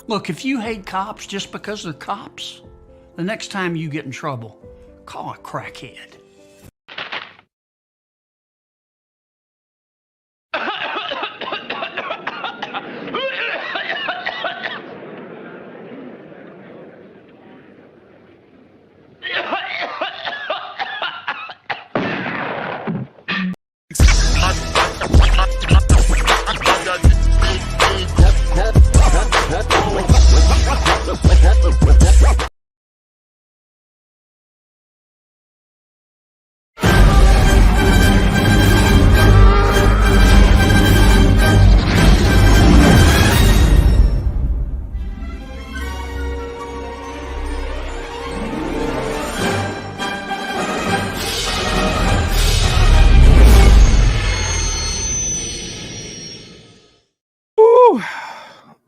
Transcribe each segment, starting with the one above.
Look, if you hate cops just because they're cops, the next time you get in trouble, call a crackhead.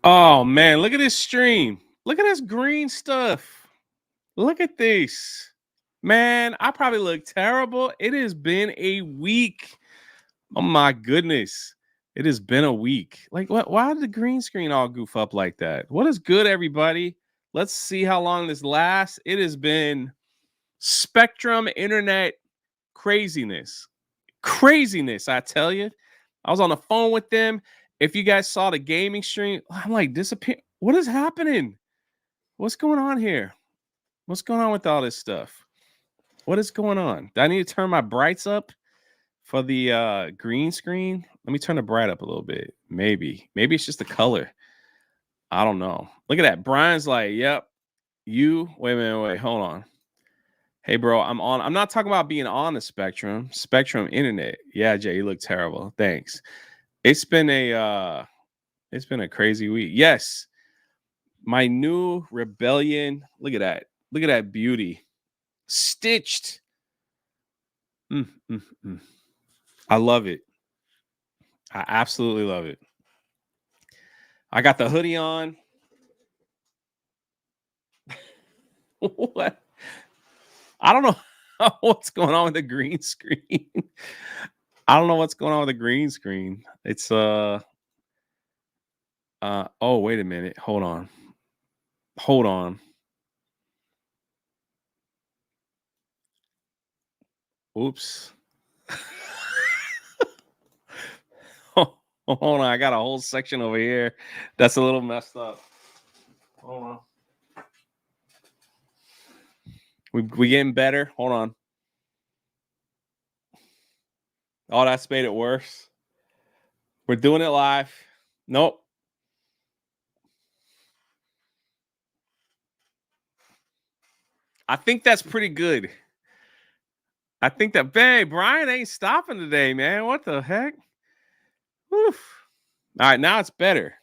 Oh man, look at this stream. Look at this green stuff. Look at this. Man, I probably look terrible. It has been a week. Oh my goodness. It has been a week. Like, what? Why did the green screen all goof up like that? What is good, everybody? Let's see how long this lasts. It has been Spectrum internet craziness. Craziness, I tell you. I was on the phone with them. If you guys saw the gaming stream, I'm like, disappear. What is happening? What's going on here? What's going on with all this stuff? What is going on? Do I need to turn my brights up for the green screen? Let me turn the bright up a little bit. Maybe it's just the color. I don't know. Look at that. Brian's like, yep. Wait a minute. Wait, hold on. Hey, bro, I'm on. I'm not talking about being on the Spectrum internet. Yeah, Jay, you look terrible. Thanks. It's been a crazy week. Yes. My new Rebellion. Look at that. Look at that beauty. Stitched. I love it. I absolutely love it. I got the hoodie on. What? I don't know what's going on with the green screen. I don't know what's going on with the green screen. It's oh, wait a minute. Hold on. Oops. Hold on. I got a whole section over here that's a little messed up. Hold on. We getting better. Hold on. Oh, that's made it worse. We're doing it live. Nope. I think that's pretty good. I think that, babe, Brian ain't stopping today, man. What the heck? Oof. All right, now it's better.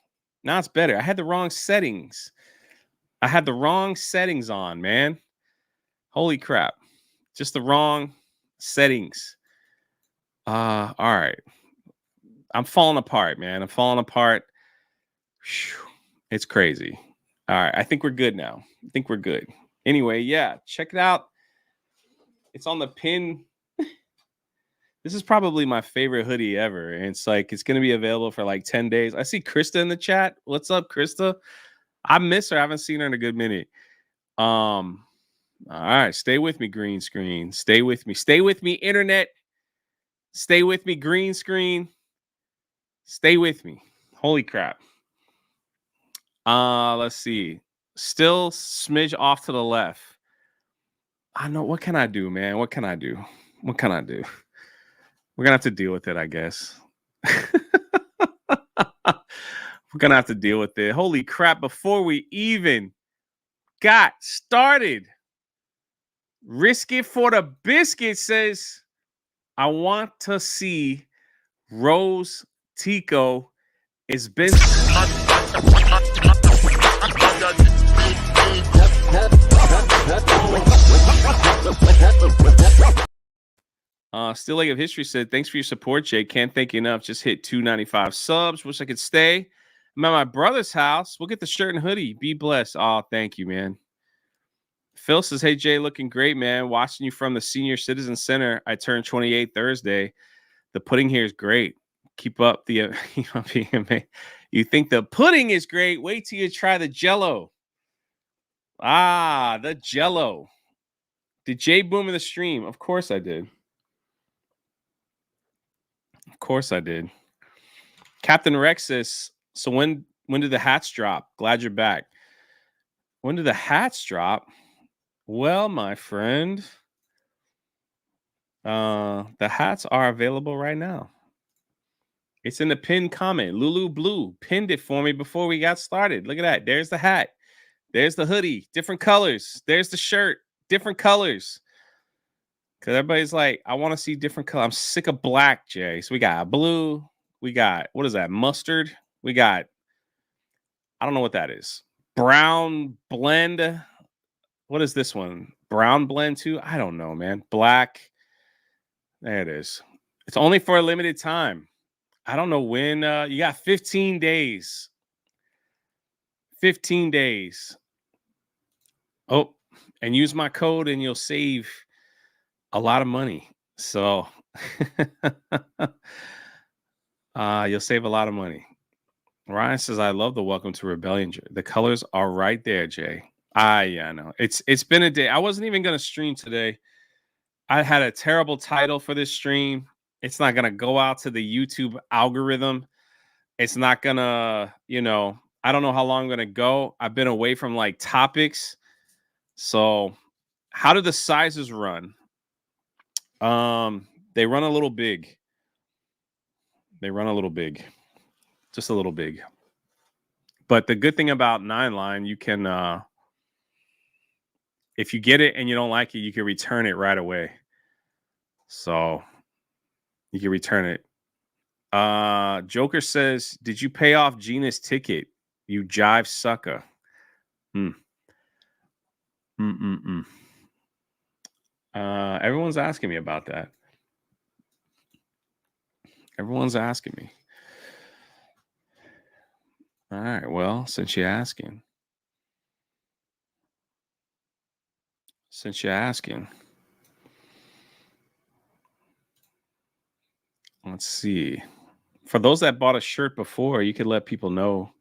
I had the wrong settings. On, man. Holy crap. Just the wrong settings. All right. I'm falling apart, man. Whew. It's crazy. All right. I think we're good now. Anyway, yeah, check it out. It's on the pin. This is probably my favorite hoodie ever. And it's going to be available for like 10 days. I see Krista in the chat. What's up, Krista? I miss her. I haven't seen her in a good minute. All right, stay with me, green screen. Stay with me. Stay with me, internet. Stay with me, green screen. Stay with me. Holy crap. Let's see. Still smidge off to the left. I know. What can I do, man? What can I do? What can I do? We're gonna have to deal with it, I guess. We're gonna have to deal with it. Holy crap! Before we even got started, Risk It for the Biscuit says, I want to see Rose Tico. It's been Still Lake of History said, thanks for your support, Jay. Can't thank you enough. Just hit 295 subs. Wish I could stay. I'm at my brother's house. We'll get the shirt and hoodie. Be blessed. Oh, thank you, man. Phil says, hey, Jay, looking great, man. Watching you from the Senior Citizen Center. I turned 28 Thursday. The pudding here is great. Keep up the you think the pudding is great? Wait till you try the Jello. The Jello. Did Jay boom in the stream? Of course I did. Of course I did. Captain Rex says, so when did the hats drop? Glad you're back. When did the hats drop? Well, my friend, the hats are available right now. It's in the pinned comment. Lulu Blue pinned it for me before we got started. Look at that. There's the hat. There's the hoodie. Different colors. There's the shirt. Different colors. Because everybody's like, I want to see different colors. I'm sick of black, Jay. So we got blue. We got, what is that? Mustard. We got, I don't know what that is. Brown blend. What is this one? Brown blend too? I don't know, man. Black. There it is. It's only for a limited time. I don't know when. You got 15 days. 15 days. Oh, and use my code and you'll save a lot of money. So you'll save a lot of money. Ryan says, I love the Welcome to Rebellion. The colors are right there, Jay. Yeah, I know. It's been a day. I wasn't even going to stream today. I had a terrible title for this stream. It's not going to go out to the YouTube algorithm. It's not going to, I don't know how long I'm going to go. I've been away from like topics. So how do the sizes run? They run a little big. They run a little big. Just a little big. But the good thing about 9line, you can, if you get it and you don't like it, you can return it right away. So you can return it. Joker says, did you pay off Gina's ticket? You jive sucker. Everyone's asking me about that. Everyone's asking me. All right. Well, since you're asking. Let's see. For those that bought a shirt before, you could let people know.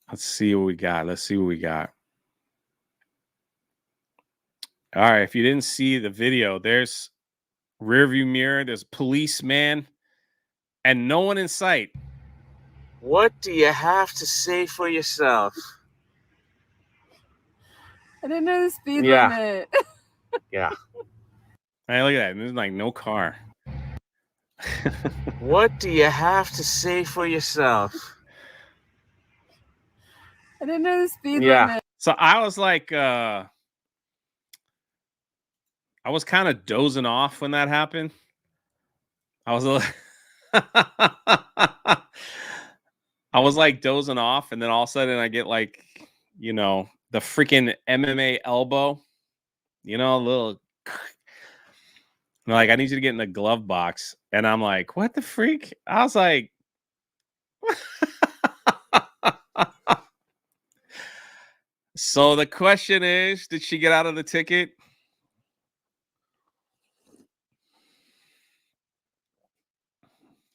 Let's see what we got. All right. If you didn't see the video, there's rear view mirror. There's policeman and no one in sight. What do you have to say for yourself? I didn't know the speed limit. Yeah. Hey, look at that. There's like no car. What do you have to say for yourself? I didn't know the speed limit. So I was like, I was kind of dozing off when that happened. I was I was like dozing off, and then all of a sudden I get like, the freaking MMA elbow, a little like, I need you to get in the glove box. And I'm like, what the freak? I was like, so the question is, did she get out of the ticket?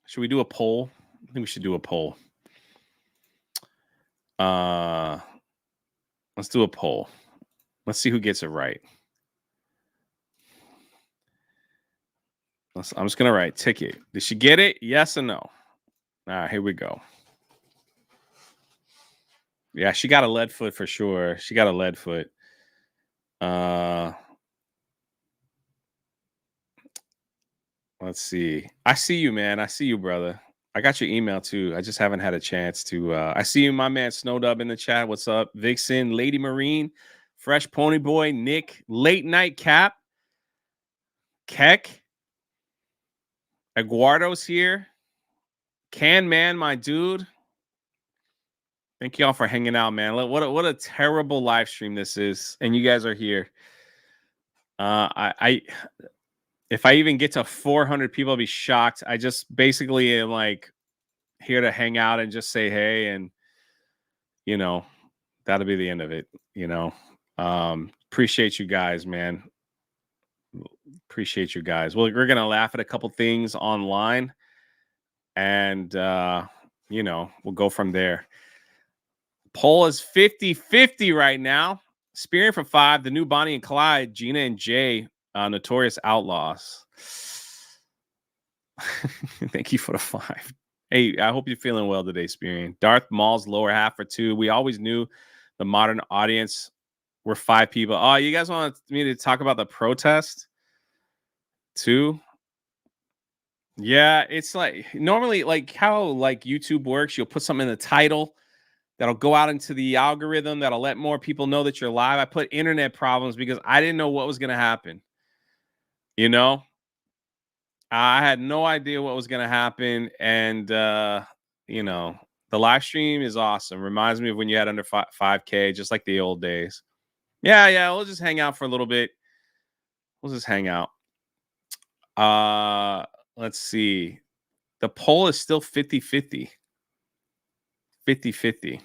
Should we do a poll? I think we should do a poll. Let's do a poll. Let's see who gets it right. I'm just gonna write ticket. Did she get it? Yes or no? All right, here we go. Yeah, she got a lead foot for sure. She got a lead foot. Let's see. I see you, man. I see you, brother. I got your email too. I just haven't had a chance to. I see you, my man Snowdub in the chat. What's up, Vixen, Lady Marine, Fresh Pony Boy, Nick, Late Night Cap, Keck, Aguardo's here, Can Man, my dude. Thank y'all for hanging out, man. What a terrible live stream this is, and you guys are here. If I even get to 400 people, I'll be shocked. I just basically am like here to hang out and just say hey, and you know, that'll be the end of it. You know, appreciate you guys, man. Appreciate you guys. Well, we're gonna laugh at a couple things online, and you know, we'll go from there. Poll is 50-50 right now. Spearing for 5, the new Bonnie and Clyde, Gina and Jay, Notorious Outlaws. Thank you for the 5. Hey, I hope you're feeling well today, Spearing. Darth Maul's lower half for 2. We always knew the modern audience were 5 people. Oh, you guys want me to talk about the protest too? Yeah, it's like normally like how like YouTube works. You'll put something in the title that'll go out into the algorithm that'll let more people know that you're live. I put internet problems because I didn't know what was going to happen. You know, I had no idea what was going to happen. And, you know, the live stream is awesome. Reminds me of when you had under 5K, just like the old days. Yeah. We'll just hang out for a little bit. We'll just hang out. Let's see. The poll is still 50-50. 50-50.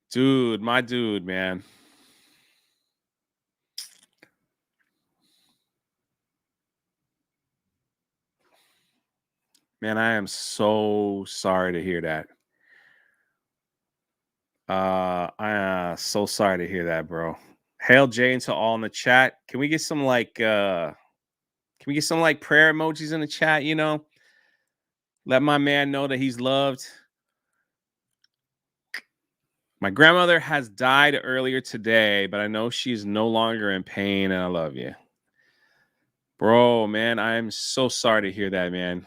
Dude, my dude, man. Man, I am so sorry to hear that. I am so sorry to hear that, bro. Hail Jane to all in the chat. Can we get some like prayer emojis in the chat, you know? Let my man know that he's loved. My grandmother has died earlier today, but I know she's no longer in pain, and I love you. Bro, man, I'm so sorry to hear that, man.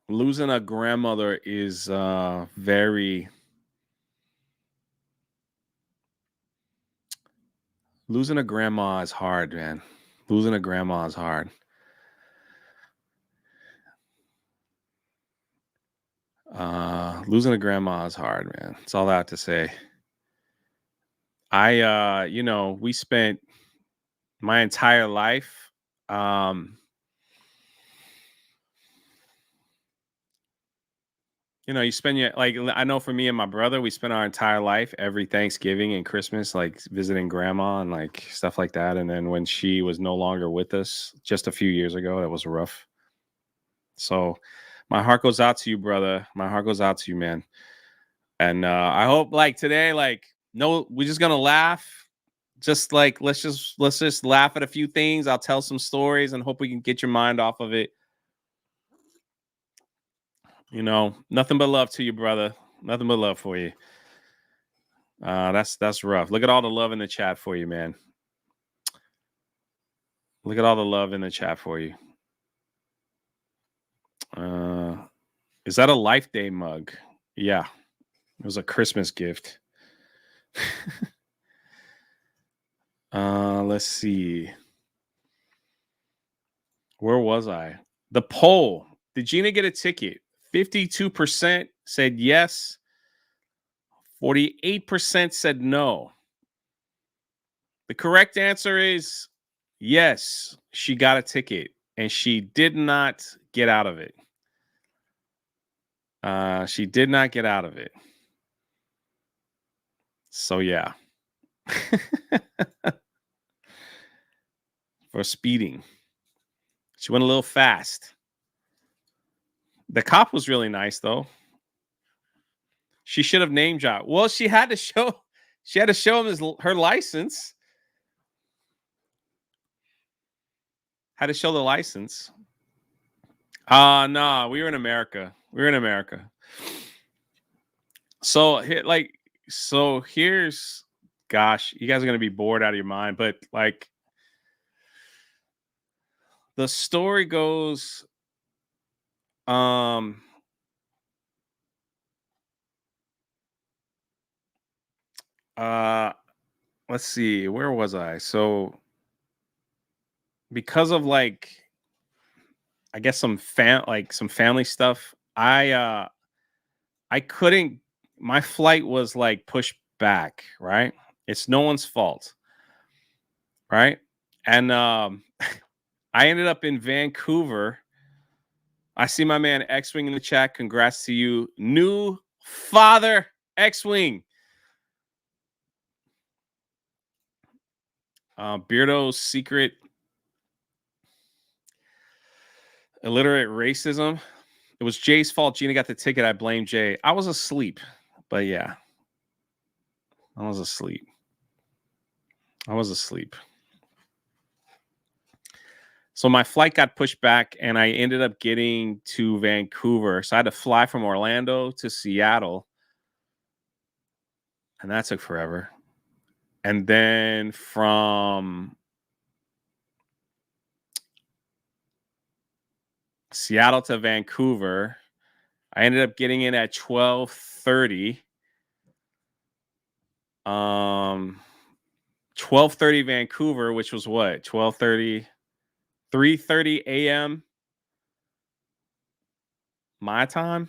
Losing a grandmother is losing a grandma is hard, man. Losing a grandma is hard. Losing a grandma is hard, man. That's all I have to say. You know, we spent my entire life, you know, you spend your, like, I know for me and my brother, we spent our entire life every Thanksgiving and Christmas, like visiting grandma and like stuff like that. And then when she was no longer with us just a few years ago, that was rough. So my heart goes out to you, brother. My heart goes out to you, man. And I hope like today, like, no, we're just gonna laugh. Just like let's just laugh at a few things. I'll tell some stories and hope we can get your mind off of it. You know, nothing but love to you, brother. Nothing but love for you. That's rough. Look at all the love in the chat for you, man. Look at all the love in the chat for you. Is that a Life Day mug? Yeah. It was a Christmas gift. Let's see. Where was I? The poll. Did Gina get a ticket? 52% said yes. 48% said no. The correct answer is yes, she got a ticket and she did not get out of it. She did not get out of it. So yeah. For speeding. She went a little fast. The cop was really nice though. She should have name dropped. Well, she had to show him her license. Had to show the license. No, we were in America. So here's, gosh, you guys are gonna be bored out of your mind, but like the story goes, let's see, where was I? So because of like, I guess some family stuff, I couldn't, my flight was like pushed back, right? It's no one's fault, right? And I ended up in Vancouver. I see my man X-Wing in the chat. Congrats to you. New father, X-Wing. Beardo's secret illiterate racism. It was Jay's fault. Gina got the ticket. I blame Jay. I was asleep, but yeah, I was asleep. So my flight got pushed back and I ended up getting to Vancouver. So I had to fly from Orlando to Seattle. And that took forever. And then from Seattle to Vancouver, I ended up getting in at 12:30. 12:30 Vancouver, which was what? 12:30, 3:30 a.m. my time.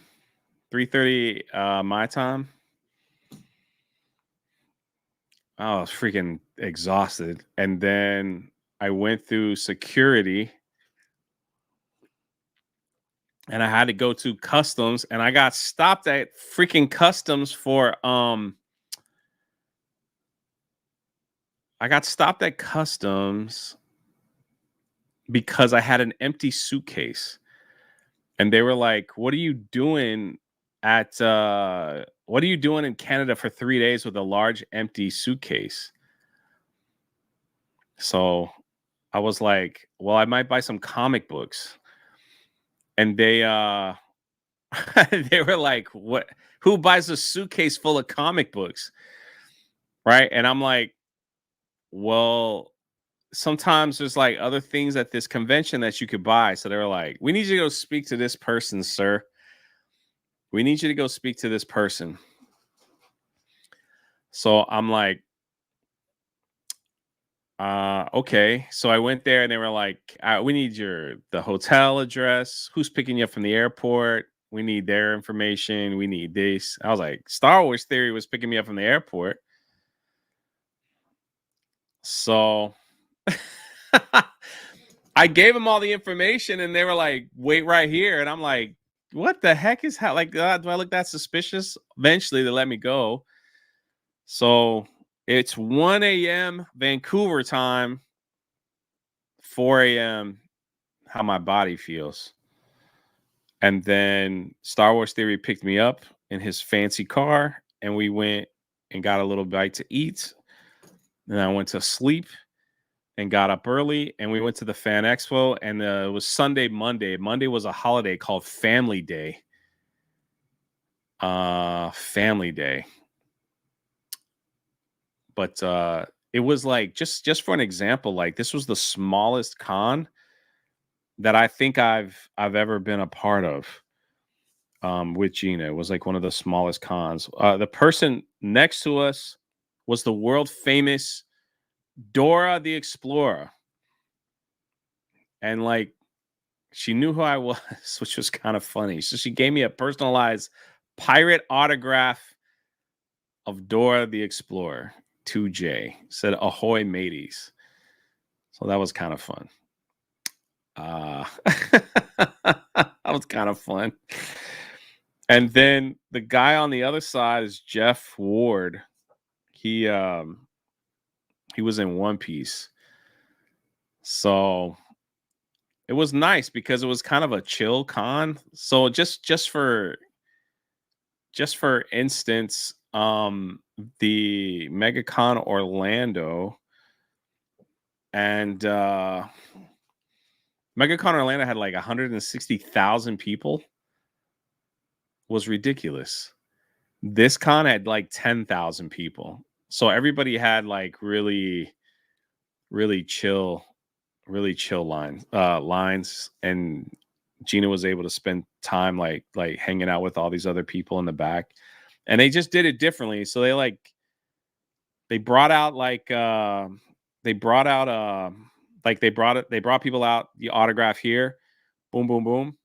3:30 my time. I was freaking exhausted. And then I went through security and I had to go to customs and I got stopped at freaking customs for because I had an empty suitcase. And they were like, what are you doing in Canada for 3 days with a large empty suitcase? So I was like, well, I might buy some comic books. And they they were like, what, who buys a suitcase full of comic books? Right? And I'm like, well, sometimes there's like other things at this convention that you could buy. So they were like, we need you to go speak to this person, sir. We need you to go speak to this person. So I'm like, okay. So I went there and they were like, we need the hotel address. Who's picking you up from the airport? We need their information. We need this. I was like, Star Wars Theory was picking me up from the airport. So I gave them all the information and they were like, wait right here. And I'm like, what the heck is how, like, do I look that suspicious? Eventually they let me go. So it's 1 a.m. Vancouver time, 4 a.m. how my body feels. And then Star Wars Theory picked me up in his fancy car and we went and got a little bite to eat. Then I went to sleep and got up early and we went to the Fan Expo and it was Sunday, Monday. Monday was a holiday called Family Day. Family Day. But it was like, just for an example, like this was the smallest con that I think I've ever been a part of with Gina. It was like one of the smallest cons. The person next to us was the world famous Dora the Explorer. And like, she knew who I was, which was kind of funny. So she gave me a personalized pirate autograph of Dora the Explorer. 2J said, ahoy mateys. So that was kind of fun. That was kind of fun. And then the guy on the other side is Jeff Ward. He was in One Piece. So it was nice because it was kind of a chill con. So just for instance, the MegaCon Orlando and MegaCon Orlando had like 160,000 people. Was ridiculous. This con had like 10,000 people. So everybody had like really chill lines, and Gina was able to spend time like hanging out with all these other people in the back, and they just did it differently. So they brought people out, the autograph here, boom boom boom,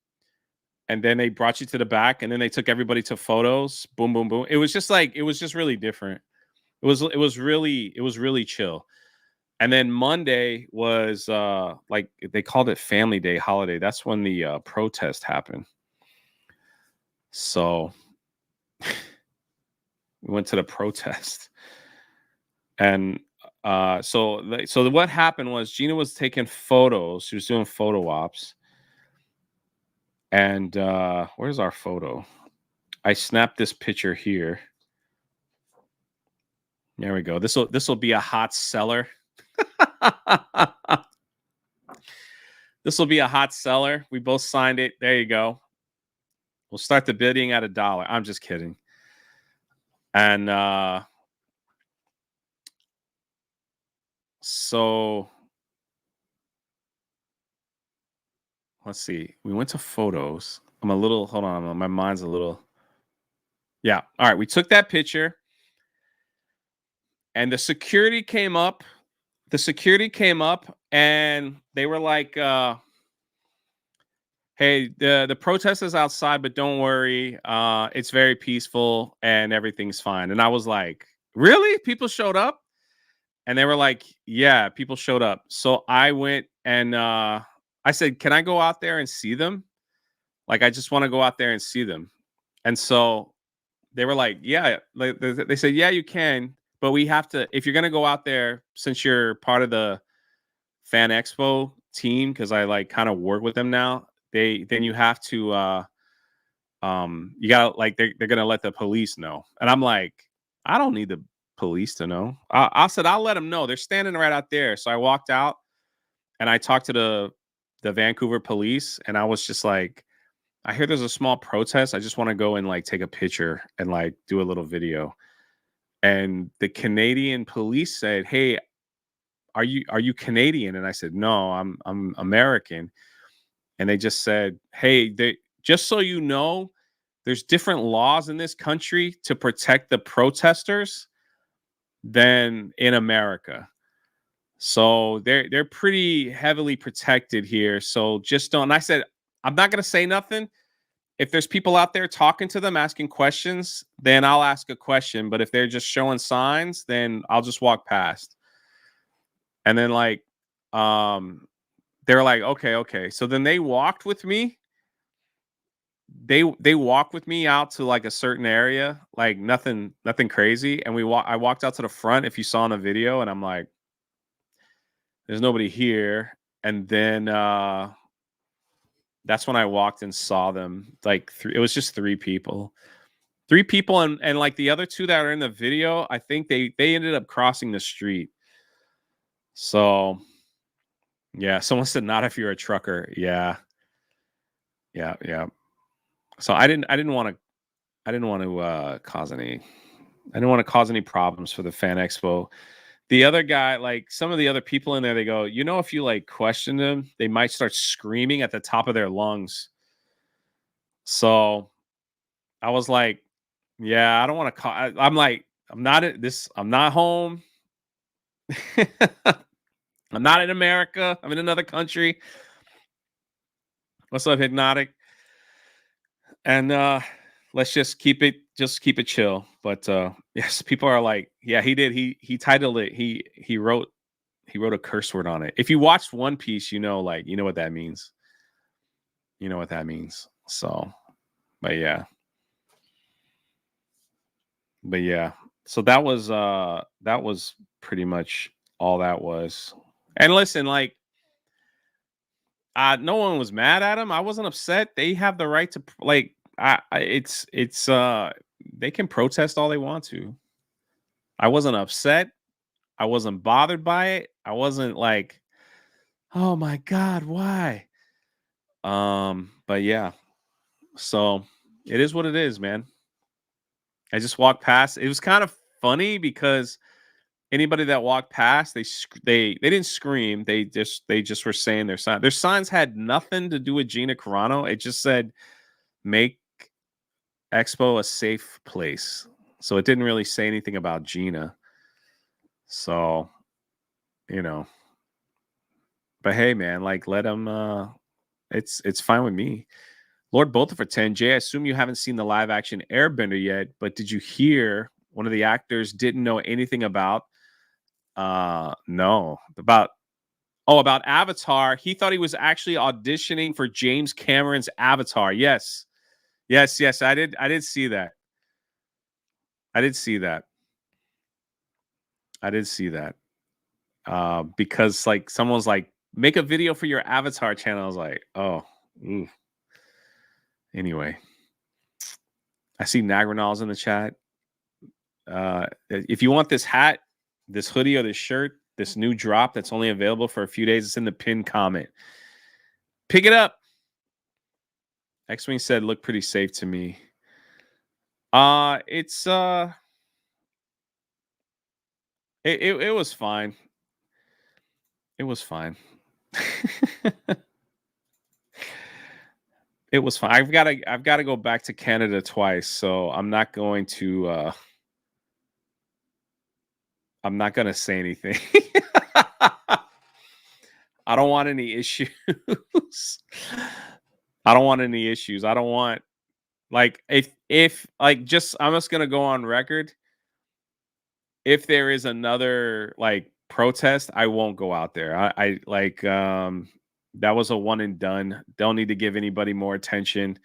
and then they brought you to the back, and then they took everybody to photos, boom boom boom. It was just really different. It was really chill. And then Monday was like they called it Family Day holiday. That's when the protest happened. So we went to the protest, and so what happened was Gina was taking photos. She was doing photo ops, and where's our photo? I snapped this picture here. There we go. This will be a hot seller. This will be a hot seller. We both signed it. There you go. We'll start the bidding at $1. I'm just kidding. And so let's see. We went to photos. I'm a little, hold on. My mind's a little. Yeah. All right. We took that picture, and the security came up. And they were like, hey, the protest is outside, but don't worry. It's very peaceful and everything's fine. And I was like, really? People showed up? And they were like, yeah, people showed up. So I went and I said, can I go out there and see them? Like, I just want to go out there and see them. And so they were like, yeah. They said, yeah, you can. But we have to, if you're going to go out there, since you're part of the Fan Expo team, because I like kind of work with them now, then you have to you gotta like they're gonna let the police know. And I'm like, I don't need the police to know. I said I'll let them know. They're standing right out there. So I walked out and I talked to the Vancouver police, and I was just like, I hear there's a small protest. I just want to go and like take a picture and like do a little video. And the Canadian police said, hey, are you Canadian? And I said, no, I'm American. And they just said, hey, just so you know, there's different laws in this country to protect the protesters than in America. So they're pretty heavily protected here. So just don't. And I said, I'm not going to say nothing. If there's people out there talking to them, asking questions, then I'll ask a question. But if they're just showing signs, then I'll just walk past. And then like, they were like, okay. So then they walked with me. They walked with me out to like a certain area, like nothing crazy. And I walked out to the front, if you saw in the video, and I'm like, there's nobody here. And then that's when I walked and saw them. Like it was just three people. And like the other two that are in the video, I think they ended up crossing the street. So yeah, someone said, not if you're a trucker. Yeah. So I didn't want to cause any problems for the Fan Expo. The other guy, like some of the other people in there, they go, if you like question them, they might start screaming at the top of their lungs. So I was like, yeah, I don't want to call. I'm like, I'm not home. I'm not in America. I'm in another country. What's up, Hypnotic? And let's just keep it chill. But yes, people are like, yeah, he did. He titled it. He wrote a curse word on it. If you watched One Piece, you know what that means. So, but yeah. But yeah, so that was pretty much all that was. And listen, like, no one was mad at him. I wasn't upset. They have the right to, like, it's they can protest all they want to. I wasn't upset. I wasn't bothered by it. I wasn't like, oh my God, why? But yeah, so it is what it is, man. I just walked past. It was kind of funny because anybody that walked past, they didn't scream. They just were saying their sign. Their signs had nothing to do with Gina Carano. It just said, "Make Expo a safe place." So it didn't really say anything about Gina. So, you know, but hey, man, like, let them. It's fine with me. Lord Bolton for 10. Jay, I assume you haven't seen the live action Airbender yet, but did you hear one of the actors didn't know anything about? No, about Avatar. He thought he was actually auditioning for James Cameron's Avatar. Yes. I did see that. I did see that. Because like someone's like, make a video for your Avatar channel. I was like, oh, ooh. Anyway, I see Nagranal's in the chat. If you want this hat, this hoodie, or this shirt, this new drop that's only available for a few days, it's in the pinned comment. Pick it up. X-Wing said, look pretty safe to me. It was fine. It was fine. It was fine. I've got to go back to Canada twice, so I'm not going to say anything. I don't want any issues. I don't want any issues. I don't want, like, if like, just, I'm just gonna go on record. If there is another like protest, I won't go out there. I like that was a one and done. Don't need to give anybody more attention.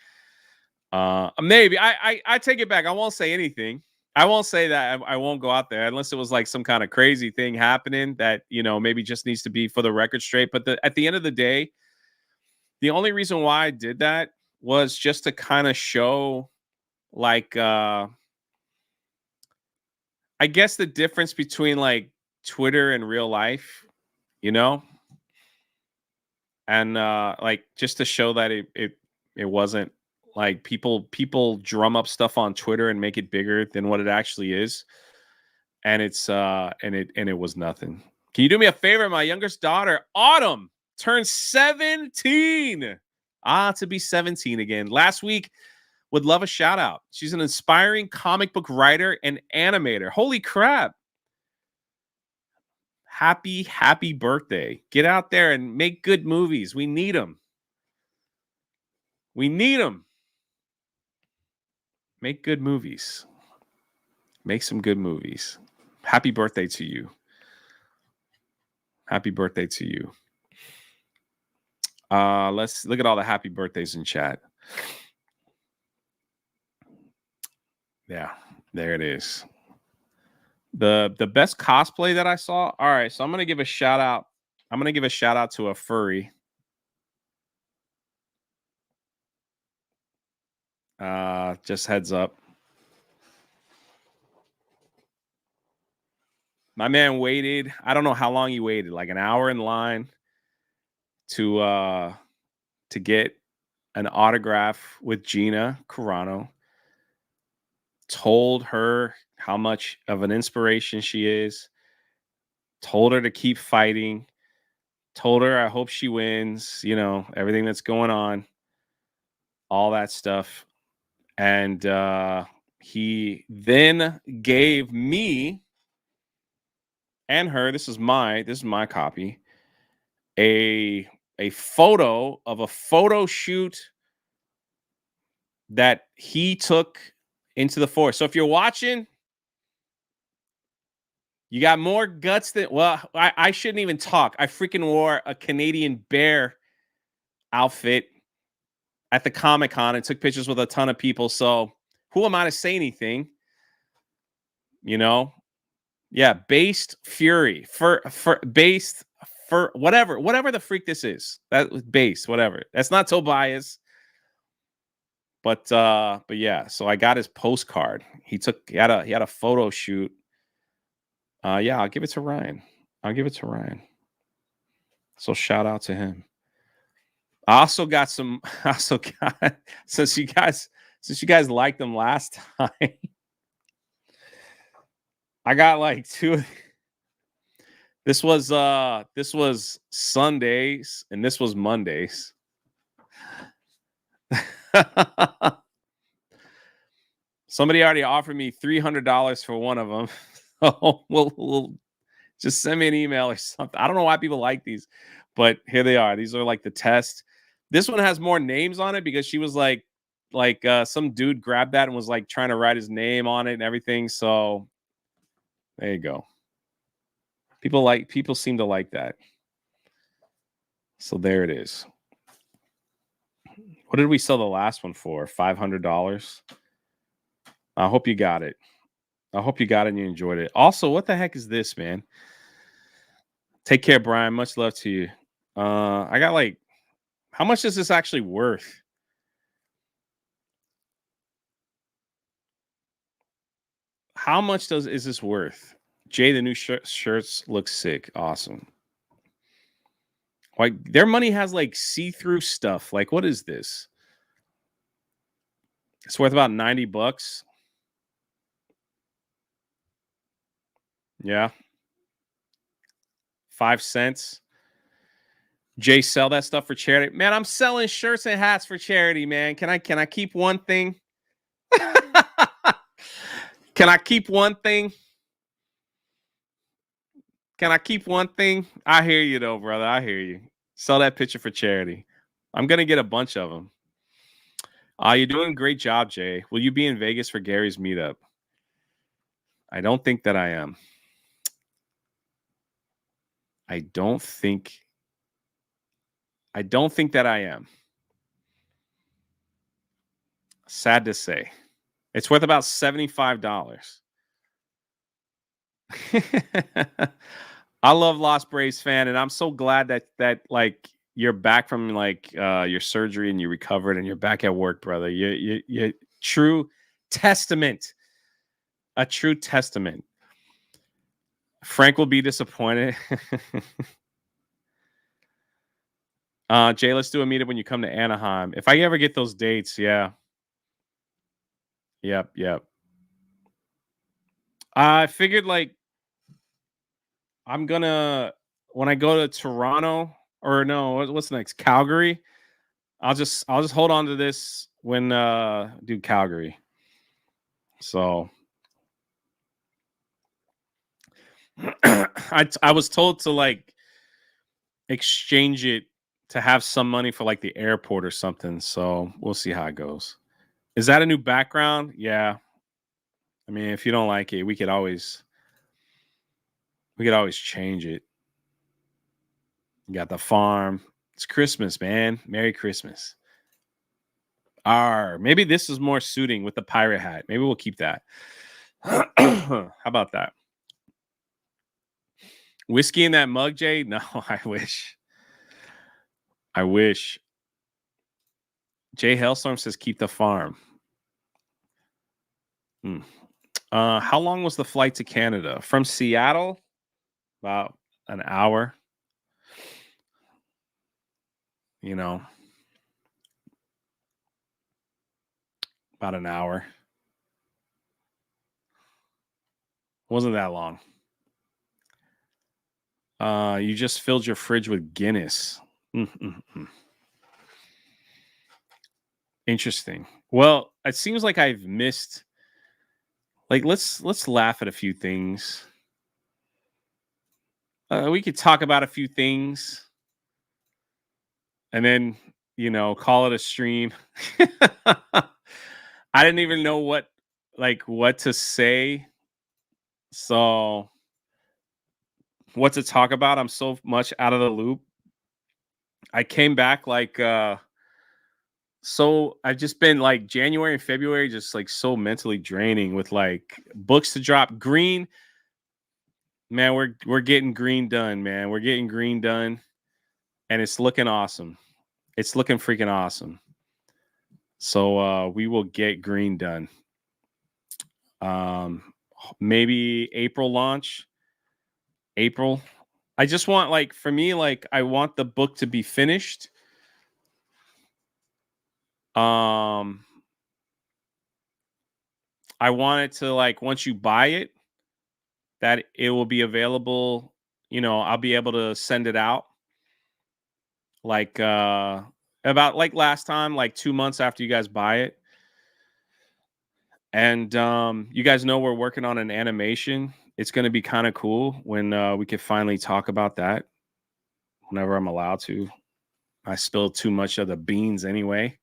Maybe I take it back. I won't say anything. I won't say that I won't go out there unless it was like some kind of crazy thing happening that, you know, maybe just needs to be for the record straight. But at the end of the day, the only reason why I did that was just to kind of show, like, I guess the difference between like Twitter and real life, you know, and like, just to show that it wasn't like people drum up stuff on Twitter and make it bigger than what it actually is, and it's and it was nothing. Can you do me a favor? My youngest daughter, Autumn, turned 17. To be 17 again. Last week, would love a shout out. She's an inspiring comic book writer and animator. Holy crap. Happy birthday. Get out there and make good movies. We need them. Make good movies. Make some good movies. Happy birthday to you. Let's look at all the happy birthdays in chat. Yeah, there it is. The best cosplay that I saw. All right, so I'm gonna give a shout out. To a furry. Just heads up. My man waited. I don't know how long he waited, like an hour in line to get an autograph with Gina Carano. Told her how much of an inspiration she is. Told her to keep fighting. Told her I hope she wins, you know, everything that's going on. All that stuff. And he then gave me and her, this is my copy, a photo of a photo shoot that he took into the forest. So if you're watching, you got more guts than, well, I shouldn't even talk. I freaking wore a Canadian bear outfit at the Comic-Con and took pictures with a ton of people. So who am I to say anything? You know, yeah, based fury for based for whatever the freak this is. That was based, whatever. That's not Tobias. But yeah, so I got his postcard. He had a photo shoot. Yeah, I'll give it to Ryan. So shout out to him. I also got some. I also got since you guys liked them last time. I got like two. This was Sundays and this was Mondays. Somebody already offered me $300 for one of them. So we'll just send me an email or something. I don't know why people like these, but here they are. These are like the test. This one has more names on it because she was like some dude grabbed that and was like trying to write his name on it and everything. So there you go. People seem to like that. So there it is. What did we sell the last one for? $500. I hope you got it. And you enjoyed it. Also, what the heck is this, man? Take care, Brian. Much love to you. I got like, how much is this actually worth? How much is this worth? Jay, the new shirts look sick. Awesome. Like their money has like see-through stuff. Like, what is this? It's worth about $90. Yeah. 5 cents. Jay, sell that stuff for charity. Man, I'm selling shirts and hats for charity, man. Can I keep one thing? Can I keep one thing? I hear you though, brother. I hear you. Sell that picture for charity. I'm going to get a bunch of them. You're doing a great job, Jay. Will you be in Vegas for Gary's meetup? I don't think that I am. I don't think that I am. Sad to say. It's worth about $75. I love Lost Braves fan, and I'm so glad that like you're back from like your surgery and you recovered and you're back at work, brother. You true testament. A true testament. Frank will be disappointed. Jay, let's do a meetup when you come to Anaheim. If I ever get those dates, yeah. Yep. I figured like I'm gonna when I go to Toronto or no, what's next? Calgary. I'll just hold on to this when do Calgary. So I was told to like exchange it to have some money for like the airport or something. So we'll see how it goes. Is that a new background? Yeah. I mean, if you don't like it, we could always change it. You got the farm. It's Christmas, man. Merry Christmas. Maybe this is more suiting with the pirate hat. Maybe we'll keep that. How about that? Whiskey in that mug, Jay? No, I wish. Jay Hellstorm says keep the farm. How long was the flight to Canada? From Seattle? About an hour. You know, about an hour. Wasn't that long. You just filled your fridge with Guinness. Interesting. Well, it seems like I've missed. Like, let's laugh at a few things. We could talk about a few things, and then call it a stream. I didn't even know what to say. So, what to talk about? I'm so much out of the loop. I came back like so I've just been like January and February, just like so mentally draining with like books to drop. Green, man, we're getting Green done, man. We're getting Green done, and it's looking awesome. It's looking freaking awesome. So we will get Green done. Maybe April launch. April. I just want, like, for me, like, I want the book to be finished. I want it to, like, once you buy it, that it will be available. You know, I'll be able to send it out. Like, about like last time, like 2 months after you guys buy it. And you guys know we're working on an animation. It's going to be kind of cool when we can finally talk about that whenever I'm allowed to. I spilled too much of the beans anyway.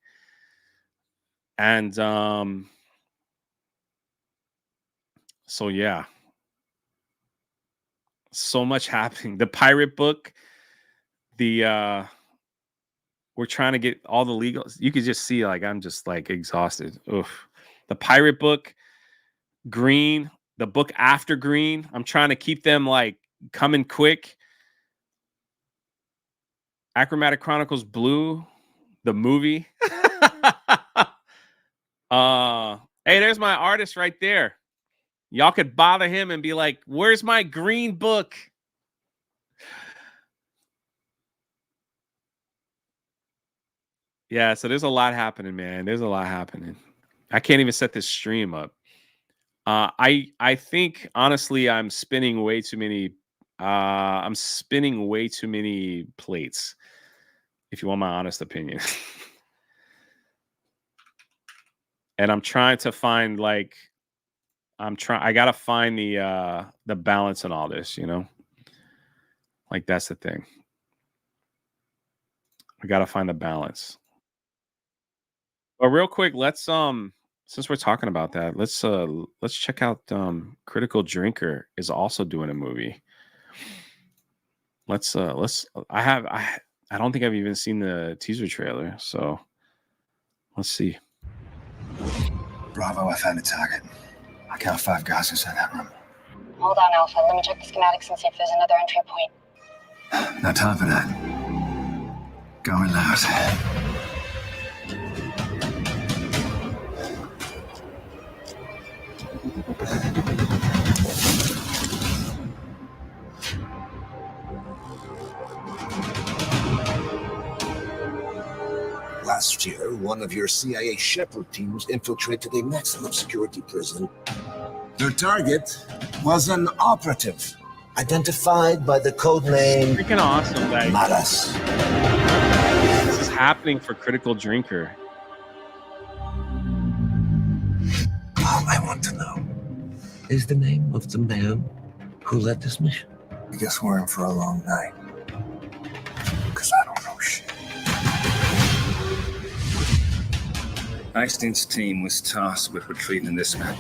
And so, yeah. So much happening. The pirate book, we're trying to get all the legal. You could just see, like, I'm just like exhausted. Oof. The pirate book, Green, the book after Green. I'm trying to keep them like coming quick. Achromatic Chronicles Blue, the movie. Hey, there's my artist right there. Y'all could bother him and be like, where's my Green book? Yeah, so there's a lot happening, man. There's a lot happening. I can't even set this stream up. I think honestly I'm spinning way too many plates, if you want my honest opinion. And I'm trying to find, like, I gotta find the balance in all this, you know? Like, that's the thing. We gotta find the balance. But real quick, let's since we're talking about that, let's check out Critical Drinker is also doing a movie. Let's I don't think I've even seen the teaser trailer, so let's see. Bravo, I found a target. I count 5 guys inside that room. Hold on, Alpha. Let me check the schematics and see if there's another entry point. No time for that. Going loud. Last year, one of your CIA Shepherd teams infiltrated a maximum security prison. Their target was an operative, identified by the code name Freaking awesome, guys. Maras. This is happening for Critical Drinker. All I want to know is the name of the man who led this mission. I guess we're in for a long night. Because I don't know shit. Einstein's team was tasked with retrieving this man,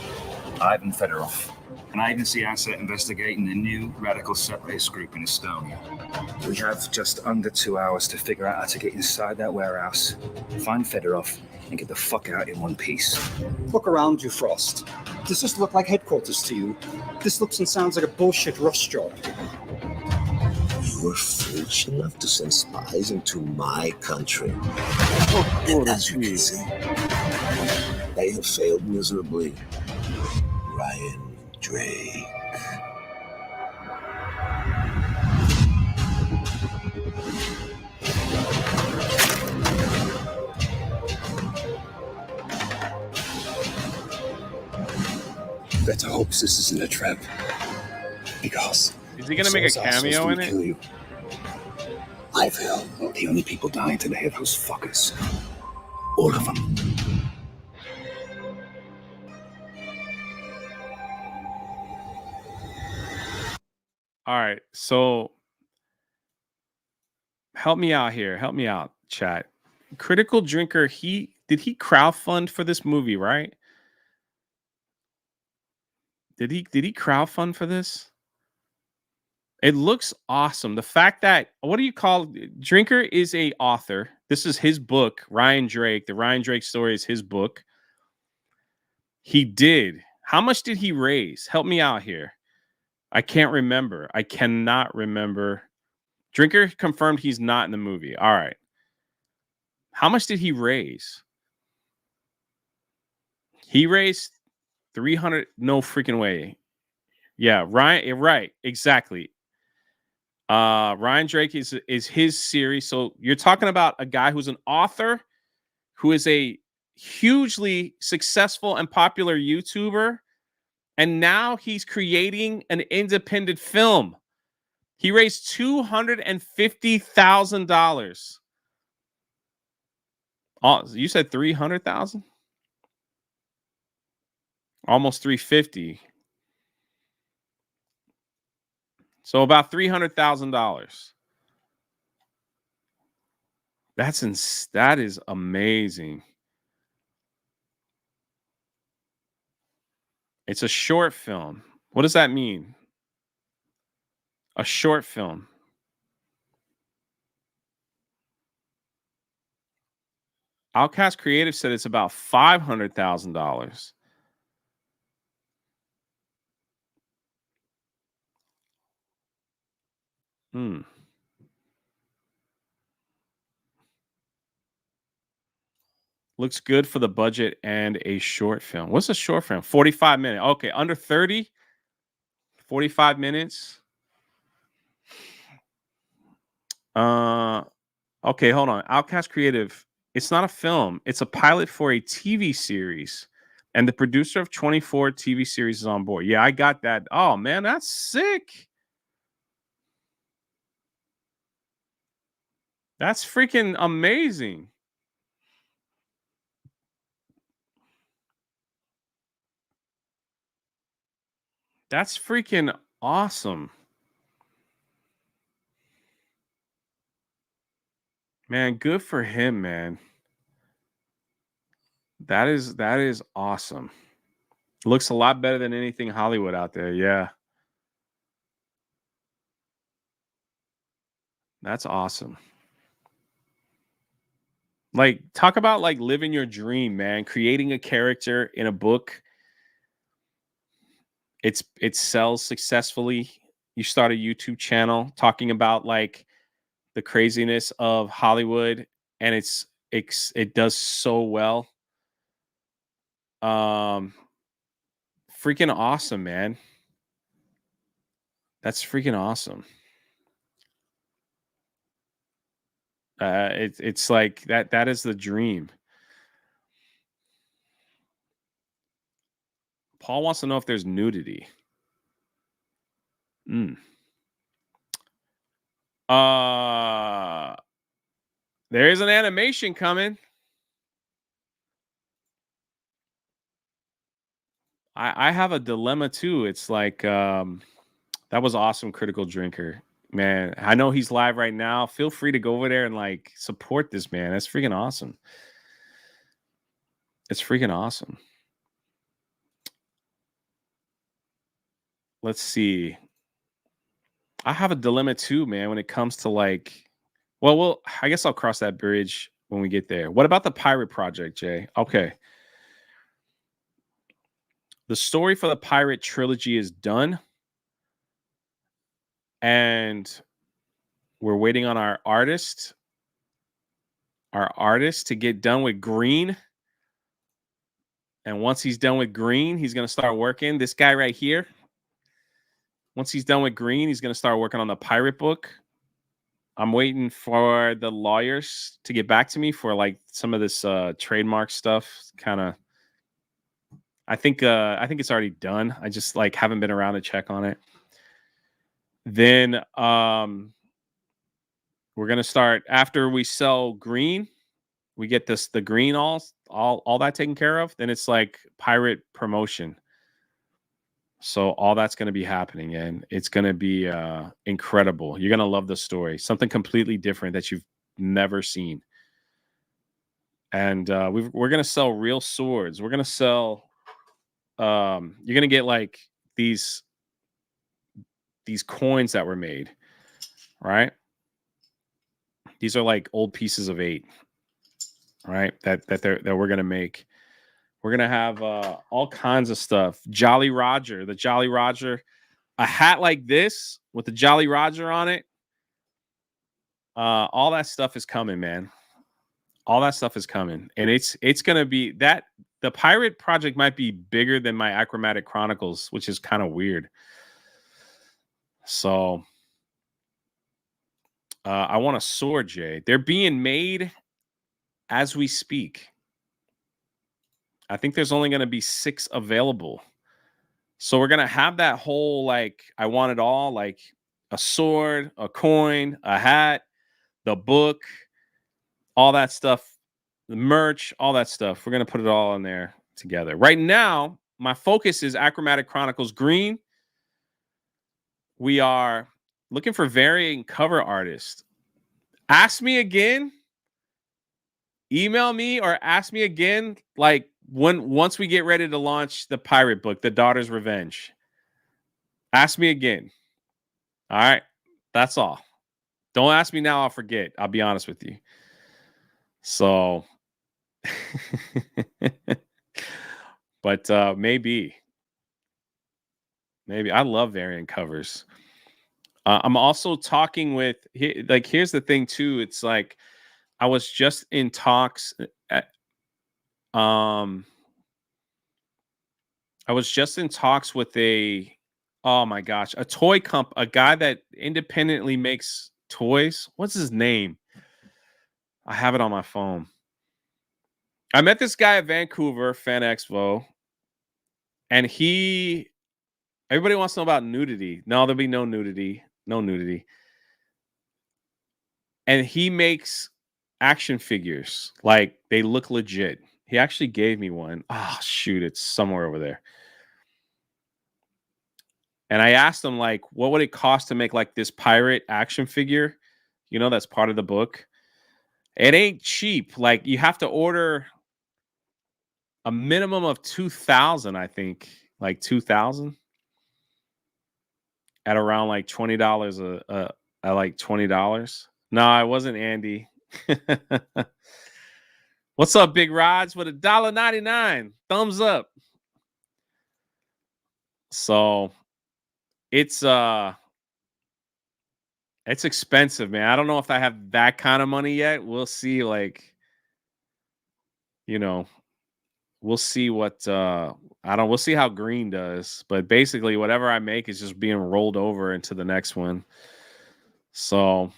Ivan Fedorov, an agency asset investigating the new radical separatist group in Estonia. We have just under 2 hours to figure out how to get inside that warehouse, find Fedorov, and get the fuck out in one piece. Look around you, Frost. Does this look like headquarters to you? This looks and sounds like a bullshit rush job. You were foolish enough to send spies into my country. And as you can see, they have failed miserably. Ryan Drake. Better hope this isn't a trap. Because Is he gonna make a cameo in it? kill you. I feel the only people dying today are those fuckers. All of them. All right, so help me out here. Help me out, chat. Critical Drinker, did he crowdfund for this movie, right? Did he crowdfund for this? It looks awesome. The fact that, what do you call, Drinker is a author. This is his book, Ryan Drake. The Ryan Drake story is his book. He did. How much did he raise? Help me out here. I can't remember. I cannot remember. Drinker confirmed he's not in the movie. All right. How much did he raise? He raised 300. No freaking way. Yeah, Ryan. Right. Exactly. Ryan Drake is his series. So you're talking about a guy who's an author, who is a hugely successful and popular YouTuber, and now he's creating an independent film. He raised $250,000. Oh, you said 300,000? Almost 350. So about $300,000. That is amazing. It's a short film. What does that mean? A short film. Outcast Creative said it's about $500,000. Looks good for the budget and a short film. What's a short film? 45 minutes. Okay, under 30. 45 minutes. Okay, hold on. Outcast Creative. It's not a film. It's a pilot for a TV series. And the producer of 24 TV series is on board. Yeah, I got that. Oh, man, that's sick. That's freaking amazing. That's freaking awesome. Man, good for him, man. That is awesome. Looks a lot better than anything Hollywood out there. Yeah. That's awesome. Like, talk about like living your dream, man. Creating a character in a book. It sells successfully. You start a YouTube channel talking about like the craziness of Hollywood, and it does so well. Freaking awesome, man. That's freaking awesome. It's like that is the dream. Paul wants to know if there's nudity. There is an animation coming. I have a dilemma too. It's like that was awesome, Critical Drinker. Man, I know he's live right now. Feel free to go over there and like support this man. That's freaking awesome. It's freaking awesome. Let's see. I have a dilemma too, man, when it comes to like, well, I guess I'll cross that bridge when we get there. What about the Pirate Project, Jay? Okay. The story for the Pirate trilogy is done. And we're waiting on our artist to get done with Green. And once he's done with Green, he's going to start working. This guy right here. Once he's done with Green, he's going to start working on the Pirate book. I'm waiting for the lawyers to get back to me for like some of this trademark stuff. Kind of, I think it's already done. I just like haven't been around to check on it. Then we're gonna start after we sell Green. We get the Green all that taken care of. Then it's like Pirate promotion. So all that's going to be happening, and it's going to be incredible. You're going to love the story. Something completely different that you've never seen. And we're going to sell real swords. We're going to sell. You're going to get like these these coins that were made, right? These are like old pieces of 8, right? That we're gonna make. We're gonna have all kinds of stuff. Jolly Roger, the Jolly Roger, a hat like this with the Jolly Roger on it. All that stuff is coming, man. All that stuff is coming, and it's gonna be that. The pirate project might be bigger than my Achromatic Chronicles, which is kind of weird. So I want a sword, Jay. They're being made as we speak. I think there's only going to be 6 available. So we're going to have that whole, like, I want it all, like a sword, a coin, a hat, the book, all that stuff, the merch, all that stuff. We're going to put it all in there together. Right now, my focus is Achromatic Chronicles Green. We are looking for varying cover artists. Ask me again. Email me or ask me again, like once we get ready to launch the pirate book, The Daughter's Revenge. Ask me again. All right. That's all. Don't ask me now, I'll forget. I'll be honest with you. So but maybe I love variant covers. I'm also talking with, like, here's the thing too. It's like I was just in talks with a, oh my gosh, a toy a guy that independently makes toys. What's his name? I have it on my phone. I met this guy at Vancouver Fan Expo, and everybody wants to know about nudity. No, there'll be no nudity. No nudity. And he makes action figures. Like, they look legit. He actually gave me one. Oh, shoot. It's somewhere over there. And I asked him, like, what would it cost to make, like, this pirate action figure? You know, that's part of the book. It ain't cheap. Like, you have to order a minimum of 2,000, I think. Like, 2,000 at around, like, $20 at, like, $20. No, it wasn't Andy. What's up, Big Rods? With $1.99. Thumbs up. So it's expensive, man. I don't know if I have that kind of money yet. We'll see. Like, you know, we'll see what we'll see how Green does. But basically, whatever I make is just being rolled over into the next one. So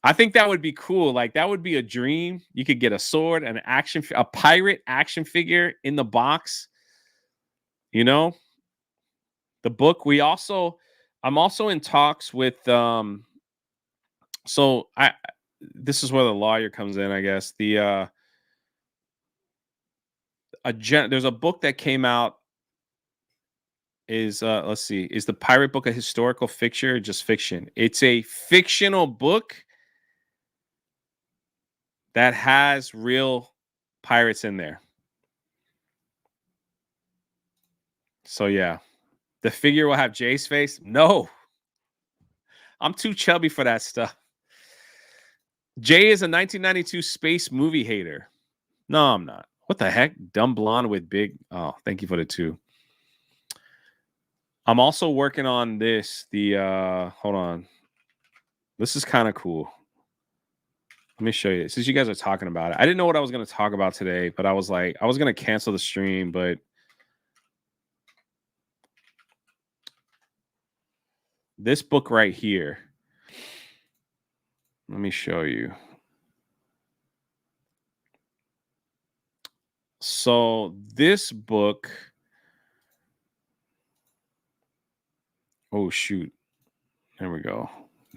I think that would be cool. Like, that would be a dream. You could get a sword, a pirate action figure in the box. You know, the book. I'm also in talks with so this is where the lawyer comes in, I guess. There's a book that came out. Let's see, is the pirate book a historical fiction or just fiction? It's a fictional book that has real pirates in there. So yeah, the figure will have Jay's face. No, I'm too chubby for that stuff. Jay is a 1992 space movie hater. No, I'm not. What the heck? Dumb blonde with big. Oh, thank you for the 2. I'm also working on this. Hold on. This is kind of cool. Let me show you. Since you guys are talking about it, I didn't know what I was going to talk about today, but I was like, I was going to cancel the stream, but this book right here. Let me show you. So this book. Oh, shoot. There we go.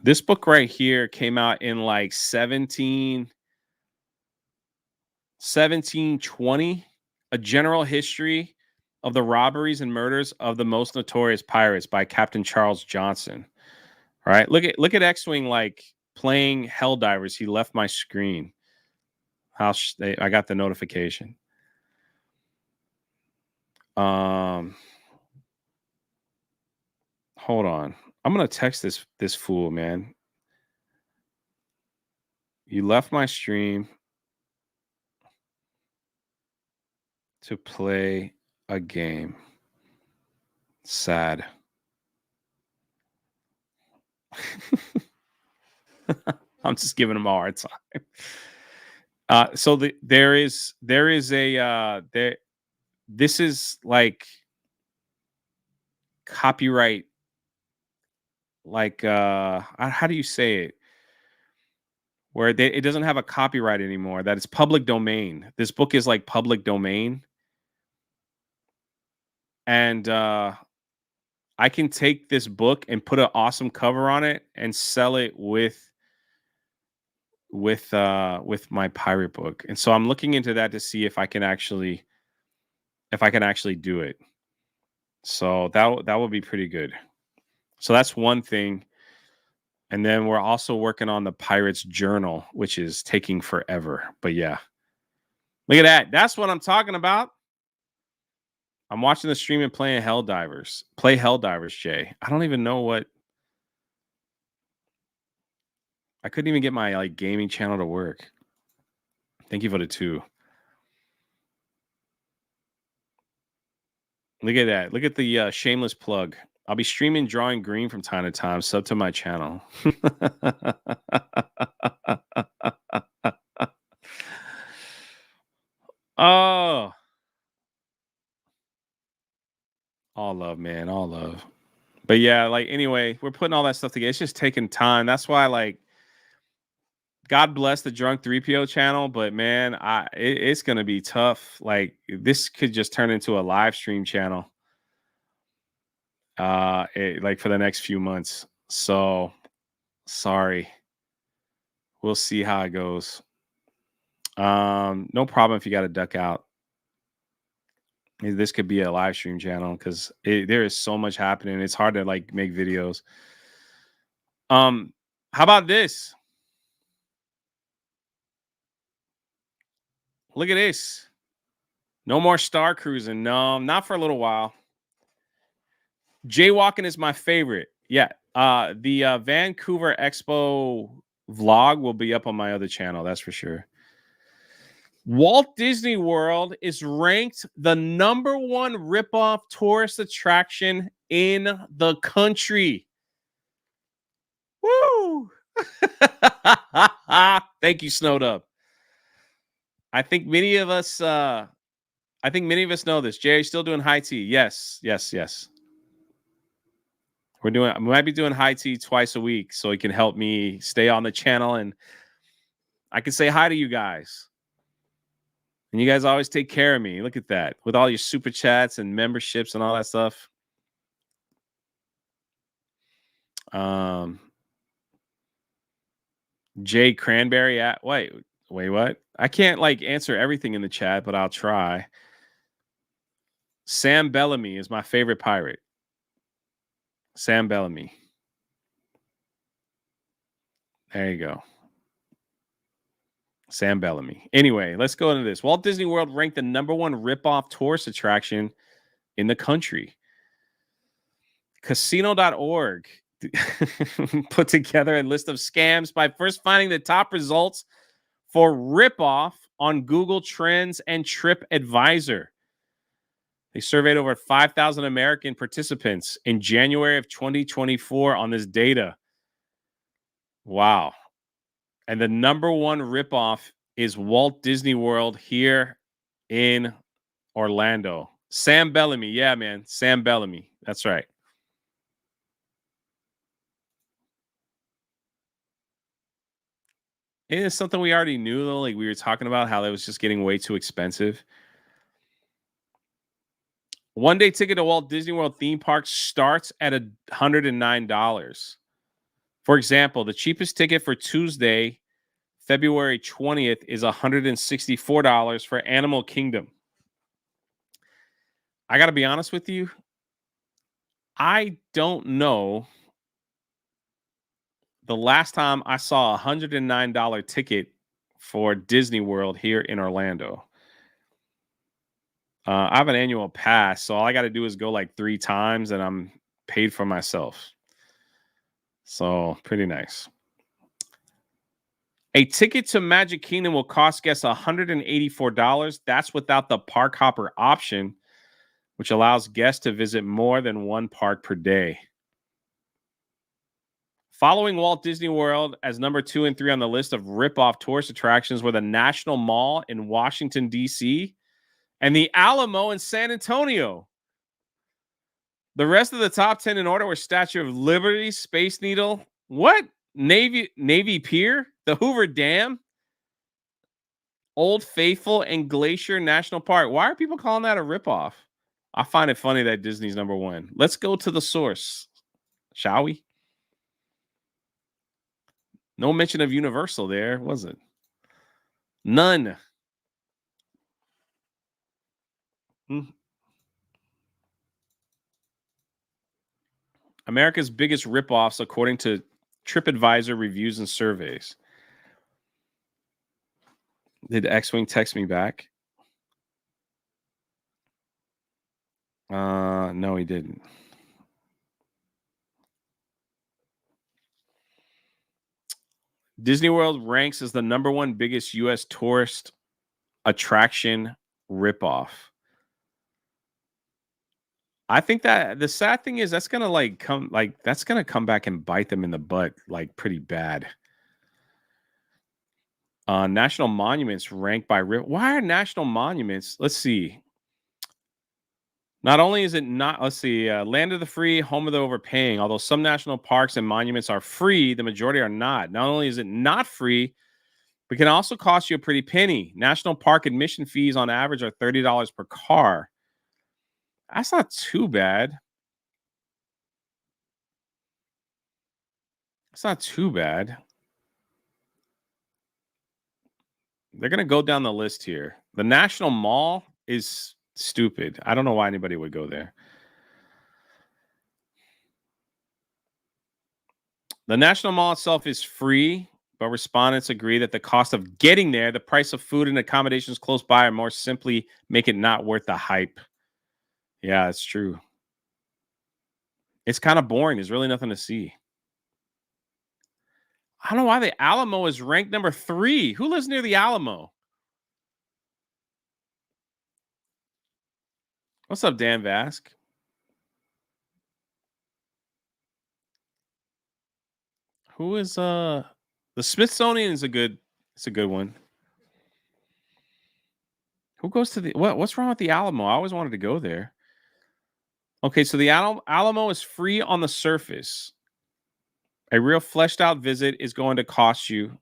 This book right here came out in like 1720, A General History of the Robberies and Murders of the Most Notorious Pirates by Captain Charles Johnson. All right. Look at X-Wing, like, playing Helldivers. He left my screen. I got the notification. Hold on. I'm gonna text this fool, man. You left my stream to play a game. Sad. I'm just giving him a hard time. So there is a this is like copyright, like how do you say it? Where it doesn't have a copyright anymore, that it's public domain. This book is like public domain. And I can take this book and put an awesome cover on it and sell it with my pirate book. And so I'm looking into that to see if I can actually do it. So that would be pretty good. So that's one thing. And then we're also working on the Pirates Journal, which is taking forever. But yeah, look at that. That's what I'm talking about. I'm watching the stream and playing Helldivers. Play Helldivers, Jay. I don't even know what. I couldn't even get my like gaming channel to work. Thank you for the 2. Look at that. Look at the shameless plug. I'll be streaming Drawing Green from time to time. Sub to my channel. Oh. All love, man. All love. But yeah, like anyway, we're putting all that stuff together. It's just taking time. That's why, like, God bless the Drunk3po channel, but man, it's gonna be tough. Like, this could just turn into a live stream channel. Like for the next few months. So sorry. We'll see how it goes. No problem if you got to duck out. This could be a live stream channel because there is so much happening. It's hard to like make videos. How about this? Look at this. No more star cruising. No, not for a little while. Jaywalking is my favorite. Yeah. The Vancouver Expo vlog will be up on my other channel. That's for sure. Walt Disney World is ranked the #1 ripoff tourist attraction in the country. Woo! Thank you, Snowed Up. I think many of us know this. Jerry's still doing high tea. Yes. We might be doing high tea twice a week so he can help me stay on the channel and I can say hi to you guys. And you guys always take care of me. Look at that. With all your super chats and memberships and all that stuff. Jay Cranberry at wait, what? I can't like answer everything in the chat, but I'll try. Sam Bellamy is my favorite pirate. Sam Bellamy. There you go. Sam Bellamy. Anyway, let's go into this. Walt Disney World ranked the #1 ripoff tourist attraction in the country. Casino.org put together a list of scams by first finding the top results for ripoff on Google Trends and TripAdvisor. They surveyed over 5,000 American participants in January of 2024 on this data. Wow. And the #1 ripoff is Walt Disney World here in Orlando. Sam Bellamy. Yeah, man. Sam Bellamy. That's right. It is something we already knew, though. Like we were talking about how it was just getting way too expensive. One-day ticket to Walt Disney World theme park starts at $109. For example, the cheapest ticket for Tuesday, February 20th, is $164 for Animal Kingdom. I got to be honest with you. I don't know the last time I saw a $109 ticket for Disney World here in Orlando. I have an annual pass, so all I got to do is go like 3 times and I'm paid for myself. So pretty nice. A ticket to Magic Kingdom will cost guests $184. That's without the park hopper option, which allows guests to visit more than one park per day. Following Walt Disney World as number 2 and 3 on the list of rip-off tourist attractions were the National Mall in Washington, D.C., and the Alamo in San Antonio. The rest of the top 10 in order were Statue of Liberty, Space Needle, what? Navy Pier, the Hoover Dam, Old Faithful, and Glacier National Park. Why are people calling that a ripoff? I find it funny that Disney's number 1. Let's go to the source, shall we? No mention of Universal there, was it? None. America's biggest ripoffs, according to TripAdvisor reviews and surveys. Did X-Wing text me back? No, he didn't. Disney World ranks as the number 1 biggest U.S. tourist attraction ripoff. I think that the sad thing is that's gonna come back and bite them in the butt like pretty bad. National monuments ranked by why are national monuments? Let's see. Not only is it not, let's see, land of the free, home of the overpaying. Although some national parks and monuments are free, the majority are not. Not only is it not free, but can also cost you a pretty penny. National park admission fees on average are $30 per car. That's not too bad. It's not too bad. They're going to go down the list here. The National Mall is stupid. I don't know why anybody would go there. The National Mall itself is free, but respondents agree that the cost of getting there, the price of food and accommodations close by, or more simply make it not worth the hype. Yeah, it's true. It's kind of boring. There's really nothing to see. I don't know why the Alamo is ranked number 3. Who lives near the Alamo? What's up, Dan Vask? Who is the Smithsonian is a good one. Who goes to the what's wrong with the Alamo? I always wanted to go there. Okay, so the Alamo is free on the surface. A real fleshed out visit is going to cost you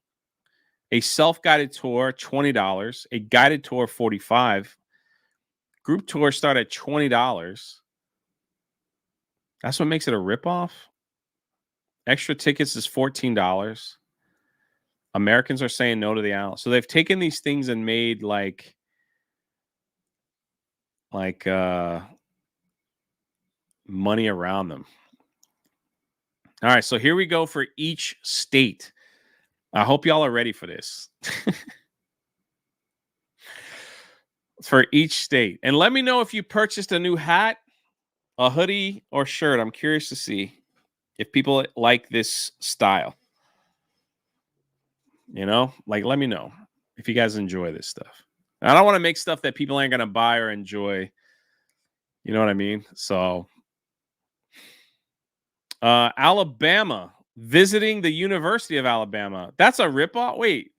a self-guided tour, $20, a guided tour, $45. Group tours start at $20. That's what makes it a ripoff. Extra tickets is $14. Americans are saying no to the Alamo. So they've taken these things and made like money around them. All right, so here we go for each state. I hope y'all are ready for this. For each state. And let me know if you purchased a new hat, a hoodie, or shirt. I'm curious to see if people like this style. You know, like, let me know if you guys enjoy this stuff. I don't want to make stuff that people ain't going to buy or enjoy. You know what I mean? So, Alabama, visiting the University of Alabama. That's a ripoff? Wait.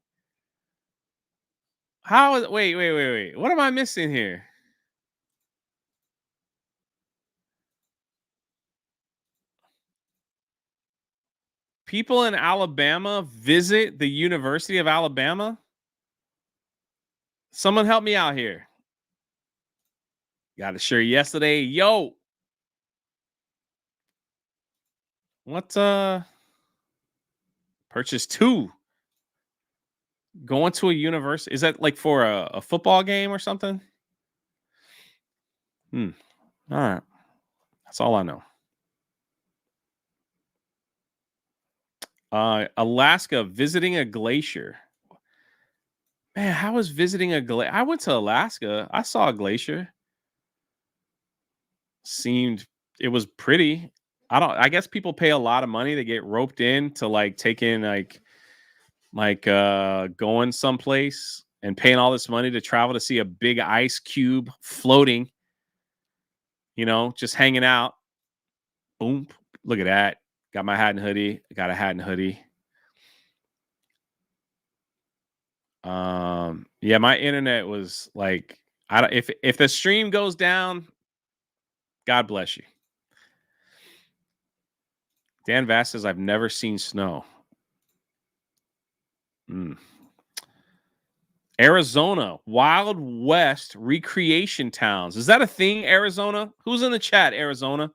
How is wait. What am I missing here? People in Alabama visit the University of Alabama? Someone help me out here. Got a shirt yesterday. Yo. What purchase 2? Going to a university. Is that like for a football game or something? All right. That's all I know. Alaska, visiting a glacier. Man, how was visiting a glacier? I went to Alaska. I saw a glacier. It was pretty. I guess people pay a lot of money to get roped in to like take in like going someplace and paying all this money to travel to see a big ice cube floating, you know, just hanging out. Boom. Look at that. Got my hat and hoodie. Got a hat and hoodie. Yeah, my internet was like, if the stream goes down, God bless you. Dan Vass says, I've never seen snow. Arizona, Wild West recreation towns. Is that a thing, Arizona? Who's in the chat, Arizona?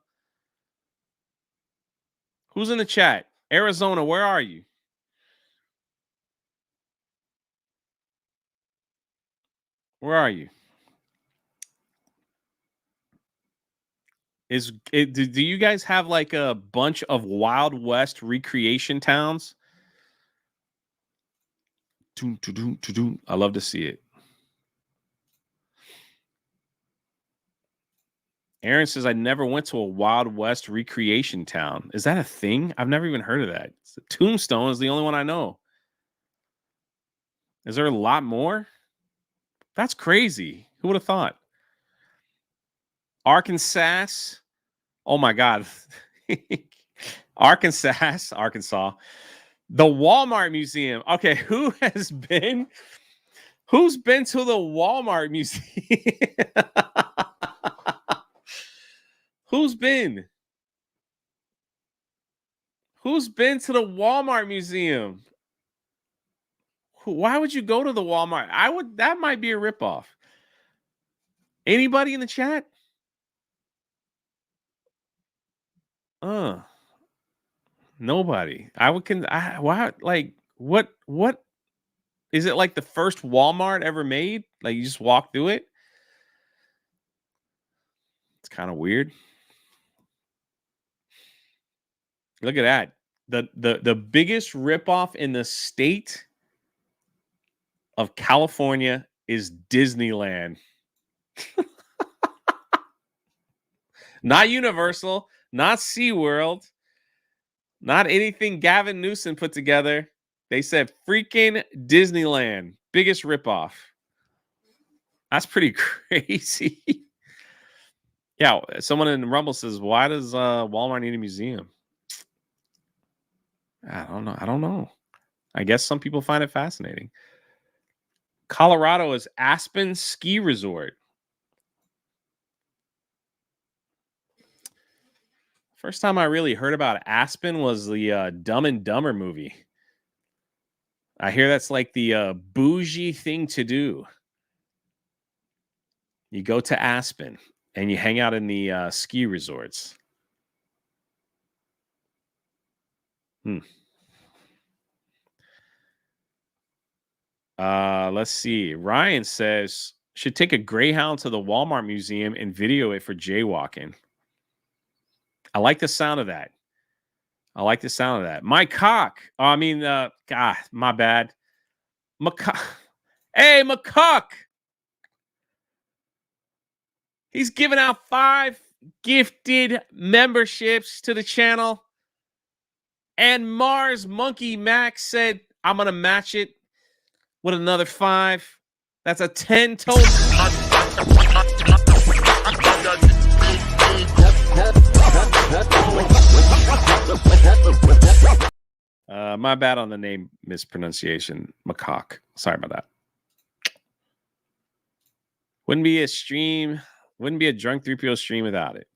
Who's in the chat? Arizona, where are you? Where are you? Do you guys have like a bunch of Wild West recreation towns? I love to see it. Aaron says, I never went to a Wild West recreation town. Is that a thing? I've never even heard of that. Tombstone is the only one I know. Is there a lot more? That's crazy. Who would have thought? Arkansas. Oh my God. Arkansas. The Walmart Museum. Okay, who's been to the Walmart Museum? Who's been to the Walmart Museum? Why would you go to the Walmart? That might be a ripoff. Anybody in the chat? Nobody. What is it, like the first Walmart ever made? Like you just walk through it? It's kind of weird. Look at that. The biggest ripoff in the state of California is Disneyland. Not Universal, not SeaWorld, not anything Gavin Newsom put together. They said freaking Disneyland. Biggest ripoff. That's pretty crazy. Yeah, someone in Rumble says, why does Walmart need a museum? I don't know. I guess some people find it fascinating. Colorado is Aspen Ski Resort. First time I really heard about Aspen was the Dumb and Dumber movie. I hear that's like the bougie thing to do. You go to Aspen and you hang out in the ski resorts. Let's see. Ryan says, should take a Greyhound to the Walmart Museum and video it for jaywalking. I like the sound of that. My cock. God, my bad. Hey, McCuck. He's giving out 5 gifted memberships to the channel. And Mars Monkey Max said, I'm going to match it with another 5. That's a 10 total. My bad on the name mispronunciation. Macaque. Sorry about that. Wouldn't be a stream. Wouldn't be a Drunk3po stream without it.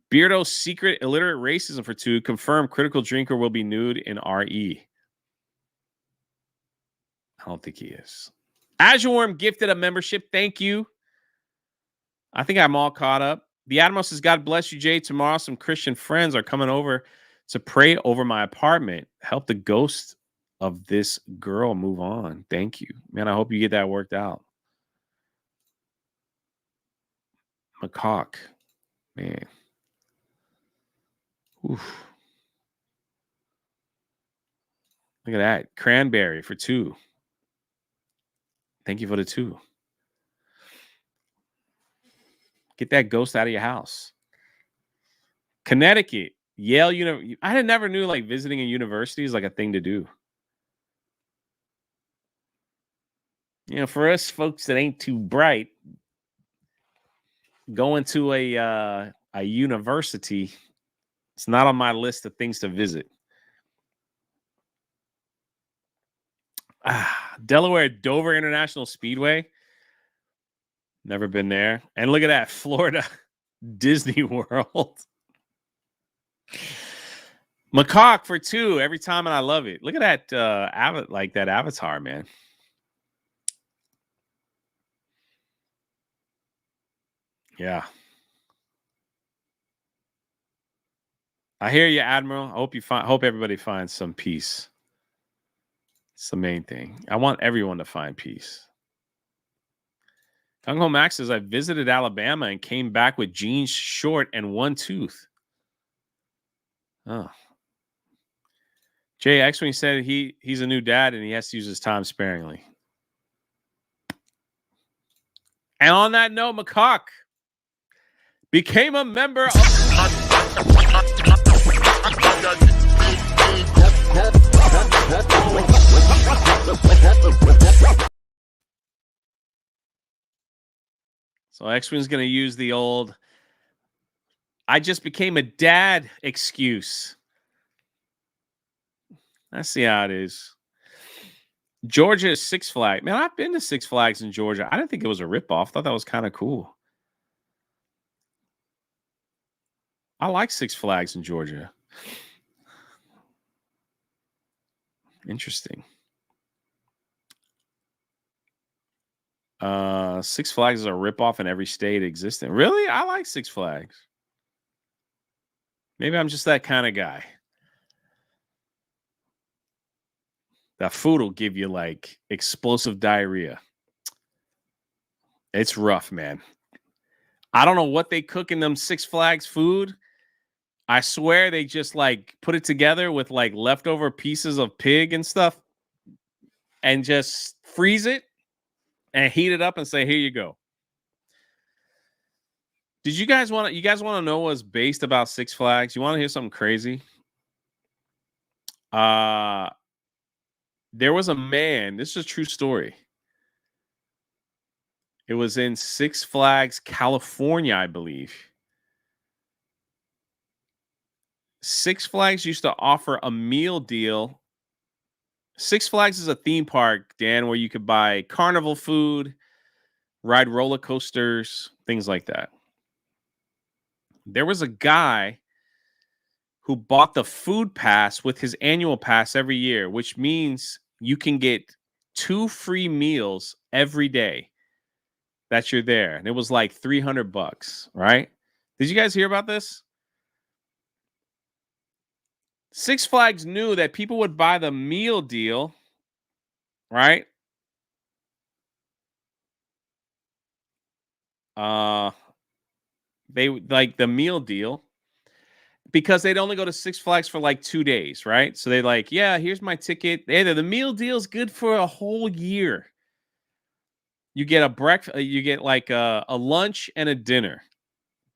Beardo's secret illiterate racism for 2. Confirmed critical drinker will be nude in RE. I don't think he is. Azure Worm gifted a membership. Thank you. I think I'm all caught up. The Adamos says, God bless you, Jay. Tomorrow, some Christian friends are coming over to pray over my apartment. Help the ghost of this girl move on. Thank you. Man, I hope you get that worked out. Macaque. Man. Oof. Look at that. Cranberry for 2. Thank you for the 2. Get that ghost out of your house. Connecticut, Yale University. I never knew like visiting a university is like a thing to do. You know, for us folks that ain't too bright, going to a university, it's not on my list of things to visit. Delaware Dover International Speedway. Never been there. And look at that, Florida Disney World. Macaque for 2 every time, and I love it. Look at that that avatar, man. Yeah. I hear you, Admiral. I hope everybody finds some peace. It's the main thing. I want everyone to find peace. Gung Ho Max says, I visited Alabama and came back with jeans short and 1 tooth. Oh. Jay X-Wing said he's a new dad and he has to use his time sparingly. And on that note, Macaque became a member of... So X-Wing's going to use the old I just became a dad excuse. Let's see how it is. Georgia is Six Flags. Man, I've been to Six Flags in Georgia. I didn't think it was a ripoff. I thought that was kind of cool. I like Six Flags in Georgia. Interesting. Six Flags is a ripoff in every state existing. Really? I like Six Flags. Maybe I'm just that kind of guy. That food will give you like explosive diarrhea. It's rough, man. I don't know what they cook in them Six Flags food. I swear they just like put it together with like leftover pieces of pig and stuff and just freeze it and heat it up and say, here you go. Did you guys want to know what's based about Six Flags? You want to hear something crazy? There was a man, this is a true story. It was in Six Flags, California, I believe. Six Flags used to offer a meal deal. Six Flags is a theme park, Dan, where you could buy carnival food, ride roller coasters, things like that. There was a guy who bought the food pass with his annual pass every year, which means you can get 2 free meals every day that you're there. And it was like $300, right? Did you guys hear about this? Six Flags knew that people would buy the meal deal, right? They like the meal deal because they'd only go to Six Flags for like 2 days, right? So they like, yeah, here's my ticket. The meal deal's good for a whole year. You get a breakfast, you get like a lunch and a dinner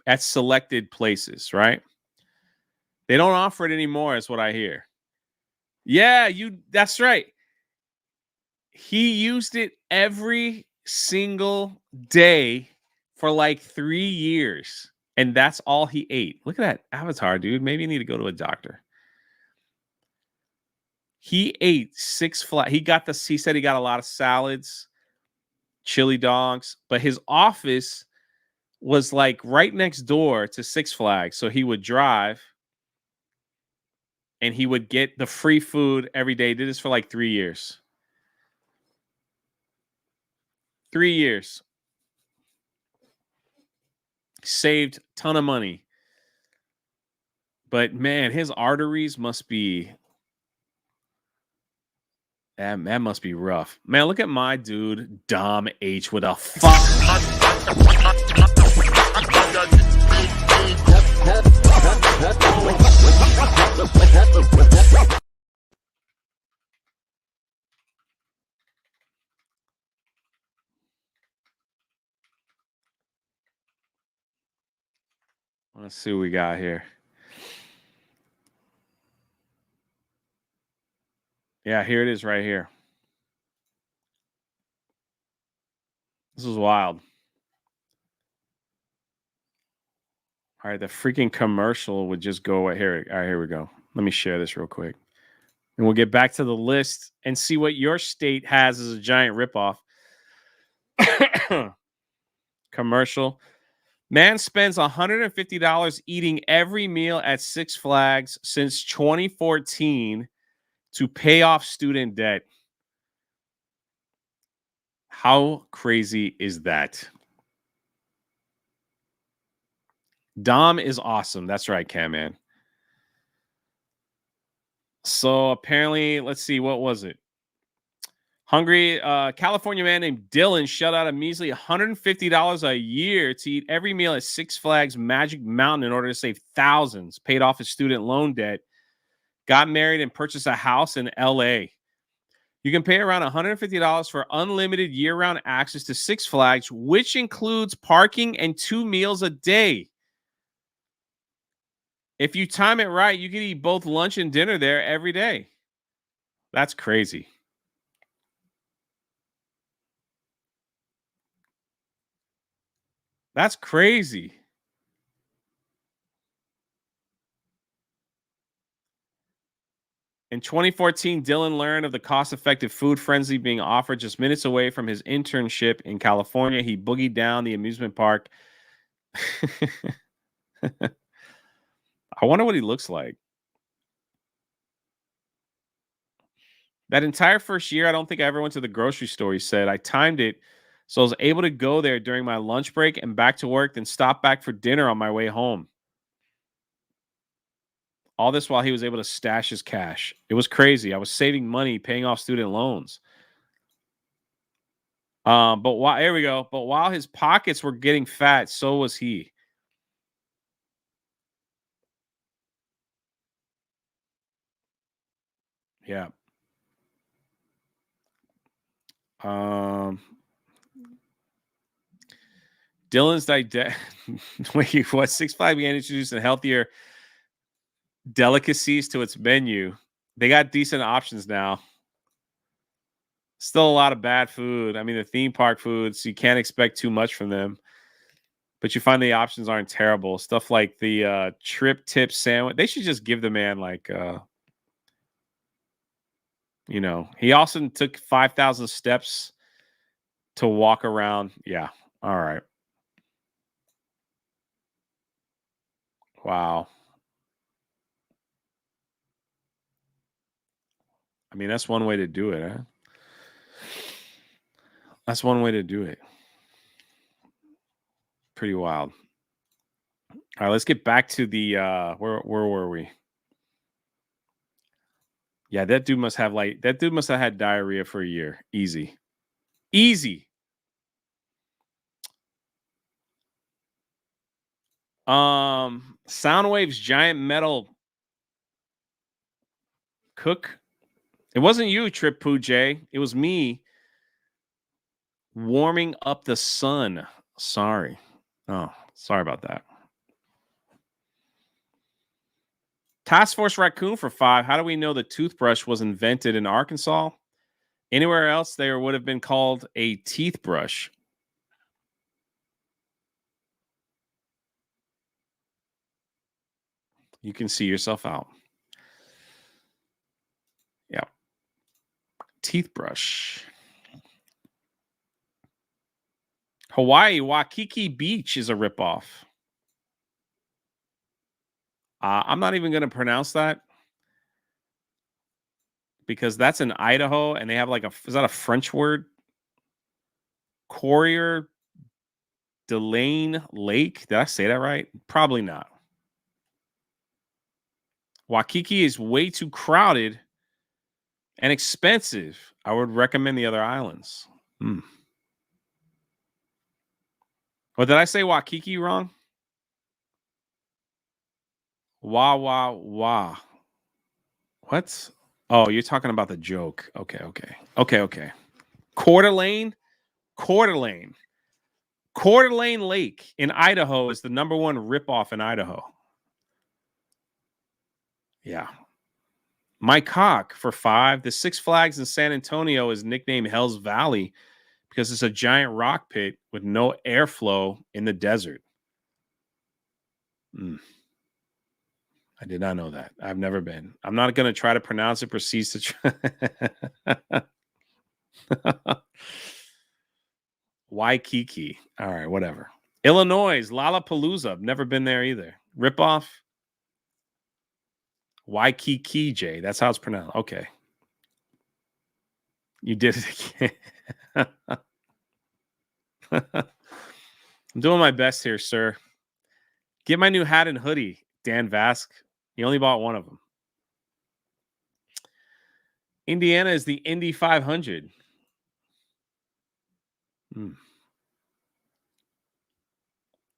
at selected places, right? They don't offer it anymore, is what I hear. Yeah, that's right. He used it every single day for like 3 years. And that's all he ate. Look at that avatar, dude. Maybe you need to go to a doctor. He ate Six Flags. He said he got a lot of salads, chili dogs, but his office was like right next door to Six Flags. So he would drive and he would get the free food every day. He did this for like 3 years. 3 years. Saved a ton of money. But man, his arteries must be... That must be rough. Man, look at my dude, Dom H with a fuck. Let's see what we got here. Yeah, here it is right here. This is wild. All right, the freaking commercial would just go here. All right, here we go. Let me share this real quick. And we'll get back to the list and see what your state has as a giant ripoff. Commercial. Man spends $150 eating every meal at Six Flags since 2014 to pay off student debt. How crazy is that? Dom is awesome. That's right, Cam Man. So apparently, let's see, what was it? Hungry California man named Dylan shelled out a measly $150 a year to eat every meal at Six Flags Magic Mountain in order to save thousands, paid off his student loan debt, got married, and purchased a house in LA. You can pay around $150 for unlimited year-round access to Six Flags, which includes parking and 2 meals a day. If you time it right, you can eat both lunch and dinner there every day. That's crazy. That's crazy. In 2014, Dylan learned of the cost-effective food frenzy being offered just minutes away from his internship in California. He boogied down the amusement park. I wonder what he looks like. That entire first year, I don't think I ever went to the grocery store, he said. I timed it so I was able to go there during my lunch break and back to work, then stop back for dinner on my way home. All this while he was able to stash his cash. It was crazy. I was saving money, paying off student loans. Here we go. But while his pockets were getting fat, so was he. Yeah. Dylan's Wait, what? Six Flags began introducing healthier delicacies to its menu. They got decent options now. Still a lot of bad food. I mean, the theme park foods, you can't expect too much from them. But you find the options aren't terrible. Stuff like the trip tip sandwich. They should just give the man like he also took 5,000 steps to walk around. Yeah. All right. Wow. I mean, that's one way to do it, huh? That's one way to do it. Pretty wild. All right, let's get back to the where were we? Yeah, that dude must have had diarrhea for a year. Easy. Soundwave's giant metal cook. It wasn't you, Drunk3po J. It was me warming up the sun. Sorry. Oh, sorry about that. Task Force Raccoon for 5. How do we know the toothbrush was invented in Arkansas? Anywhere else, there would have been called a teeth brush. You can see yourself out. Yeah. Teeth brush. Hawaii, Waikiki Beach is a ripoff. I'm not even going to pronounce that because that's in Idaho and they have like is that a French word? Courier Delane Lake. Did I say that right? Probably not. Waikiki is way too crowded and expensive. I would recommend the other islands. Or did I say Waikiki wrong? Wah. What? Oh, you're talking about the joke. Okay. Coeur d'Alene Lake in Idaho is the #1 ripoff in Idaho. Yeah. Mike Cock for 5. The Six Flags in San Antonio is nicknamed Hell's Valley because it's a giant rock pit with no airflow in the desert. I did not know that. I've never been. I'm not going to try to pronounce it. Proceeds to try. Waikiki. All right, whatever. Illinois, Lollapalooza. Never been there either. Ripoff. Waikiki, J. That's how it's pronounced. Okay. You did it again. I'm doing my best here, sir. Get my new hat and hoodie, Dan Vask. He only bought one of them. Indiana is the Indy 500.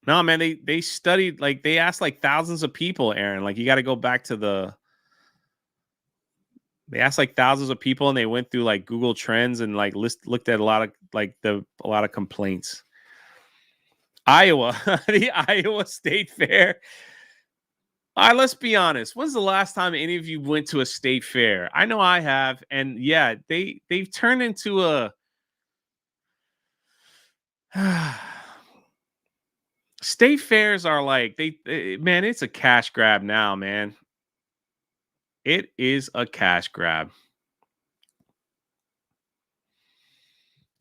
No, man, they studied, like, they asked like thousands of people, Aaron. Like, you got to go back to they asked like thousands of people, and they went through like Google Trends and like looked at a lot of complaints. Iowa, the Iowa State Fair. All right, let's be honest. When's the last time any of you went to a state fair? I know I have, and yeah, they've turned into a state fairs are like man, it's a cash grab now, man. It is a cash grab.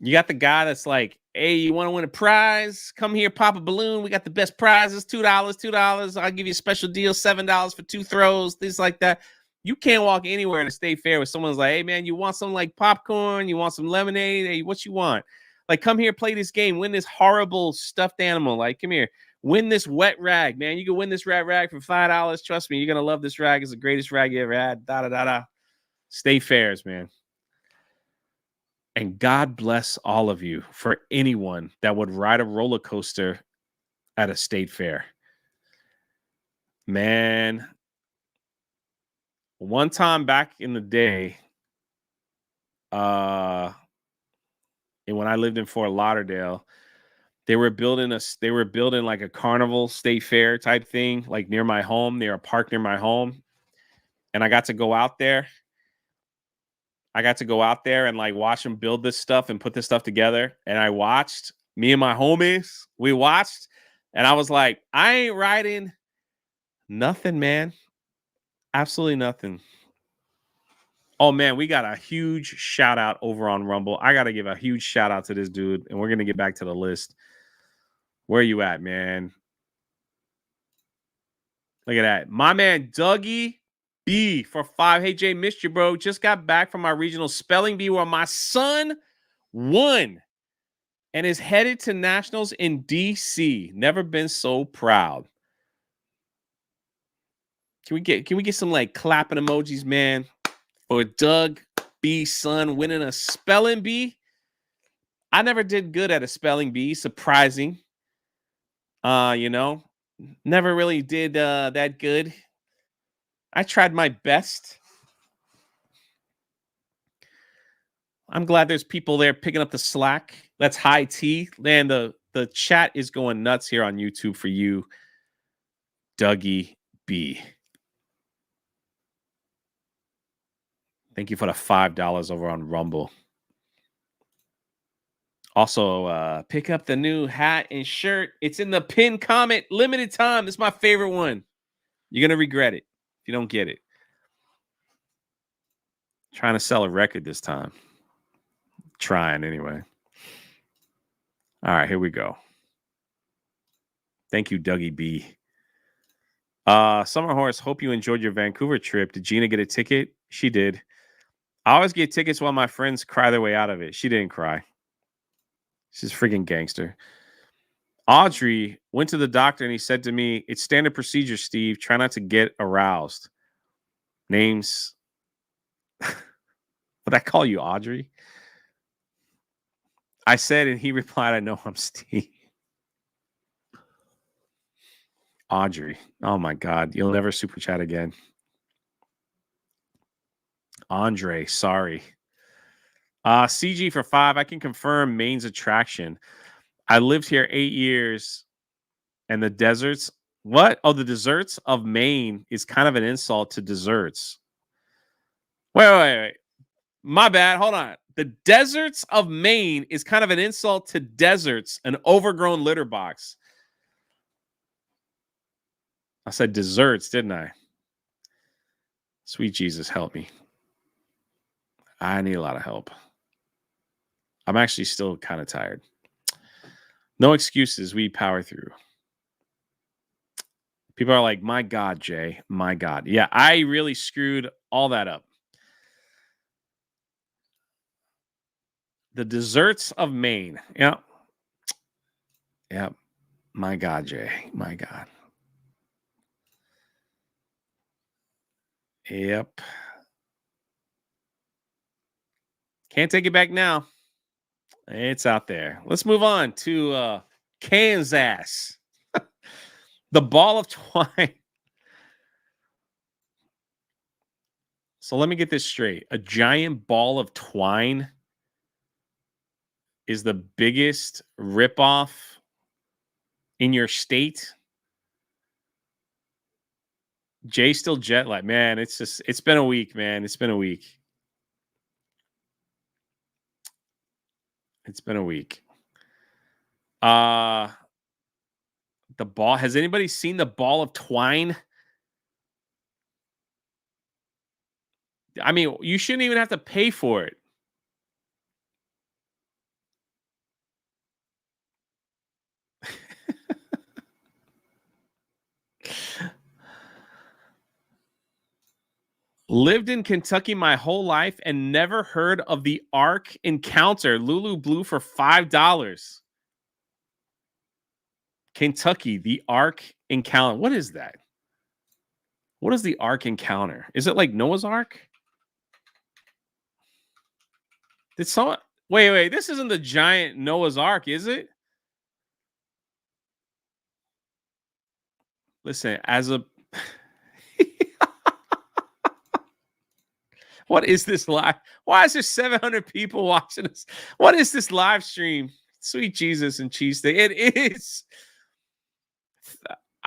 You got the guy that's like, hey, you want to win a prize? Come here, pop a balloon. We got the best prizes, $2. I'll give you a special deal, $7 for 2 throws, things like that. You can't walk anywhere in a state fair where someone's like, hey, man, you want some like popcorn? You want some lemonade? Hey, what you want? Like, come here, play this game, win this horrible stuffed animal. Like, come here, win this wet rag, man. You can win this rat rag for $5. Trust me, you're going to love this rag. It's the greatest rag you ever had. Da-da-da-da. State fairs, man. And God bless all of you for anyone that would ride a roller coaster at a state fair. Man, one time back in the day, and when I lived in Fort Lauderdale, they were building like a carnival state fair type thing, like near my home, near a park near my home. And I got to go out there. And like watch them build this stuff and put this stuff together. And I watched, me and my homies, we watched, and I was like, I ain't riding nothing, man. Absolutely nothing. Oh man, we got a huge shout out over on Rumble. I got to give a huge shout out to this dude, and we're going to get back to the list. Where you at, man? Look at that. My man, Dougie B for 5. Hey, Jay, missed you, bro. Just got back from my regional spelling bee where my son won and is headed to nationals in D.C. Never been so proud. Can we get some like clapping emojis, man, for Doug B son winning a spelling bee? I never did good at a spelling bee. Surprising. Never really did that good. I tried my best. I'm glad there's people there picking up the slack. That's high tea. Man, the chat is going nuts here on YouTube for you, Dougie B. Thank you for the $5 over on Rumble. Also, pick up the new hat and shirt. It's in the pinned comment. Limited time. It's my favorite one. You're going to regret it if you don't get it. Trying to sell a record this time. Trying anyway. All right, here we go. Thank you, Dougie B. Summer Horse, hope you enjoyed your Vancouver trip. Did Gina get a ticket? She did. I always get tickets while my friends cry their way out of it. She didn't cry. She's a freaking gangster. Audrey went to the doctor and he said to me, it's standard procedure, Steve. Try not to get aroused. Names. Would I call you Audrey? I said, and he replied, I know I'm Steve. Audrey. Oh my God. You'll never super chat again. Andre, sorry. CG for 5. I can confirm Maine's attraction. I lived here 8 years, and the deserts. What? Oh, the deserts of Maine is kind of an insult to desserts. Wait. My bad. Hold on. The deserts of Maine is kind of an insult to deserts, an overgrown litter box. I said desserts, didn't I? Sweet Jesus, help me. I need a lot of help. I'm actually still kind of tired. No excuses. We power through. People are like, my God, Jay, my God. Yeah, I really screwed all that up. The desserts of Maine. Yeah. Yep. My God, Jay. My God. Yep. Can't take it back now. It's out there. Let's move on to Kansas. The ball of twine. So let me get this straight. A giant ball of twine is the biggest ripoff in your state. Jay still jet lag. Man, it's been a week, man. It's been a week. It's been a week. The ball. Has anybody seen the ball of twine? I mean, you shouldn't even have to pay for it. Lived in Kentucky my whole life and never heard of the Ark Encounter. Lulu Blue for $5. Kentucky, the Ark Encounter. What is that? What is the Ark Encounter? Is it like Noah's Ark? Did someone... Wait. This isn't the giant Noah's Ark, is it? Listen, as a... What is this live? Why is there 700 people watching us? What is this live stream? Sweet Jesus and cheese steak. It is.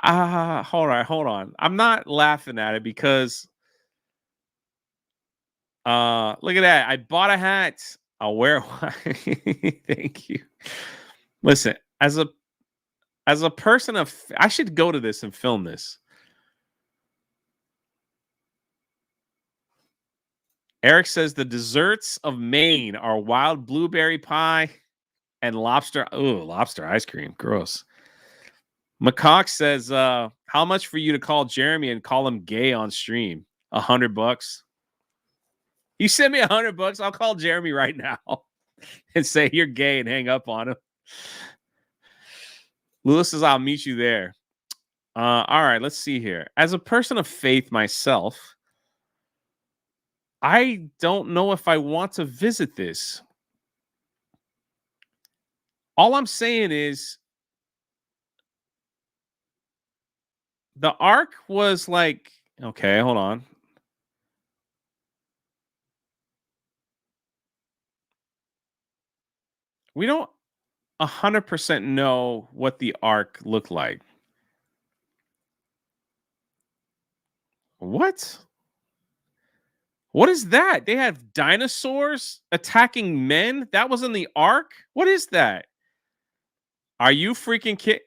Hold on. I'm not laughing at it because look at that. I bought a hat. I'll wear one. Thank you. Listen, as a person of... I should go to this and film this. Eric says the desserts of Maine are wild blueberry pie and lobster. Oh, lobster ice cream. Gross. McCock says, how much for you to call Jeremy and call him gay on stream? $100. You send me $100, I'll call Jeremy right now and say you're gay and hang up on him. Lewis says, I'll meet you there. All right, let's see here. As a person of faith myself, I don't know if I want to visit this. All I'm saying is the Ark was like, okay, hold on. We don't 100% know what the Ark looked like. What? What is that? They have dinosaurs attacking men? That was in the Ark? What is that? Are you freaking kidding?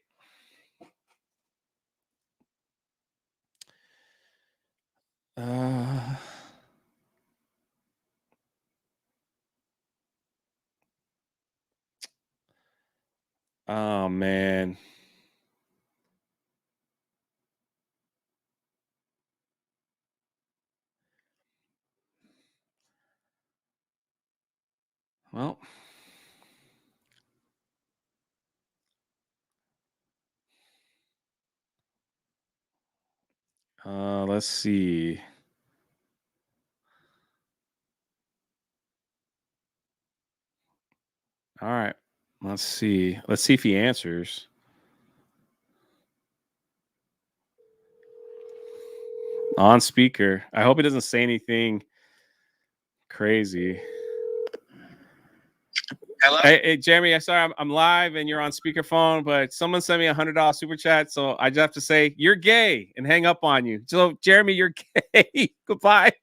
Oh, man. Well, let's see. All right. Let's see. Let's see if he answers. On speaker. I hope he doesn't say anything crazy. Hello? Hey, Jeremy, I'm sorry, I'm live and you're on speakerphone, but someone sent me $100 super chat, so I just have to say you're gay and hang up on you. So, Jeremy, you're gay. Goodbye.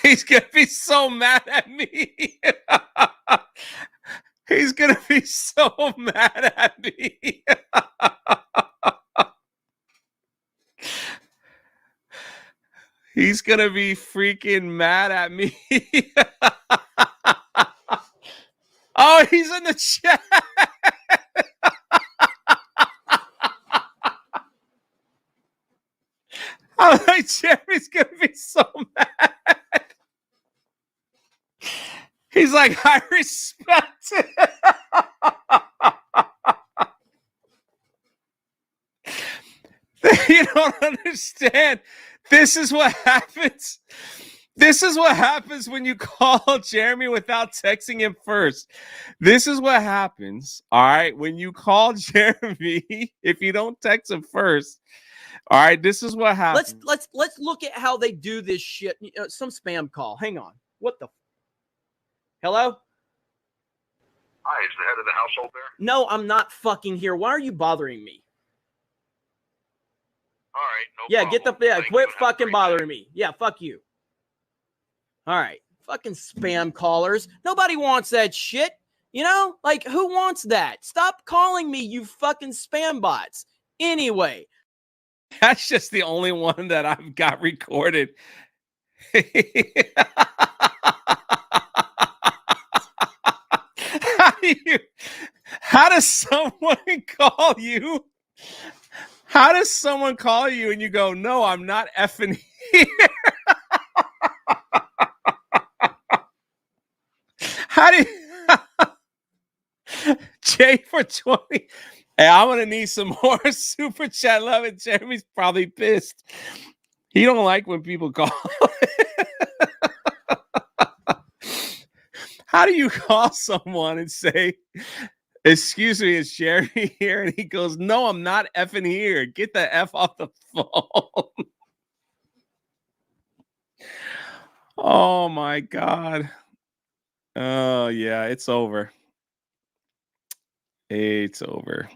He's gonna be so mad at me. He's gonna be so mad at me. He's gonna be freaking mad at me. Oh, he's in the chat. I'm like, Jerry's gonna be so mad. He's like, I respect it. You don't understand. This is what happens. This is what happens when you call Jeremy without texting him first. This is what happens, all right, when you call Jeremy, if you don't text him first. All right, this is what happens. Let's look at how they do this shit. Some spam call. Hang on. What the? Hello? Hi, is the head of the household there? No, I'm not fucking here. Why are you bothering me? All right, no Yeah, problem. get the Thank quit you. Have a fucking great bothering me. Yeah, fuck you. All right, fucking spam callers. Nobody wants that shit. You know, like who wants that? Stop calling me, you fucking spam bots. Anyway, That's just the only one that I've got recorded. How does someone call you? How does someone call you and you go, no, I'm not effing here? How do you... Jay for 20. Hey, I'm going to need some more super chat love. And Jeremy's probably pissed. He don't like when people call. How do you call someone and say, excuse me, is Jeremy here? And he goes, no, I'm not effing here. Get the F off the phone. Oh, my God. Oh, yeah, it's over. It's over.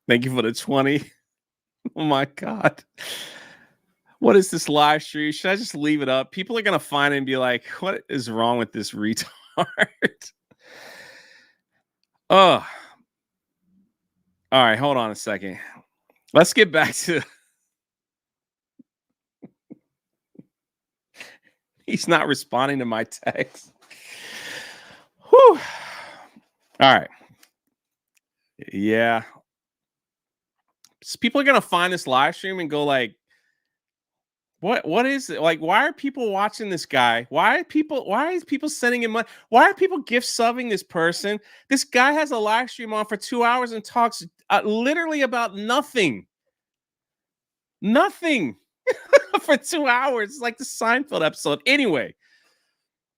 Thank you for the 20. Oh, my God. What is this live stream? Should I just leave it up? People are going to find it and be like, what is wrong with this retard? Oh. All right, hold on a second. Let's get back to... He's not responding to my text. Whew. All right. Yeah. So people are going to find this live stream and go like, what is it? Like, why are people watching this guy? Why are people sending him money? Why are people gift subbing this person? This guy has a live stream on for 2 hours and talks literally about nothing. Nothing for 2 hours. It's like the Seinfeld episode. Anyway.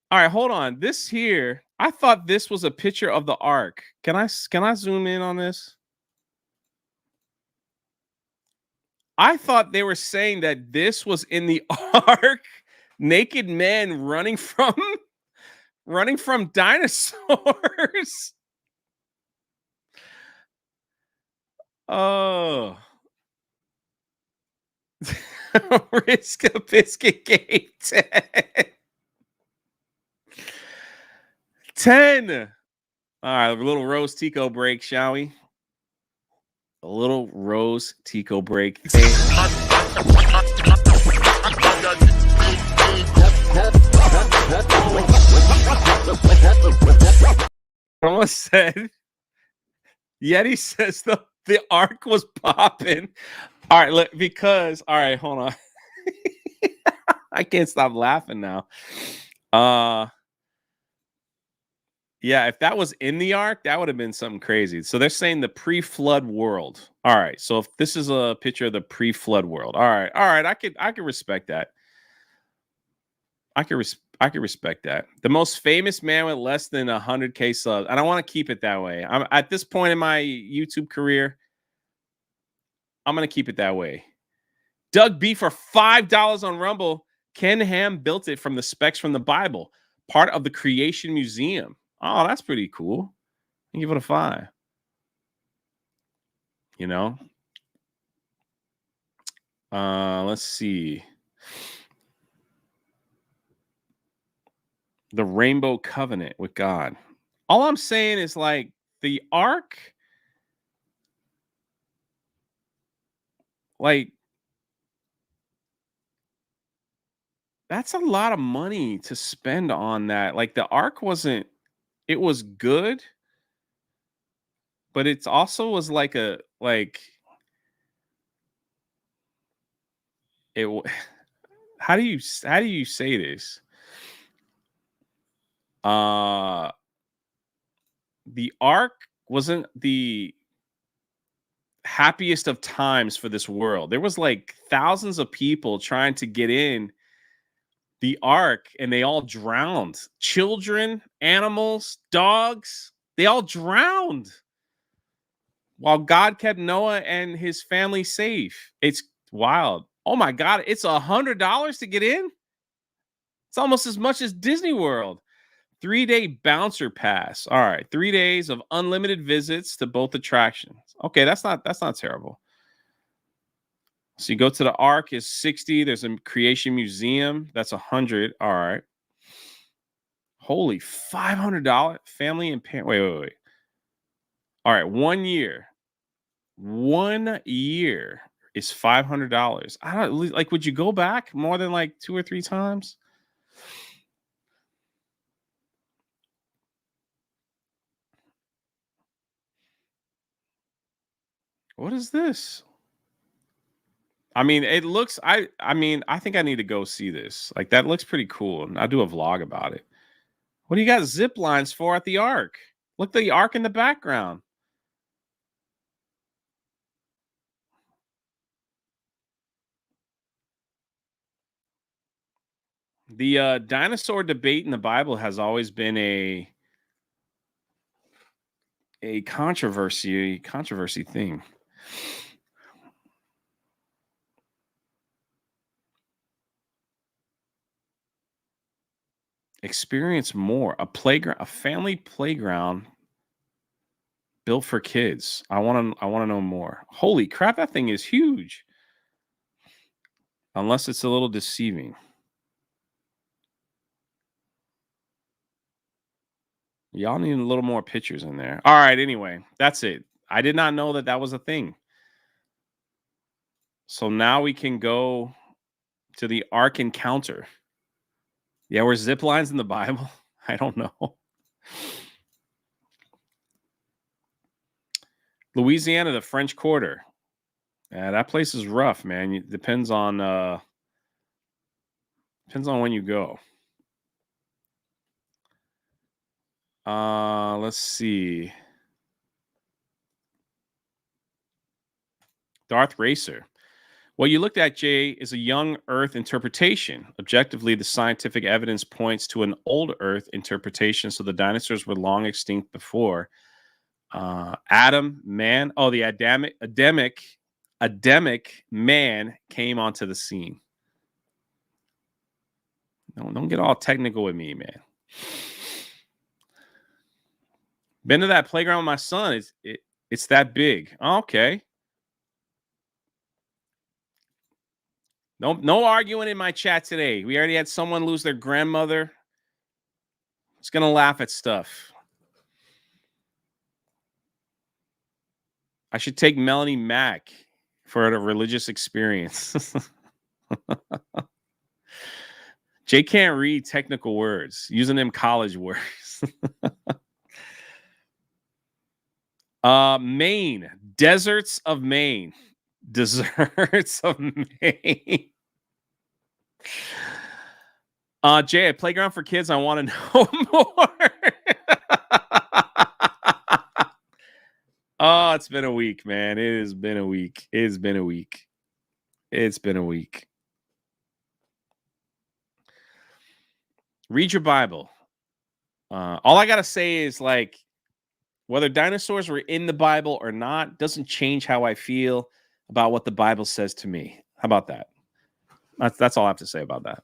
All right, hold on. This here, I thought this was a picture of the Ark. Can I zoom in on this? I thought they were saying that this was in the Ark. Naked men running from dinosaurs. Oh. Risk a biscuit game 10. 10. All right, a little Rose Tico break, shall we? A little Rose Tico break. Someone said, Yeti says the Ark was popping. All right, all right, hold on. I can't stop laughing now. Yeah, if that was in the Ark, that would have been something crazy. So they're saying the pre-flood world. All right, so if this is a picture of the pre-flood world, all right, I could respect that. I could respect that. The most famous man with less than 100K subs, and I want to keep it that way. I'm at this point in my YouTube career. I'm gonna keep it that way. Doug B for $5 on Rumble. Ken Ham built it from the specs from the Bible, part of the Creation Museum. Oh, that's pretty cool. I give it a 5. You know. Let's see. the rainbow covenant with God. All I'm saying is like the ark, like that's a lot of money to spend on that. Like the ark wasn't, it was good, but it's also was like a, like, it, how do you say this? The ark wasn't the happiest of times for this world. There was like thousands of people trying to get in the ark and they all drowned. Children, animals, dogs, they all drowned while God kept Noah and his family safe. It's wild. Oh my God, it's $100 to get in. It's almost as much as Disney World. 3-day bouncer pass. All right, 3 days of unlimited visits to both attractions. Okay, that's not terrible. So you go to the Ark is 60. There's a creation museum. That's 100. All right. Holy $500 family and parent. Wait. All right, 1 year. 1 year is $500. I don't like. Would you go back more than like 2 or 3 times? What is this? I mean, it looks. I mean, I think I need to go see this. Like that looks pretty cool, and I'll do a vlog about it. What do you got zip lines for at the Ark? Look, the Ark in the background. The dinosaur debate in the Bible has always been a controversy thing. Experience more. A playground, a family playground built for kids. I want to know more. Holy crap, that thing is huge. Unless it's a little deceiving. Y'all need a little more pictures in there. All right, anyway, that's it. I did not know that was a thing. So now we can go to the Ark encounter. Yeah, were zip lines in the Bible? I don't know. Louisiana, the French Quarter. Yeah, that place is rough, man. It depends on when you go. Let's see. Darth Racer. What you looked at, Jay, is a young Earth interpretation. Objectively, the scientific evidence points to an old Earth interpretation, so the dinosaurs were long extinct before. Adam, man. Oh, the Adamic man came onto the scene. Don't get all technical with me, man. Been to that playground with my son. It's that big. Okay. No arguing in my chat today. We already had someone lose their grandmother. It's gonna laugh at stuff. I should take Melanie Mack for a religious experience. Jay can't read technical words, using them college words. Maine, deserts of Maine. Deserts of Maine. Jay, a playground for kids. I want to know more. Oh, it's been a week, man. It has been a week. It's been a week. It's been a week. Read your Bible. All I gotta say is like, whether dinosaurs were in the Bible or not doesn't change how I feel about what the Bible says to me. How about that? That's all I have to say about that.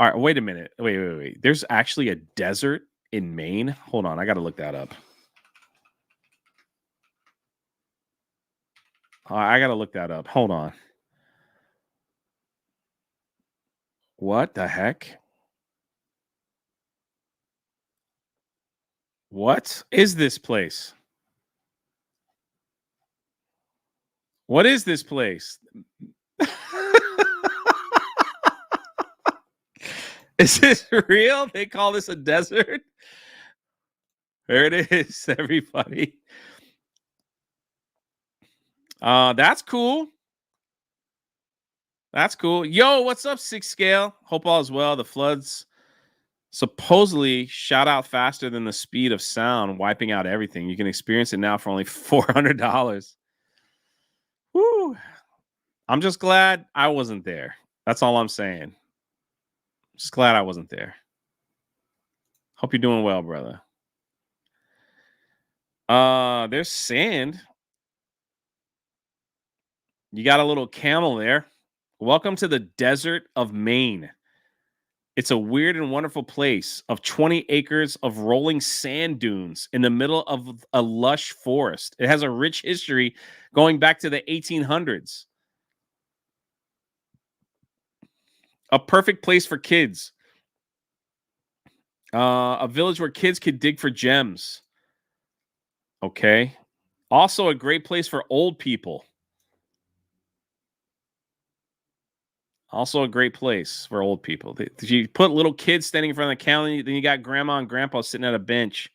All right, wait a minute. Wait. There's actually a desert in Maine. Hold on, I got to look that up. I got to look that up. Hold on. What the heck? What is this place? What is this place? Is this real? They call this a desert? There it is, everybody. That's cool. That's cool. Yo, what's up, 6 Scale? Hope all is well. The floods supposedly shot out faster than the speed of sound, wiping out everything. You can experience it now for only $400. Woo. I'm just glad I wasn't there. That's all I'm saying. Just glad I wasn't there. Hope you're doing well, brother. There's sand. You got a little camel there. Welcome to the desert of Maine. It's a weird and wonderful place of 20 acres of rolling sand dunes in the middle of a lush forest. It has a rich history going back to the 1800s. A perfect place for kids. A village where kids could dig for gems. Okay. Also a great place for old people. Also a great place for old people. You put little kids standing in front of the counter, then you got grandma and grandpa sitting at a bench.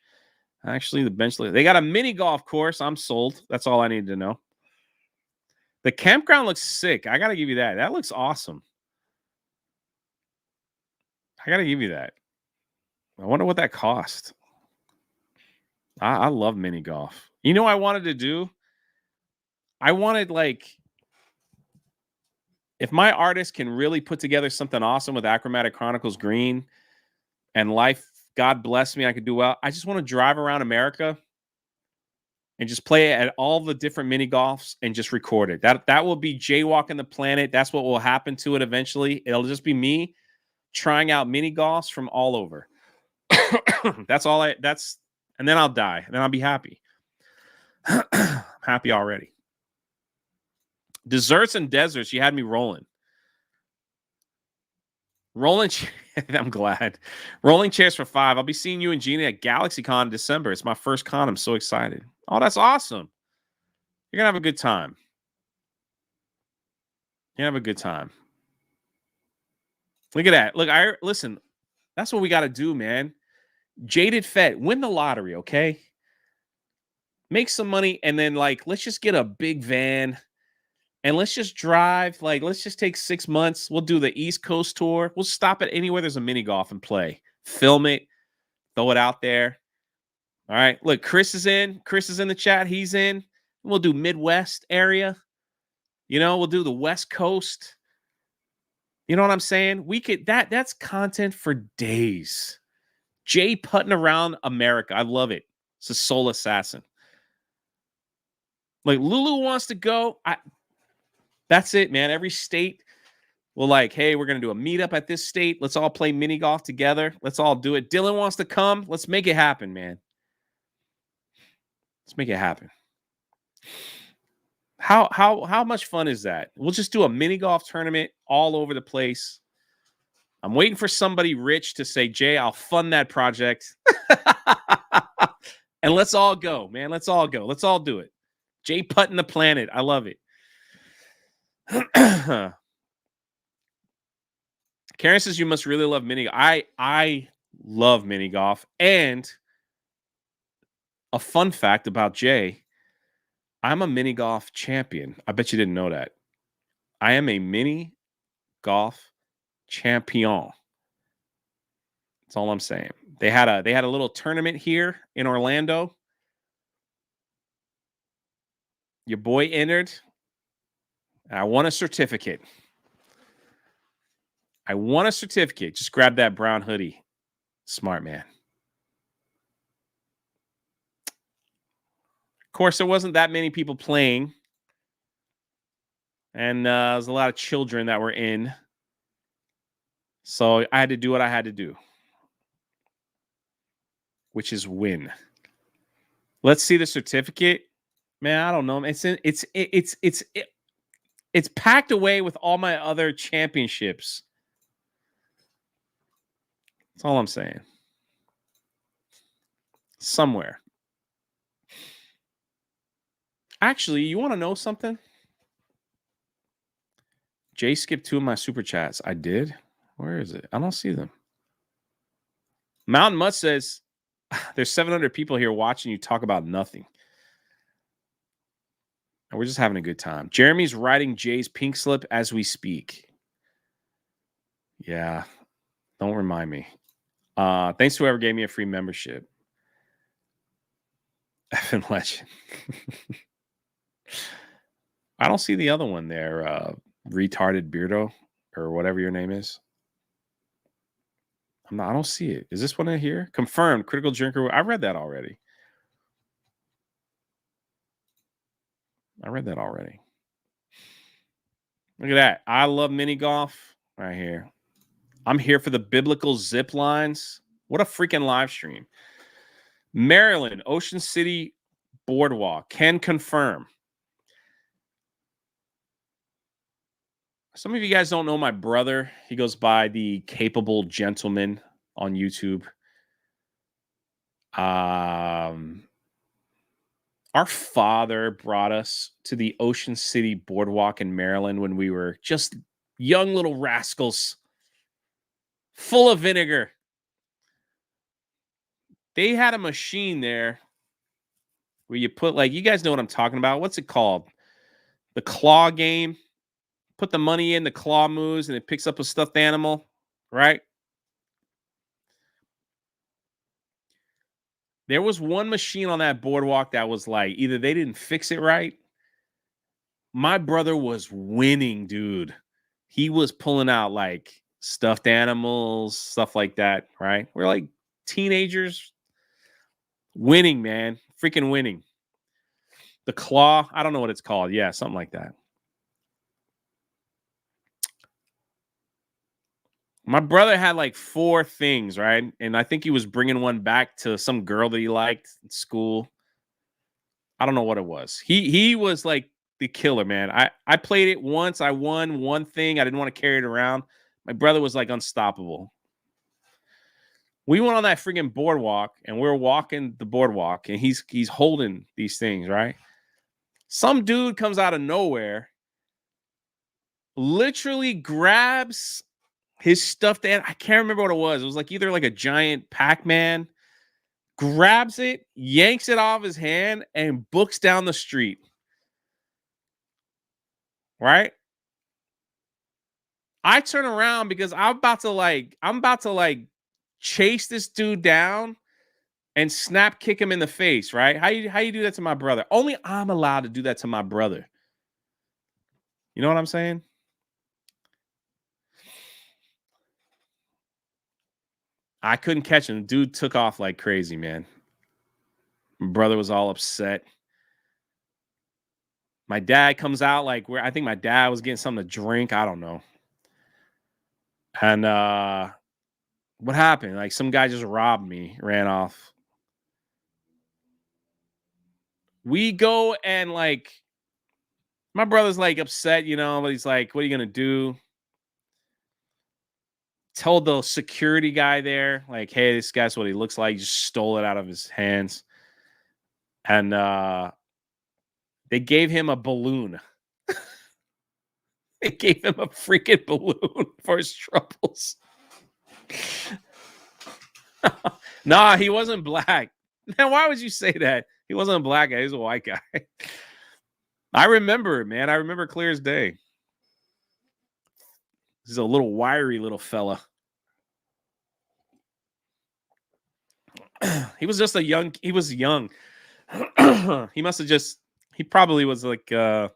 Actually, the bench, they got a mini golf course. I'm sold. That's all I need to know. The campground looks sick. I got to give you that. That looks awesome. I got to give you that. I wonder what that cost. I love mini golf. You know what I wanted to do? I wanted, like, if my artist can really put together something awesome with Achromatic Chronicles Green and life, God bless me, I could do well. I just want to drive around America and just play at all the different mini golfs and just record it. That will be jaywalking the planet. That's what will happen to it eventually. It'll just be me trying out mini golfs from all over. And then I'll die. And then I'll be happy. I'm happy already. Desserts and deserts, you had me rolling. I'm glad. Rolling chairs for 5. I'll be seeing you and Gina at GalaxyCon in December. It's my first con. I'm so excited. Oh, that's awesome. You're going to have a good time. You're going to have a good time. Look at that. Look, listen, that's what we got to do, man. Jaded Fett, win the lottery, okay? Make some money, and then, like, let's just get a big van. And let's just drive, like, let's just take 6 months. We'll do the East Coast tour. We'll stop at anywhere there's a mini golf and play. Film it. Throw it out there. All right. Look, Chris is in. Chris is in the chat. He's in. We'll do Midwest area. You know, we'll do the West Coast. You know what I'm saying? We could, that's content for days. Jay putting around America. I love it. It's a soul assassin. Like, Lulu wants to go. That's it, man. Every state will, like, hey, we're going to do a meetup at this state. Let's all play mini golf together. Let's all do it. Dylan wants to come. Let's make it happen, man. Let's make it happen. How much fun is that? We'll just do a mini golf tournament all over the place. I'm waiting for somebody rich to say, Jay, I'll fund that project. And let's all go, man. Let's all go. Let's all do it. Jay putting the planet. I love it. Karen says you must really love mini. I love mini golf. And a fun fact about Jay, I'm a mini golf champion. I bet you didn't know that. I am a mini golf champion. That's all I'm saying. They had a little tournament here in Orlando. Your boy entered. I want a certificate. Just grab that brown hoodie. Smart man. Of course, there wasn't that many people playing. And there was a lot of children that were in. So I had to do what I had to do. Which is win. Let's see the certificate. Man, I don't know. It's packed away with all my other championships. That's all I'm saying. Somewhere. Actually, you want to know something? Jay skipped 2 of my super chats. I did? Where is it? I don't see them. Mountain Mutt says, there's 700 people here watching you talk about nothing. And we're just having a good time. Jeremy's writing Jay's pink slip as we speak. Yeah. Don't remind me. Thanks to whoever gave me a free membership. Effing legend. I don't see the other one there. Retarded Beardo or whatever your name is. I don't see it. Is this one in here? Confirmed. Critical drinker. I read that already. Look at that. I love mini golf right here. I'm here for the biblical zip lines. What a freaking live stream. Maryland, Ocean City Boardwalk. Can confirm. Some of you guys don't know my brother. He goes by the Capable Gentleman on YouTube. Our father brought us to the Ocean City Boardwalk in Maryland when we were just young little rascals, full of vinegar. They had a machine there where you put, like, you guys know what I'm talking about. What's it called? The claw game. Put the money in, the claw moves, and it picks up a stuffed animal, right? There was one machine on that boardwalk that was like, either they didn't fix it right. My brother was winning, dude. He was pulling out like stuffed animals, stuff like that, right? We're like teenagers winning, man. Freaking winning. The claw, I don't know what it's called. Yeah, something like that. My brother had like 4 things, right? And I think he was bringing one back to some girl that he liked in school. I don't know what it was. He was like the killer, man. I played it once. I won one thing. I didn't want to carry it around. My brother was like unstoppable. We went on that freaking boardwalk, and we were walking the boardwalk, and he's holding these things, right? Some dude comes out of nowhere, literally grabs his stuffed animal. I can't remember what it was. It was like either like a giant Pac-Man. Grabs it, yanks it off his hand, and books down the street. Right? I turn around because I'm about to chase this dude down and snap kick him in the face, right? How you do that to my brother? Only I'm allowed to do that to my brother. You know what I'm saying? I couldn't catch him. The dude took off like crazy, man. My brother was all upset. My dad comes out like where I think my dad was getting something to drink. I don't know. And what happened? Like some guy just robbed me, ran off. We go and like my brother's like upset, you know, but he's like, what are you gonna do? Told the security guy there, like, hey, this guy's what he looks like. He just stole it out of his hands. And they gave him a balloon. They gave him a freaking balloon for his troubles. Nah, he wasn't black. Now, why would you say that? He wasn't a black guy. He was a white guy. I remember it, man. I remember clear as day. He's a little wiry little fella. He was just he was young. He must have he probably was like, I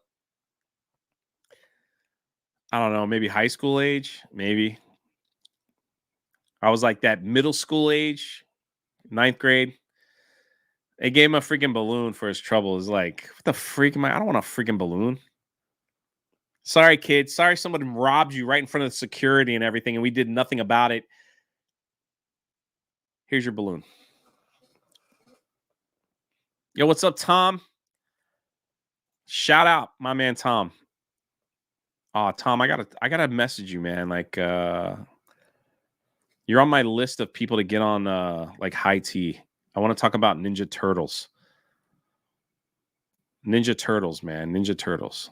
don't know, maybe high school age, maybe. I was like that middle school age, 9th grade. They gave him a freaking balloon for his trouble. It's like, what the freak am I? I don't want a freaking balloon. Sorry, kid. Sorry someone robbed you right in front of the security and everything, and we did nothing about it. Here's your balloon. Yo, what's up, Tom? Shout out, my man Tom. Oh, Tom, I gotta message you, man. Like, you're You're on my list of people to get on like high tea. I want to talk about Ninja Turtles. Ninja Turtles, man. Ninja Turtles.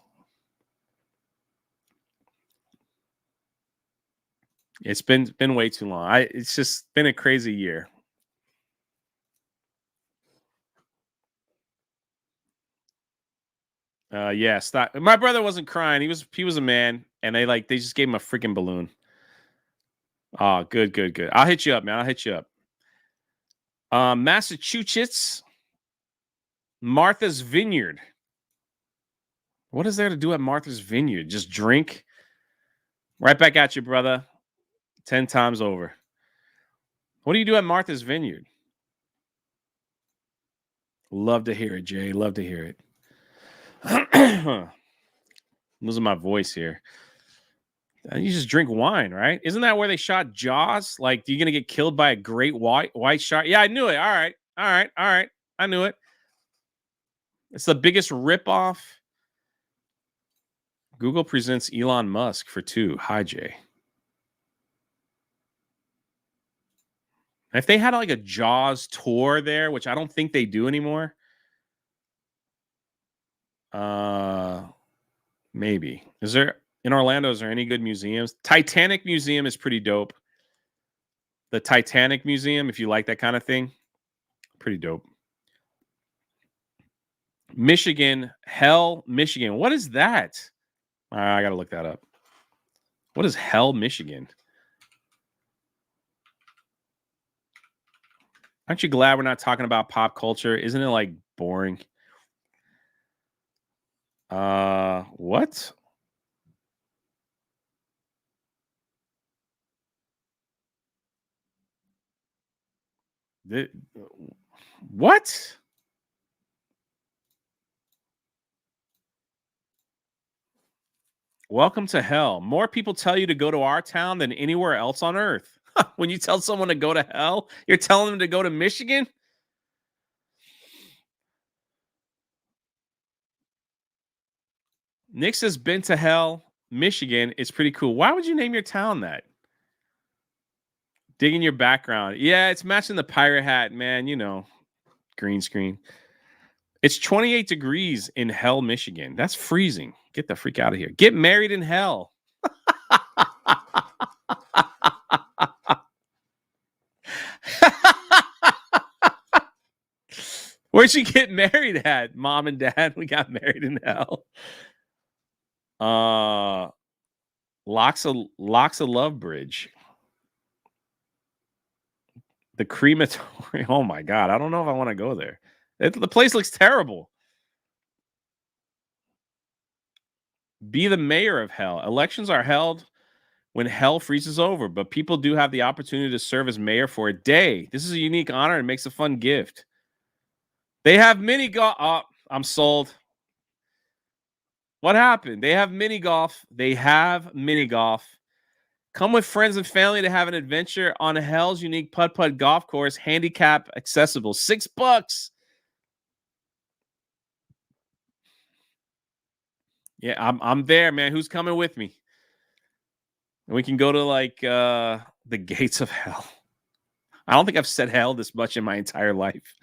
It's been way too long. It's just been a crazy year. Yeah, stop. My brother wasn't crying. He was a man, and they just gave him a freaking balloon. Oh, good. I'll hit you up, man. I'll hit you up. Massachusetts, Martha's Vineyard. What is there to do at Martha's Vineyard? Just drink? Right back at you, brother. 10 times over. What do you do at Martha's Vineyard? Love to hear it, Jay. Love to hear it. Losing my voice here. You just drink wine, right? Isn't that where they shot Jaws? Like, you're gonna get killed by a great white shark? Yeah, I knew it. All right. I knew it. It's the biggest ripoff. Google presents Elon Musk for 2. Hi, Jay. If they had like a Jaws tour there, which I don't think they do anymore, maybe. Is there in Orlando? Is there any good museums? Titanic Museum is pretty dope. The Titanic Museum, if you like that kind of thing, pretty dope. Michigan, Hell, Michigan. What is that? I gotta look that up. What is Hell, Michigan? Aren't you glad we're not talking about pop culture? Isn't it like boring? What? What? Welcome to hell. More people tell you to go to our town than anywhere else on earth. When you tell someone to go to hell, you're telling them to go to Michigan? Nick has been to hell. Michigan is pretty cool. Why would you name your town that? Digging your background. Yeah, it's matching the pirate hat, man. You know, green screen. It's 28 degrees in Hell, Michigan. That's freezing. Get the freak out of here. Get married in hell. Where'd you get married at, Mom and Dad? We got married in hell. Locks of Love Bridge. The crematory. Oh my God. I don't know if I want to go there. The place looks terrible. Be the mayor of hell. Elections are held when hell freezes over, but people do have the opportunity to serve as mayor for a day. This is a unique honor and makes a fun gift. They have mini golf. Oh, I'm sold. What happened? They have mini golf. Come with friends and family to have an adventure on Hell's unique putt-putt golf course, handicap accessible. $6. Yeah, I'm there, man. Who's coming with me? And we can go to like the gates of hell. I don't think I've said hell this much in my entire life.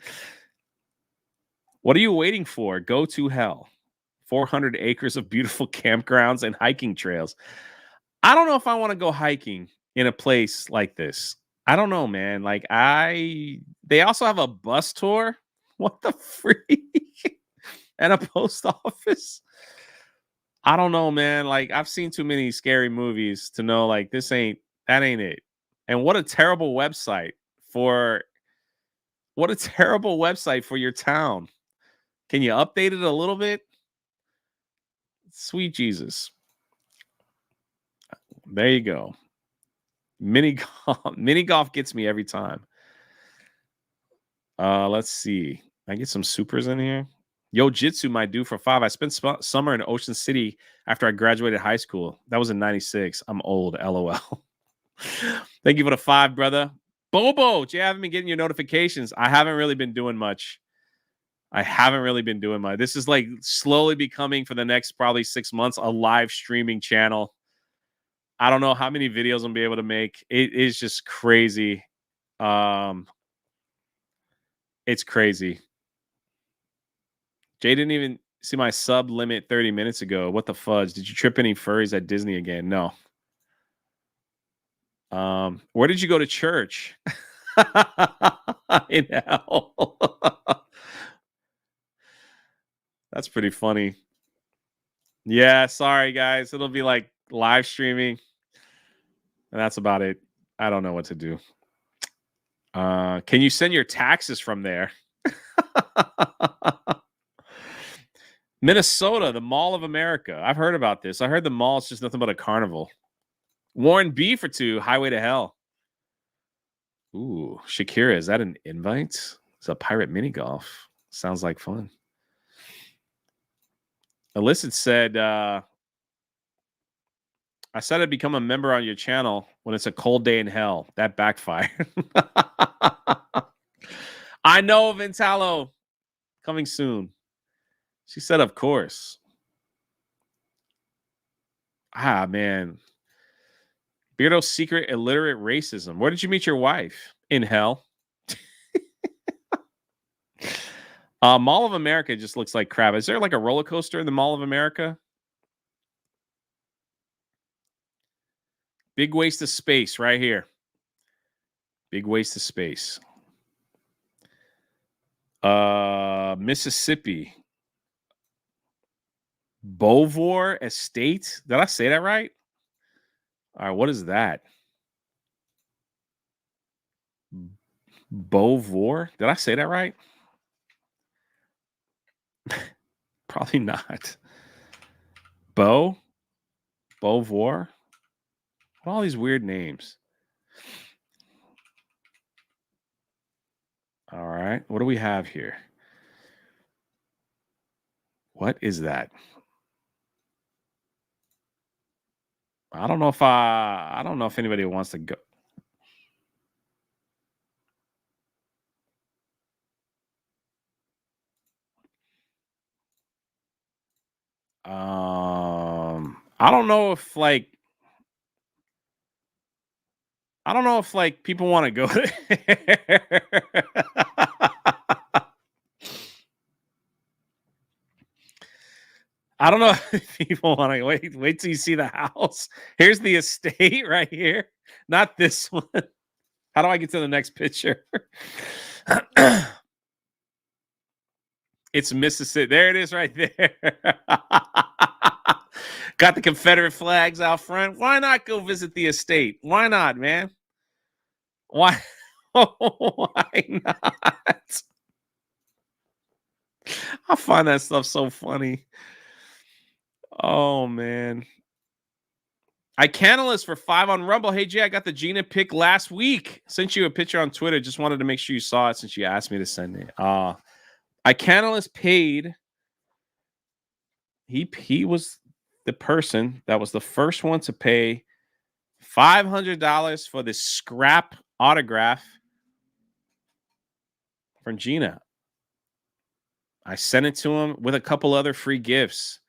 What are you waiting for? Go to hell. 400 acres of beautiful campgrounds and hiking trails. I don't know if I want to go hiking in a place like this. I don't know, man. Like they also have a bus tour. What the freak? And a post office. I don't know, man. Like I've seen too many scary movies to know like that ain't it. And what a terrible website for your town. Can you update it a little bit? Sweet Jesus. There you go. Mini golf gets me every time. Let's see. I get some supers in here. Yo Jitsu might do for 5. I spent summer in Ocean City after I graduated high school. That was in 96. I'm old. LOL. Thank you for the 5, brother. Bobo, Jay, I haven't been getting your notifications. I haven't really been doing much. This is like slowly becoming for the next probably 6 months a live streaming channel. I don't know how many videos I'm be able to make. It is just crazy. It's crazy. Jay didn't even see my sub limit 30 minutes ago. What the fudge? Did you trip any furries at Disney again? No. Where did you go to church? In hell. That's pretty funny. Yeah, sorry guys. It'll be like live streaming. And that's about it. I don't know what to do. Can you send your taxes from there? Minnesota, the Mall of America. I've heard about this. I heard the mall is just nothing but a carnival. Warren B for 2, Highway to Hell. Ooh, Shakira, is that an invite? It's a pirate mini golf. Sounds like fun. Illicit said, I said I'd become a member on your channel when it's a cold day in hell. That backfired. I know, Ventalo. Coming soon. She said, of course. Ah, man. Beardo's secret illiterate racism. Where did you meet your wife? In hell. Mall of America just looks like crap. Is there like a roller coaster in the Mall of America? Big waste of space right here. Big waste of space. Mississippi. Beauvoir Estate. Did I say that right? All right, what is that? Beauvoir. Did I say that right? Probably not. Beauvoir. What are all these weird names? All right. What do we have here? What is that? I don't know if anybody wants to go. I don't know if like people want to go there. I don't know if people want to wait till you see the house. Here's the estate right here. Not this one. How do I get to the next picture? It's Mississippi. There it is right there. Got the Confederate flags out front. Why not go visit the estate? Why not, man? Why? Why not? I find that stuff so funny. Oh, man. I canalist for 5 on Rumble. Hey, Jay, I got the Gina pick last week. Sent you a picture on Twitter. Just wanted to make sure you saw it since you asked me to send it. I canalist paid. He was the person that was the first one to pay $500 for this scrap autograph from Gina. I sent it to him with a couple other free gifts.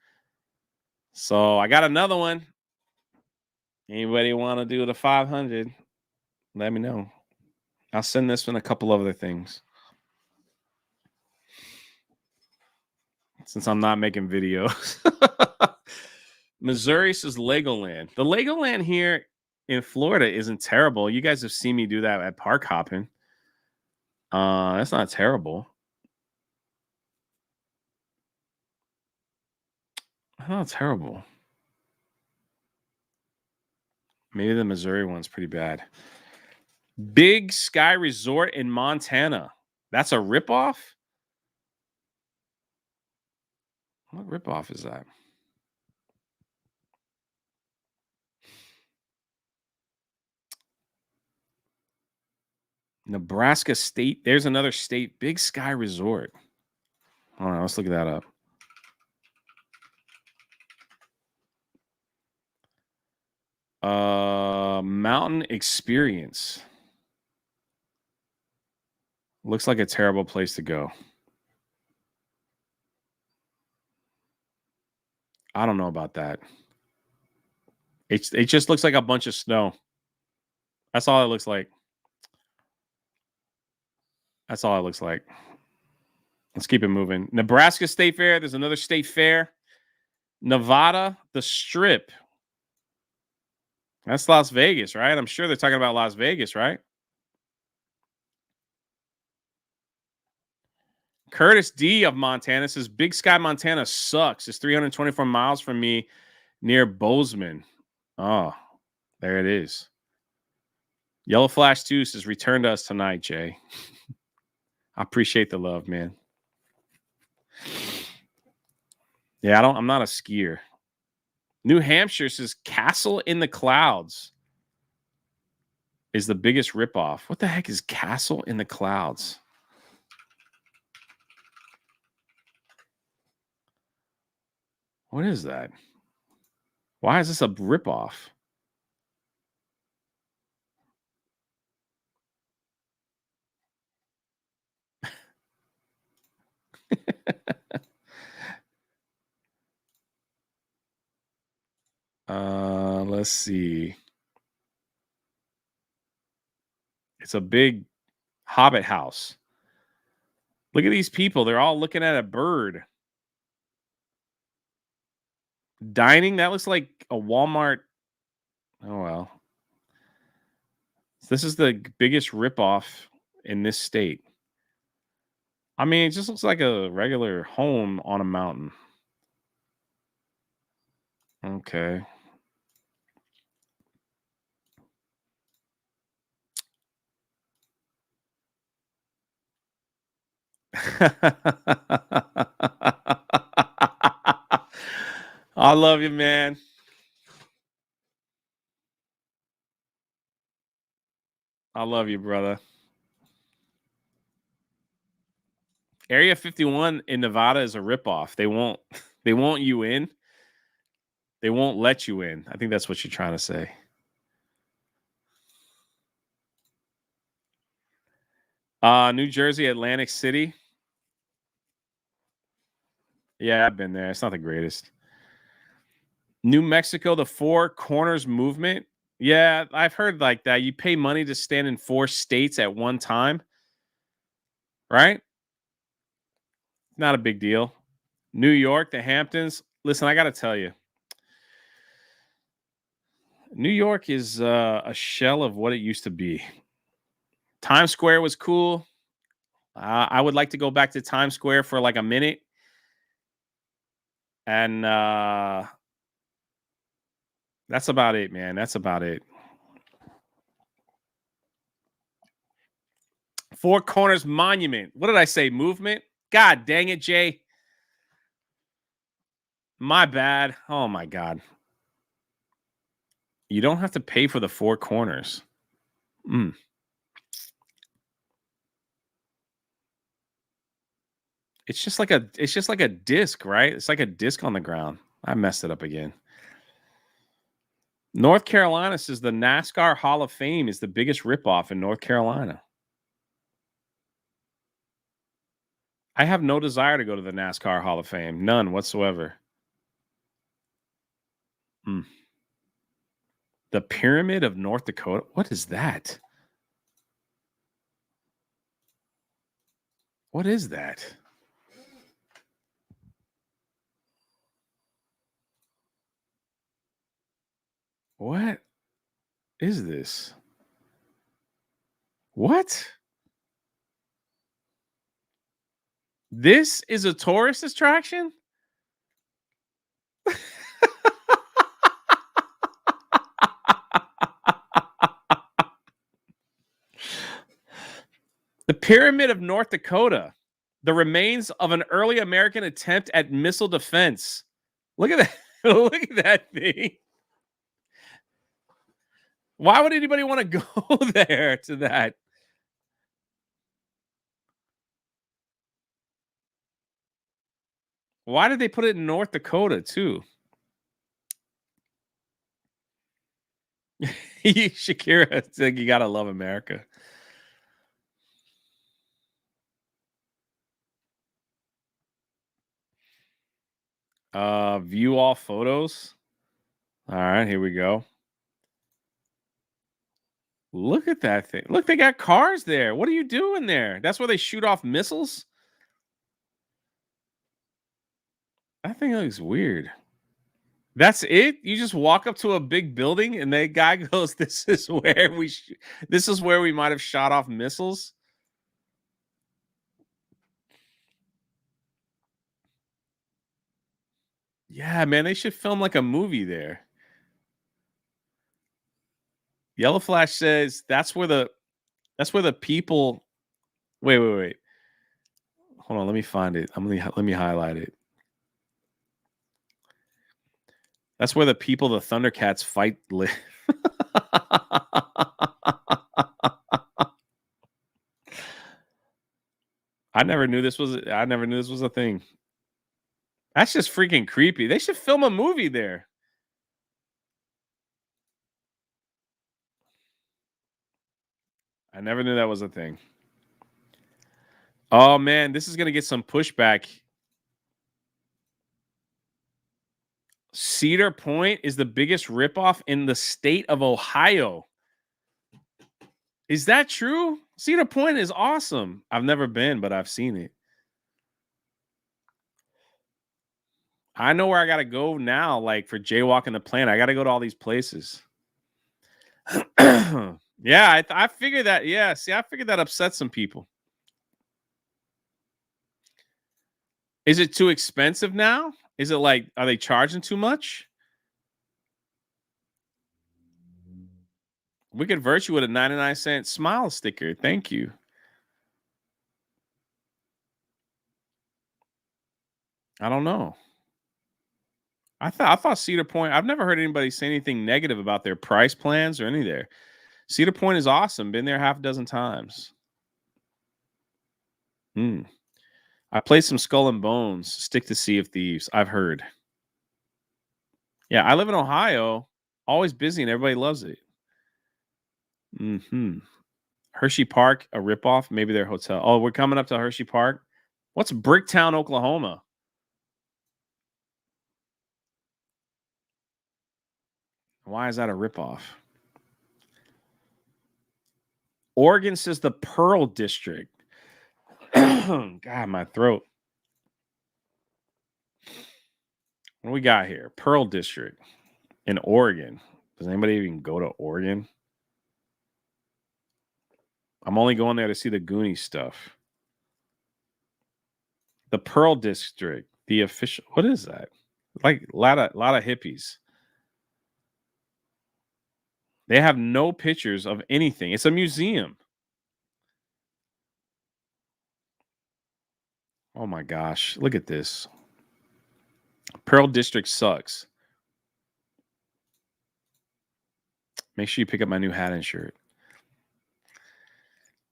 So I got another one. Anybody want to do the 500? Let me know. I'll send this one a couple of other things. Since I'm not making videos. Missouri says Legoland. The Legoland here in Florida isn't terrible. You guys have seen me do that at park hopping. That's not terrible. Not terrible. Maybe the Missouri one's pretty bad. Big Sky Resort in Montana. That's a ripoff? What ripoff is that? Nebraska State. There's another state. Big Sky Resort. Hold on, let's look that up. Mountain Experience. Looks like a terrible place to go. I don't know about that. It just looks like a bunch of snow. That's all it looks like. That's all it looks like. Let's keep it moving. Nebraska State Fair. There's another state fair. Nevada, the Strip. That's Las Vegas, right? I'm sure they're talking about Las Vegas, right? Curtis D of Montana says Big Sky, Montana sucks. It's 324 miles from me near Bozeman. Oh, there it is. Yellow Flash 2 says return to us tonight, Jay. I appreciate the love, man. Yeah, I'm not a skier. New Hampshire says Castle in the Clouds is the biggest ripoff. What the heck is Castle in the Clouds? What is that? Why is this a ripoff? Let's see. It's a big Hobbit house. Look at these people. They're all looking at a bird. Dining? That looks like a Walmart. Oh, well. This is the biggest ripoff in this state. I mean, it just looks like a regular home on a mountain. Okay. I love you, man. I love you, brother. Area 51 in Nevada is a ripoff. They won't you in. They won't let you in. I think that's what you're trying to say. New Jersey, Atlantic City. Yeah, I've been there. It's not the greatest. New Mexico, the Four Corners Movement. Yeah, I've heard like that. You pay money to stand in 4 states at one time. Right? Not a big deal. New York, the Hamptons. Listen, I got to tell you. New York is a shell of what it used to be. Times Square was cool. I would like to go back to Times Square for like a minute. And that's about it, man. That's about it. Four Corners Monument. What did I say? Movement? God dang it, Jay. My bad. Oh, my God. You don't have to pay for the Four Corners. It's just like a disc, right? It's like a disc on the ground. I messed it up again. North Carolina says the NASCAR Hall of Fame is the biggest ripoff in North Carolina. I have no desire to go to the NASCAR Hall of Fame. None whatsoever. The Pyramid of North Dakota. What is that? What is that? What is this? What? This is a tourist attraction? The Pyramid of North Dakota, the remains of an early American attempt at missile defense. Look at that. Look at that thing. Why would anybody want to go there to that? Why did they put it in North Dakota too? Shakira, it's like you gotta love America. View all photos. All right, here we go. Look at that thing. Look, they got cars there. What are you doing there? That's where they shoot off missiles? That thing looks weird. That's it? You just walk up to a big building and the guy goes, this is where we might have shot off missiles? Yeah, man, they should film like a movie there. Yellow Flash says that's where the people. Wait. Hold on, let me find it. Let me highlight it. That's where the people the Thundercats fight live. I never knew this was a thing. That's just freaking creepy. They should film a movie there. I never knew that was a thing. Oh man, this is gonna get some pushback. Cedar Point is the biggest ripoff in the state of Ohio. Is that true? Cedar Point is awesome. I've never been, but I've seen it. I know where I gotta go now, like for jaywalking the plane. I gotta go to all these places. Yeah, I figured that. Yeah, see, I figured that upset some people. Is it too expensive now? Is it like, are they charging too much? We could convert you with a 99-cent smile sticker. Thank you. I don't know. I thought Cedar Point, I've never heard anybody say anything negative about their price plans or any there. Cedar Point is awesome. Been there half a dozen times. I played some Skull and Bones, Stick to Sea of Thieves. I've heard. Yeah, I live in Ohio. Always busy and everybody loves it. Hershey Park, a ripoff. Maybe their hotel. Oh, we're coming up to Hershey Park. What's Bricktown, Oklahoma? Why is that a ripoff? Oregon says the Pearl District. God, my throat. What do we got here? Pearl District in Oregon. Does anybody even go to Oregon? I'm only going there to see the Goonies stuff. The Pearl District, the official. What is that? Like a lot of hippies. They have no pictures of anything. It's a museum. Oh my gosh. Look at this. Pearl District sucks. Make sure you pick up my new hat and shirt.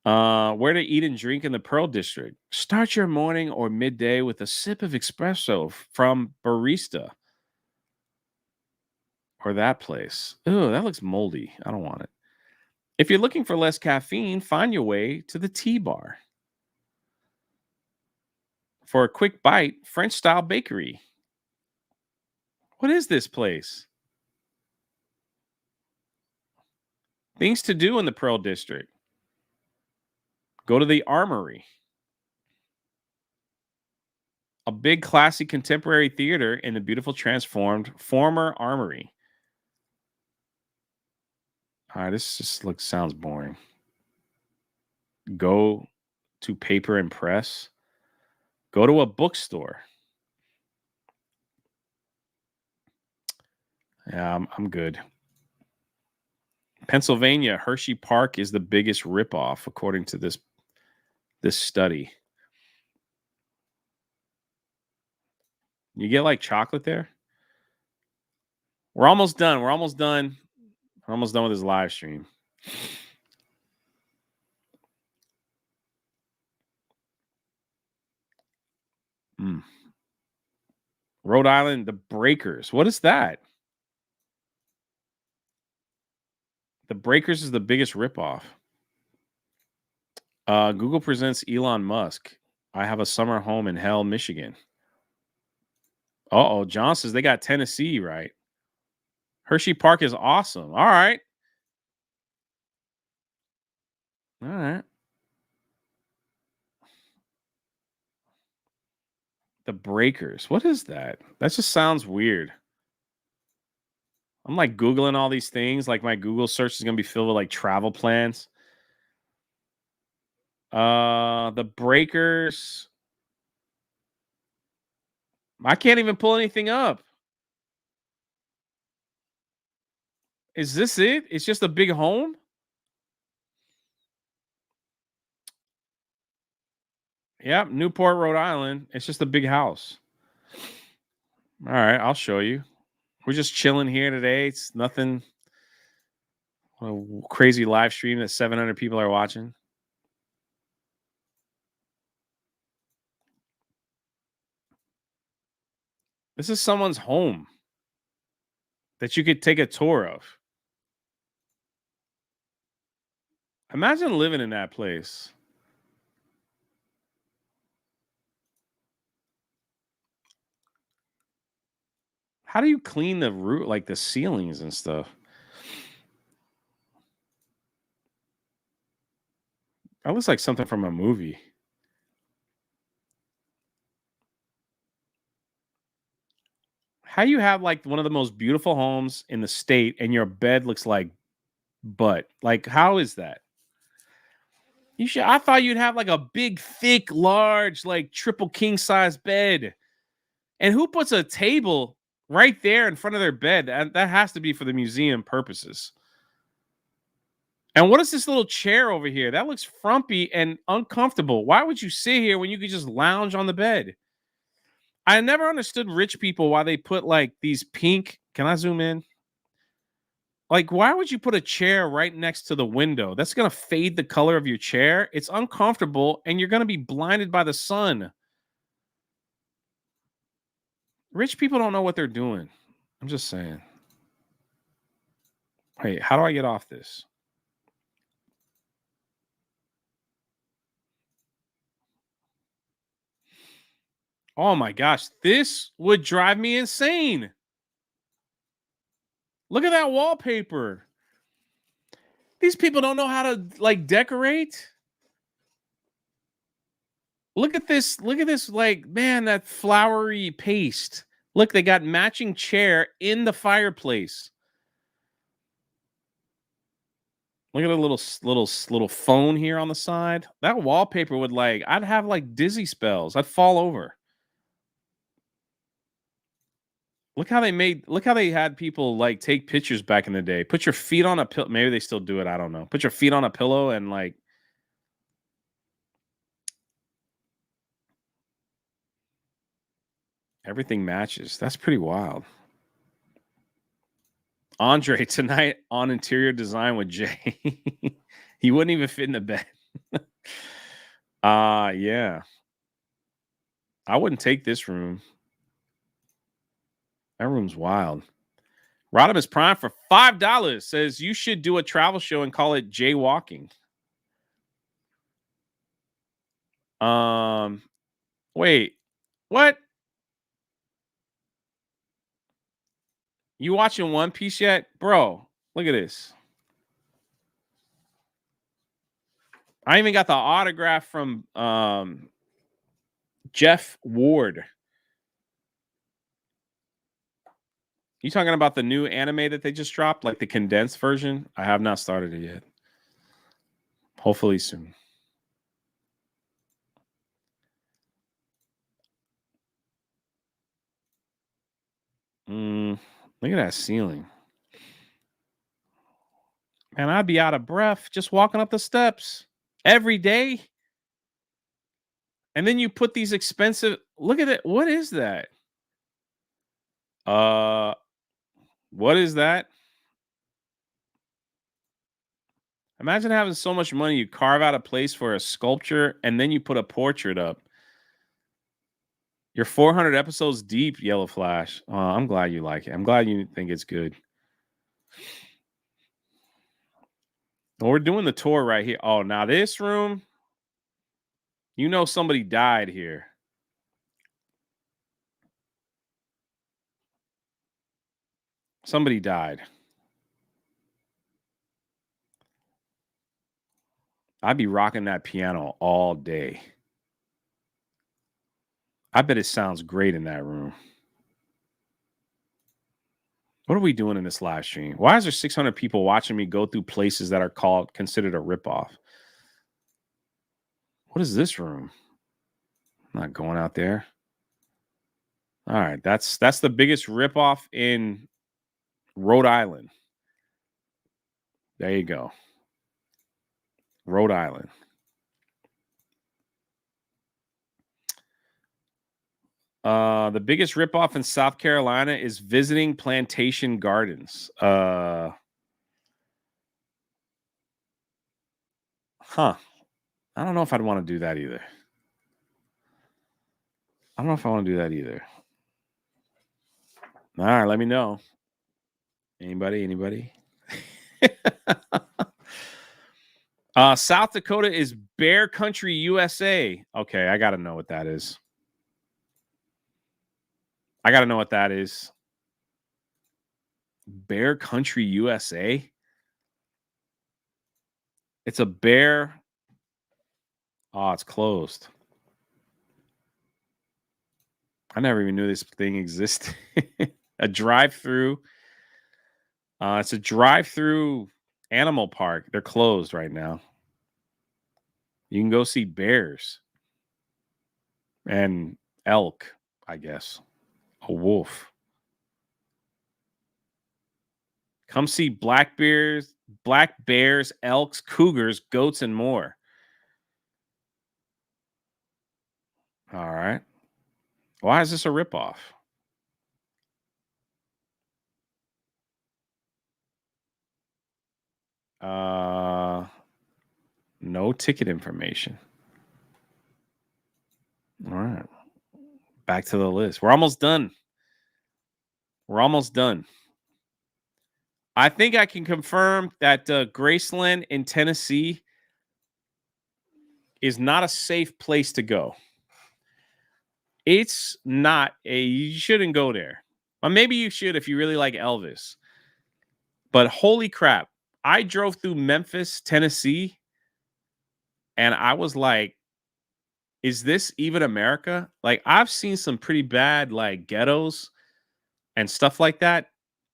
Where to eat and drink in the Pearl District. Start your morning or midday with a sip of espresso from Barista. Or that place. Oh, that looks moldy. I don't want it. If you're looking for less caffeine, find your way to the tea bar. For a quick bite, French style bakery. What is this place? Things to do in the Pearl District. Go to the Armory. A big classy contemporary theater in the beautiful transformed former Armory. All right, this just sounds boring. Go to Paper and Press. Go to a bookstore. Yeah, I'm good. Pennsylvania, Hershey Park is the biggest ripoff, according to this study. You get like chocolate there? We're almost done. We're almost done with this live stream. Rhode Island, the Breakers. What is that? The Breakers is the biggest ripoff. Google presents Elon Musk. I have a summer home in Hell, Michigan. Uh-oh, John says they got Tennessee right. Hershey Park is awesome. All right. All right. The Breakers. What is that? That just sounds weird. I'm like Googling all these things. Like my Google search is going to be filled with like travel plans. The Breakers. I can't even pull anything up. Is this it? It's just a big home? Yep, Newport, Rhode Island. It's just a big house. All right, I'll show you. We're just chilling here today. It's nothing. A crazy live stream that 700 people are watching. This is someone's home that you could take a tour of. Imagine living in that place. How do you clean the roof, like the ceilings and stuff? That looks like something from a movie. How you have like one of the most beautiful homes in the state and your bed looks like butt? Like, how is that? You should. I thought you'd have like a big, thick, large, like triple king size bed. And who puts a table right there in front of their bed? That has to be for the museum purposes. And what is this little chair over here? That looks frumpy and uncomfortable. Why would you sit here when you could just lounge on the bed? I never understood rich people why they put like these pink. Can I zoom in? Like, why would you put a chair right next to the window? That's going to fade the color of your chair. It's uncomfortable and you're going to be blinded by the sun. Rich people don't know what they're doing. I'm just saying. Wait, how do I get off this? Oh my gosh, this would drive me insane. Look at that wallpaper. These people don't know how to like decorate. Look at this. Look at this. Like, man, that flowery paste. Look, they got matching chair in the fireplace. Look at a little phone here on the side. That wallpaper would like, I'd have like dizzy spells. I'd fall over. Look how they had people like take pictures back in the day. Put your feet on a pillow. Maybe they still do it. I don't know. Put your feet on a pillow and like. Everything matches. That's pretty wild. Andre tonight on interior design with Jay. He wouldn't even fit in the bed. Yeah. I wouldn't take this room. That room's wild. Rodimus Prime for $5 says you should do a travel show and call it Jaywalking. Wait, what? You watching One Piece yet? Bro, look at this. I even got the autograph from Jeff Ward. You talking about the new anime that they just dropped, like the condensed version? I have not started it yet. Hopefully soon. Look at that ceiling. Man, I'd be out of breath just walking up the steps every day. And then you put these expensive, look at it. What is that? What is that? Imagine having so much money, you carve out a place for a sculpture, and then you put a portrait up. You're 400 episodes deep, Yellow Flash. I'm glad you like it. I'm glad you think it's good. Well, we're doing the tour right here. Oh, now this room, you know somebody died here. Somebody died. I'd be rocking that piano all day. I bet it sounds great in that room. What are we doing in this live stream? Why is there 600 people watching me go through places that are considered a ripoff? What is this room? I'm not going out there. All right, that's the biggest ripoff in Rhode Island. There you go. Rhode Island. The biggest ripoff in South Carolina is visiting Plantation Gardens. Huh. I don't know if I'd want to do that either. I don't know if I want to do that either. All right, let me know. Anybody? South Dakota is Bear Country, USA. Okay, I got to know what that is. Bear Country, USA. It's a bear. Oh, it's closed. I never even knew this thing existed. A drive-through. It's a drive-through animal park. They're closed right now. You can go see bears and elk, I guess. A wolf. Come see black bears, elks, cougars, goats, and more. All right. Why is this a ripoff? No ticket information. All right. Back to the list. We're almost done. I think I can confirm that Graceland in Tennessee is not a safe place to go. It's not you shouldn't go there. Or maybe you should if you really like Elvis. But holy crap. I drove through Memphis, Tennessee, and I was like, is this even America? Like, I've seen some pretty bad like ghettos and stuff like that,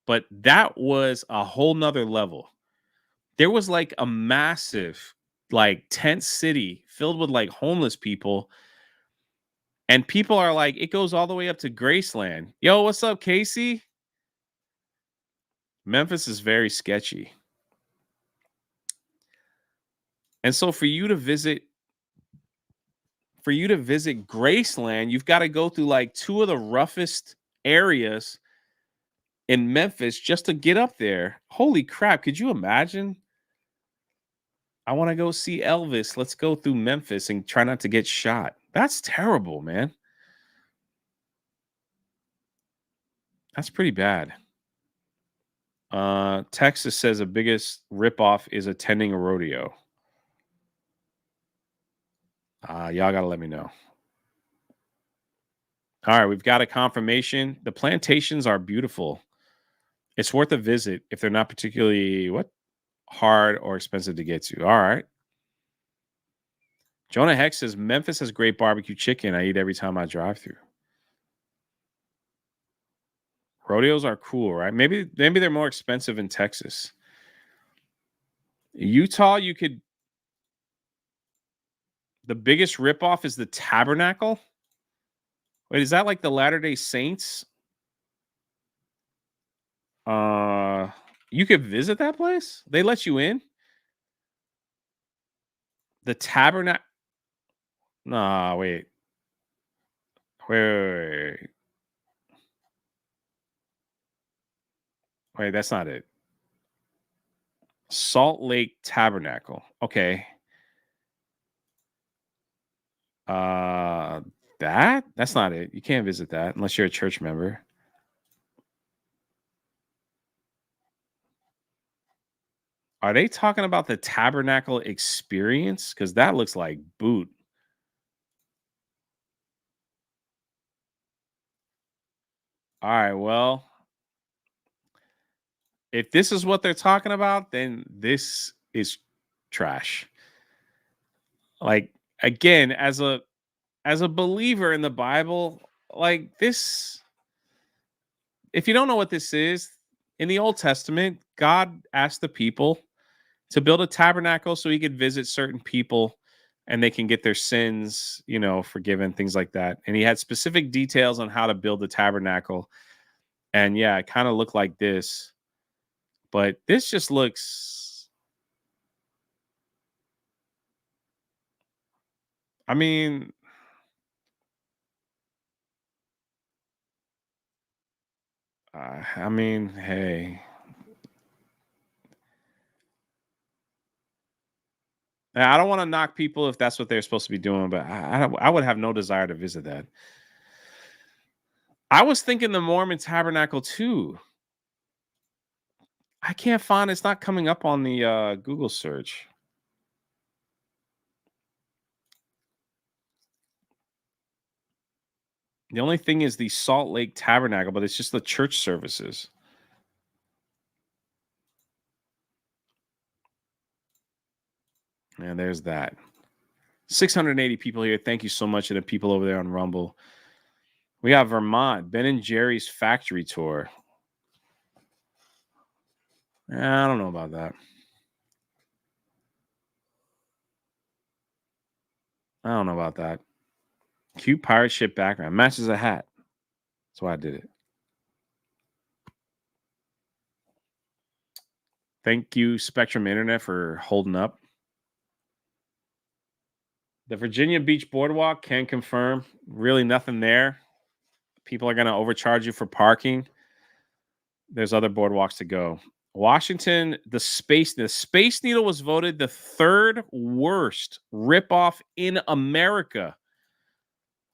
but that was a whole nother level. There was like a massive like tent city filled with like homeless people. And people are like, it goes all the way up to Graceland. Yo, what's up, Casey? Memphis is very sketchy. And so for you to visit Graceland, you've got to go through like two of the roughest areas in Memphis just to get up there. Holy crap. Could you imagine? I want to go see Elvis. Let's go through Memphis and try not to get shot. That's terrible, man. That's pretty bad. Texas says the biggest ripoff is attending a rodeo. Y'all got to let me know. All right, we've got a confirmation. The plantations are beautiful. It's worth a visit if they're not particularly hard or expensive to get to. All right. Jonah Hex says Memphis has great barbecue chicken. I eat every time I drive through. Rodeos are cool, right? Maybe they're more expensive in Texas. Utah, the biggest ripoff is the Tabernacle. Wait, is that like the Latter-day Saints? You could visit that place? They let you in? The Tabernacle. Nah, wait. Wait, that's not it. Salt Lake Tabernacle. Okay. That's not it. You can't visit that unless you're a church member. Are they talking about the Tabernacle experience? Because that looks like boot. All right, well, If this is what they're talking about, then this is trash. Like, again, as a believer in the Bible, like this, if you don't know what this is, in the Old Testament, God asked the people to build a tabernacle so he could visit certain people and they can get their sins, forgiven, things like that. And he had specific details on how to build the tabernacle. And yeah, it kind of looked like this. But this just looks, I mean, hey. I don't want to knock people if that's what they're supposed to be doing, but I would have no desire to visit that. I was thinking the Mormon Tabernacle too. I can't find, it's not coming up on the Google search. The only thing is the Salt Lake Tabernacle, but it's just the church services. And there's that. 680 people here. Thank you so much to the people over there on Rumble. We have Vermont, Ben and Jerry's factory tour. I don't know about that. I don't know about that. Cute pirate ship background. Matches a hat. That's why I did it. Thank you, Spectrum Internet, for holding up. The Virginia Beach Boardwalk can confirm. Really nothing there. People are going to overcharge you for parking. There's other boardwalks to go. Washington, the Space Needle was voted the third worst ripoff in America.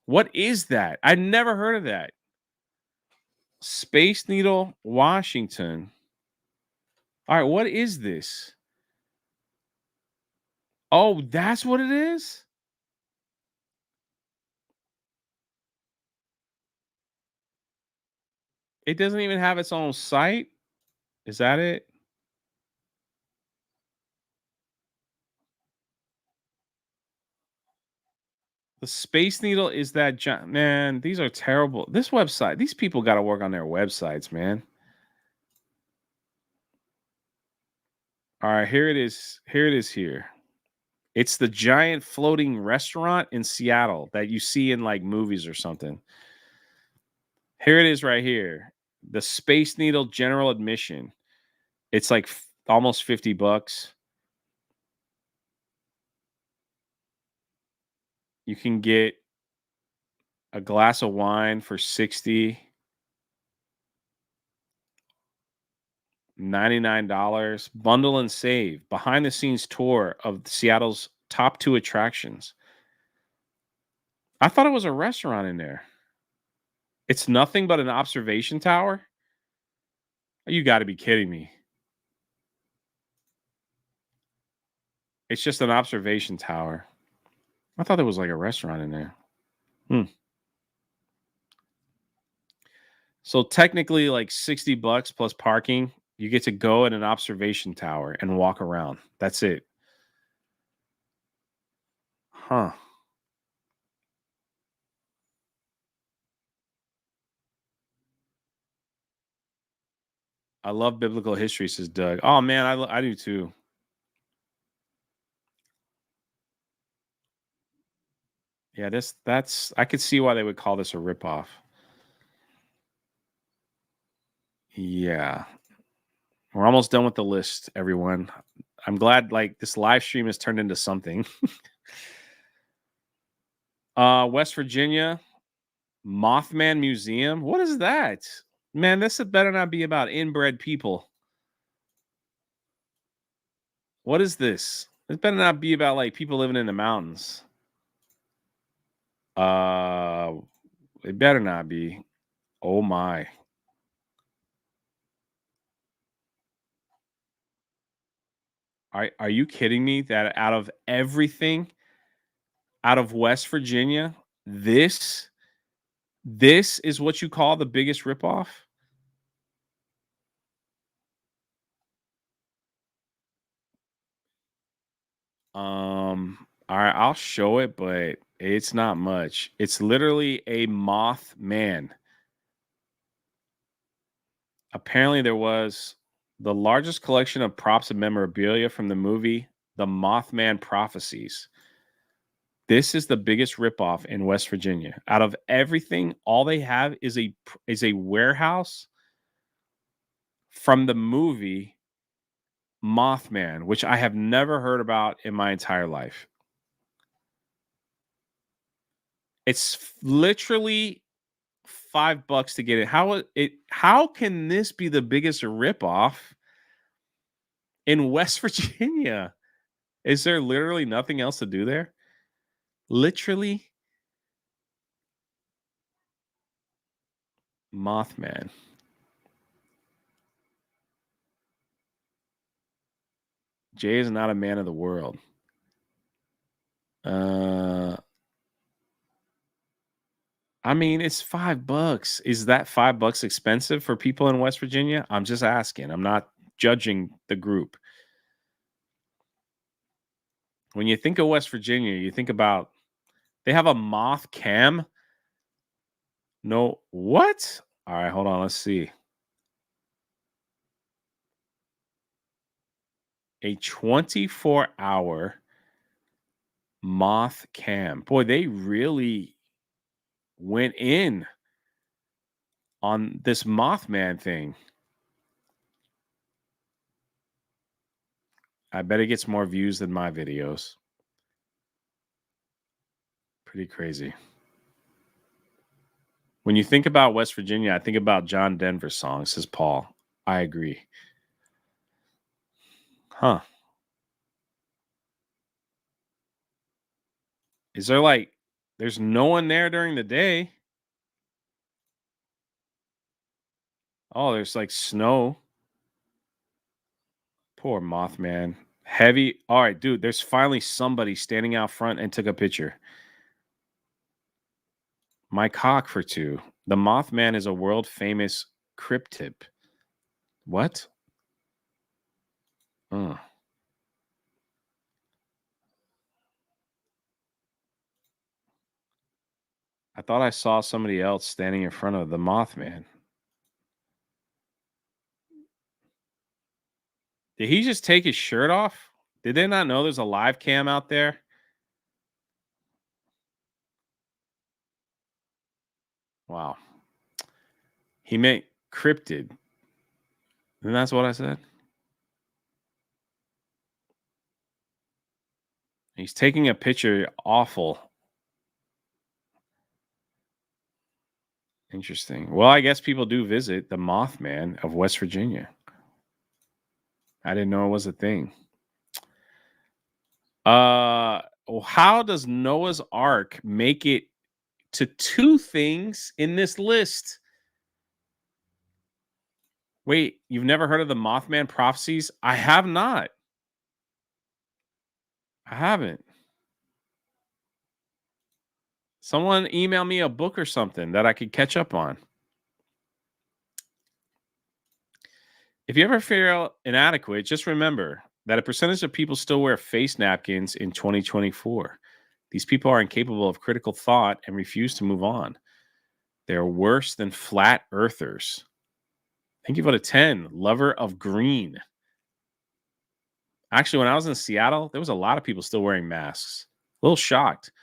What is that? I never heard of that. Space Needle, Washington. All right, what is this? Oh, that's what it is? It doesn't even have its own site? Is that it? The Space Needle is that man, these are terrible. This website, these people got to work on their websites, man. All right, here it is. Here. It's the giant floating restaurant in Seattle that you see in like movies or something. Here it is right here. The Space Needle general admission. It's like almost $50. You can get a glass of wine for $60. $99. Bundle and save. Behind the scenes tour of Seattle's top 2 attractions. I thought it was a restaurant in there. It's nothing but an observation tower? You got to be kidding me. It's just an observation tower. I thought there was like a restaurant in there. So technically like $60 plus parking. You get to go in an observation tower and walk around. That's it. Huh. I love biblical history, says Doug. Oh, man, I do too. Yeah, that's I could see why they would call this a ripoff. Yeah. We're almost done with the list, everyone. I'm glad like this live stream has turned into something. West Virginia, Mothman Museum. What is that? Man, this better not be about inbred people. What is this? This better not be about like people living in the mountains. It better not be. Oh my. Are you kidding me that out of everything out of West Virginia, this is what you call the biggest ripoff? All right, I'll show it, but it's not much. It's literally a Mothman. Apparently, there was the largest collection of props and memorabilia from the movie The Mothman Prophecies. This is the biggest ripoff in West Virginia. Out of everything, all they have is a warehouse from the movie Mothman, which I have never heard about in my entire life. It's literally $5 to get it. How can this be the biggest ripoff in West Virginia? Is there literally nothing else to do there? Literally, Mothman. Jay is not a man of the world. I mean, it's $5. Is that $5 expensive for people in West Virginia? I'm just asking. I'm not judging the group. When you think of West Virginia, you think about they have a moth cam. No, what? All right, hold on. Let's see. A 24-hour moth cam. Boy, they really went in on this Mothman thing. I bet it gets more views than my videos. Pretty crazy. When you think about West Virginia, I think about John Denver's song, says Paul. I agree. Huh. Is there there's no one there during the day? Oh, there's snow. Poor Mothman. Heavy. All right, dude, there's finally somebody standing out front and took a picture. My cock for two. The Mothman is a world famous cryptid. What? I thought I saw somebody else standing in front of the Mothman. Did he just take his shirt off? Did they not know there's a live cam out there? Wow. He meant cryptid. And that's what I said. He's taking a picture. Awful. Interesting. Well, I guess people do visit the Mothman of West Virginia. I didn't know it was a thing. How does Noah's Ark make it to two things in this list? Wait, you've never heard of the Mothman prophecies? I have not. I haven't. Someone email me a book or something that I could catch up on. If you ever feel inadequate, just remember that a percentage of people still wear face napkins in 2024. These people are incapable of critical thought and refuse to move on. They're worse than flat earthers. Thank you for the 10. Lover of green. Actually, when I was in Seattle, there was a lot of people still wearing masks. A little shocked.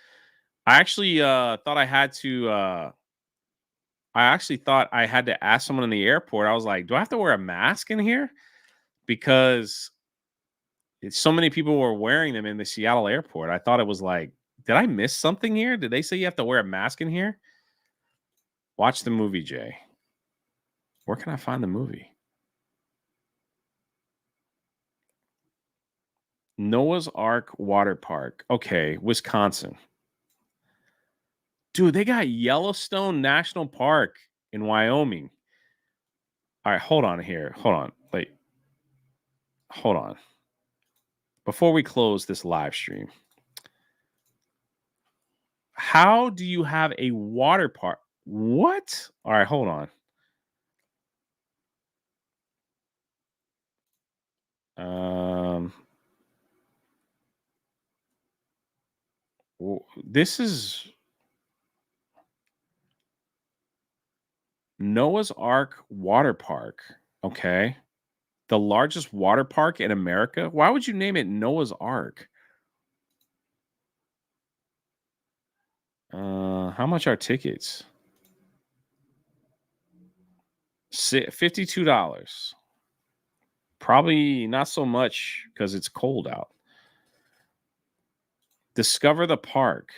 I actually thought I had to ask someone in the airport. I was like, do I have to wear a mask in here? Because so many people were wearing them in the Seattle airport. I thought it was like, did I miss something here? Did they say you have to wear a mask in here? Watch the movie, Jay. Where can I find the movie? Noah's Ark Water Park. Okay, Wisconsin. Dude, they got Yellowstone National Park in Wyoming. All right, hold on here. Hold on. Hold on. Before we close this live stream, how do you have a water park? What? All right, hold on. this is Noah's Ark Water Park. Okay. The largest water park in America. Why would you name it Noah's Ark? How much are tickets? $52. Probably not so much because it's cold out. Discover the park.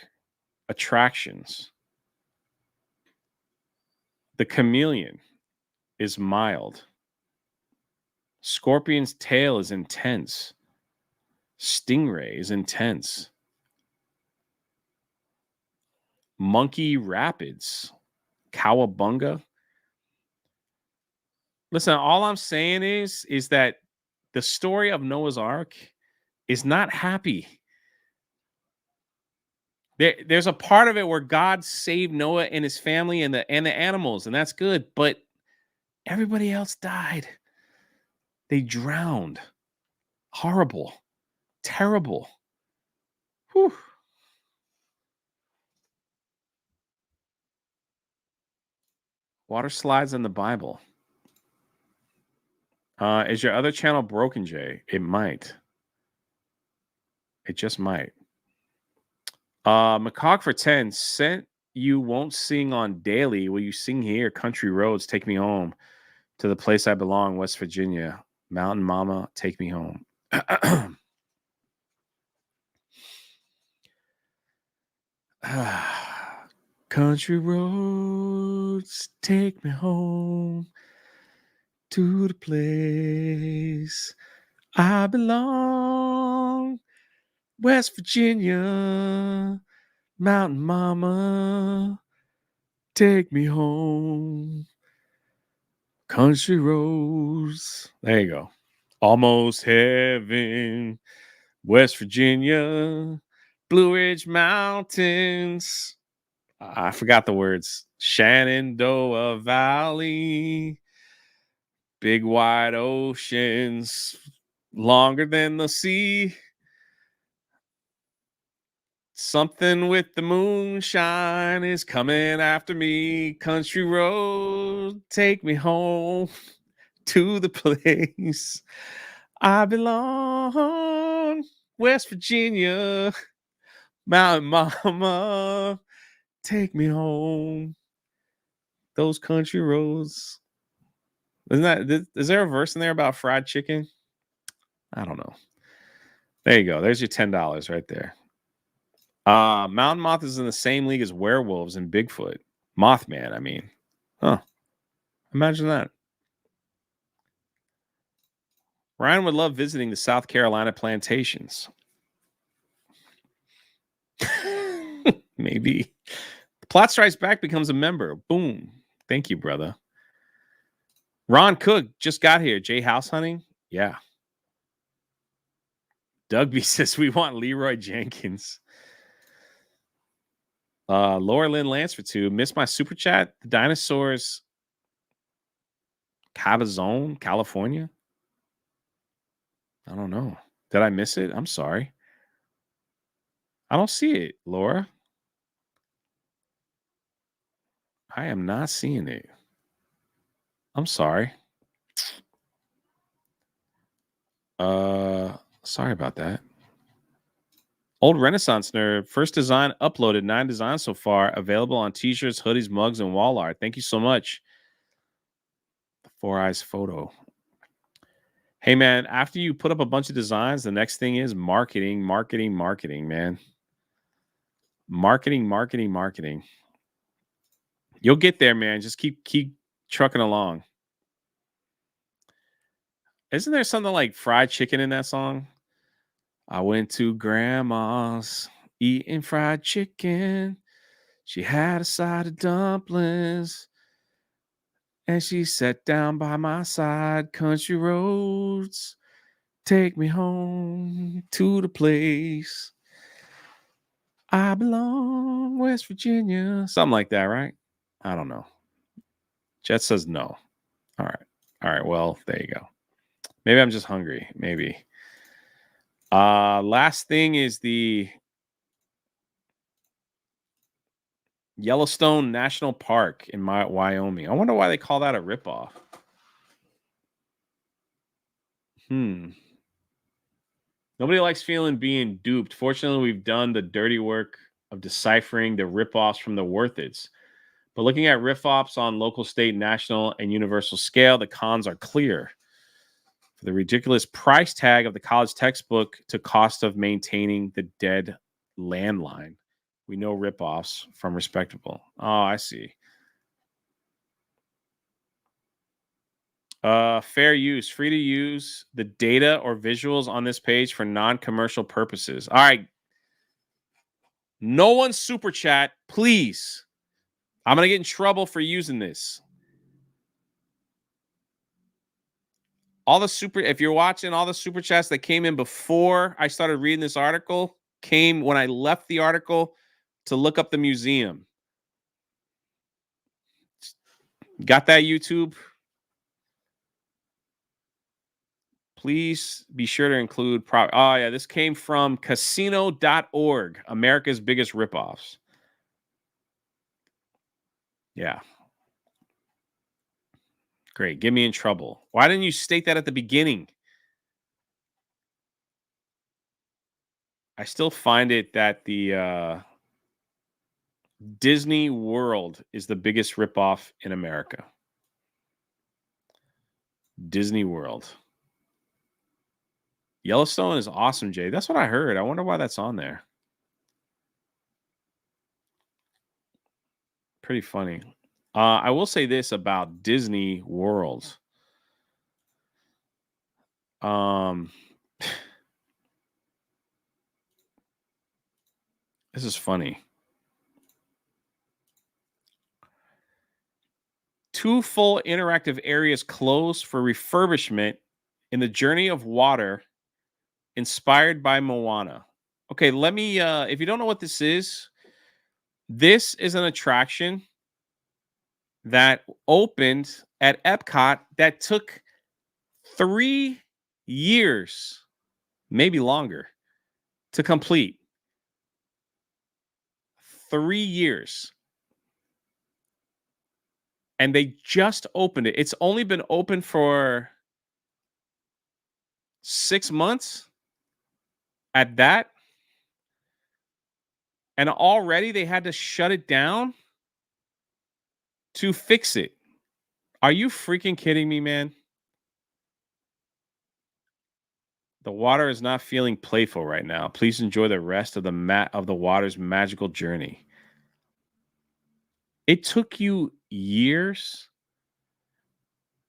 Attractions. The chameleon is mild. Scorpion's tail is intense. Stingray is intense. Monkey Rapids. Cowabunga. Listen, all I'm saying is that the story of Noah's Ark is not happy. There's a part of it where God saved Noah and his family and the animals, and that's good. But everybody else died. They drowned. Horrible. Terrible. Whew. Water slides in the Bible. Is your other channel broken, Jay? It might. It just might. Macaque for 10 sent you won't sing on daily. Will you sing here? Country roads, take me home to the place I belong, West Virginia. Mountain Mama, take me home. Country roads, take me home to the place I belong, West Virginia. Mountain Mama, take me home. Country roads. There you go. Almost heaven. West Virginia. Blue Ridge Mountains. I forgot the words. Shenandoah Valley. Big wide oceans. Longer than the sea. Something with the moonshine is coming after me. Country road, take me home to the place I belong. West Virginia, Mountain Mama, take me home. Those country roads. Is there a verse in there about fried chicken? I don't know. There you go. There's your $10 right there. Mountain Moth is in the same league as werewolves and Bigfoot. Mothman, I mean. Huh. Imagine that. Ryan would love visiting the South Carolina plantations. Maybe. The Plot Strikes Back becomes a member. Boom. Thank you, brother. Ron Cook just got here. Jay house hunting? Yeah. Dougby says we want Leroy Jenkins. Laura Lynn Lance for 2. Missed my super chat. The dinosaurs. Cabazon, California. I don't know. Did I miss it? I'm sorry. I don't see it, Laura. I am not seeing it. I'm sorry. Sorry about that. Old Renaissance Nerd, first design uploaded, 9 designs so far, available on t-shirts, hoodies, mugs, and wall art. Thank you so much. The Four Eyes photo. Hey, man, after you put up a bunch of designs, the next thing is marketing, man. Marketing. You'll get there, man. Just keep trucking along. Isn't there something like fried chicken in that song? I went to grandma's eating fried chicken. She had a side of dumplings. And she sat down by my side. Country roads, take me home to the place I belong, West Virginia. Something like that, right? I don't know. Jet says no. All right. Well, there you go. Maybe I'm just hungry. Maybe. Last thing is the Yellowstone National Park in Wyoming. I wonder why they call that a ripoff. Nobody likes feeling being duped. Fortunately, we've done the dirty work of deciphering the ripoffs from the worth it's. But looking at ripoffs on local, state, national, and universal scale, the cons are clear. For the ridiculous price tag of the college textbook to cost of maintaining the dead landline. We know ripoffs from respectable. Oh, I see. Fair use, free to use the data or visuals on this page for non-commercial purposes. All right. No one super chat, please. I'm going to get in trouble for using this. If you're watching, all the super chats that came in before I started reading this article came when I left the article to look up the museum. Got that, YouTube? Please be sure to include oh yeah, this came from casino.org, America's biggest ripoffs. Yeah. Great. Get me in trouble. Why didn't you state that at the beginning? I still find it that the Disney World is the biggest ripoff in America. Disney World. Yellowstone is awesome, Jay. That's what I heard. I wonder why that's on there. Pretty funny. I will say this about Disney World. This is funny. 2 full interactive areas closed for refurbishment in the Journey of Water, inspired by Moana. Okay, let me, if you don't know what this is an attraction that opened at Epcot that took 3 years, maybe longer, to complete. 3 years. And they just opened it. It's only been open for 6 months at that. And already they had to shut it down to fix it. Are you freaking kidding me, man? The water is not feeling playful right now. Please enjoy the rest of the water's magical journey. It took you years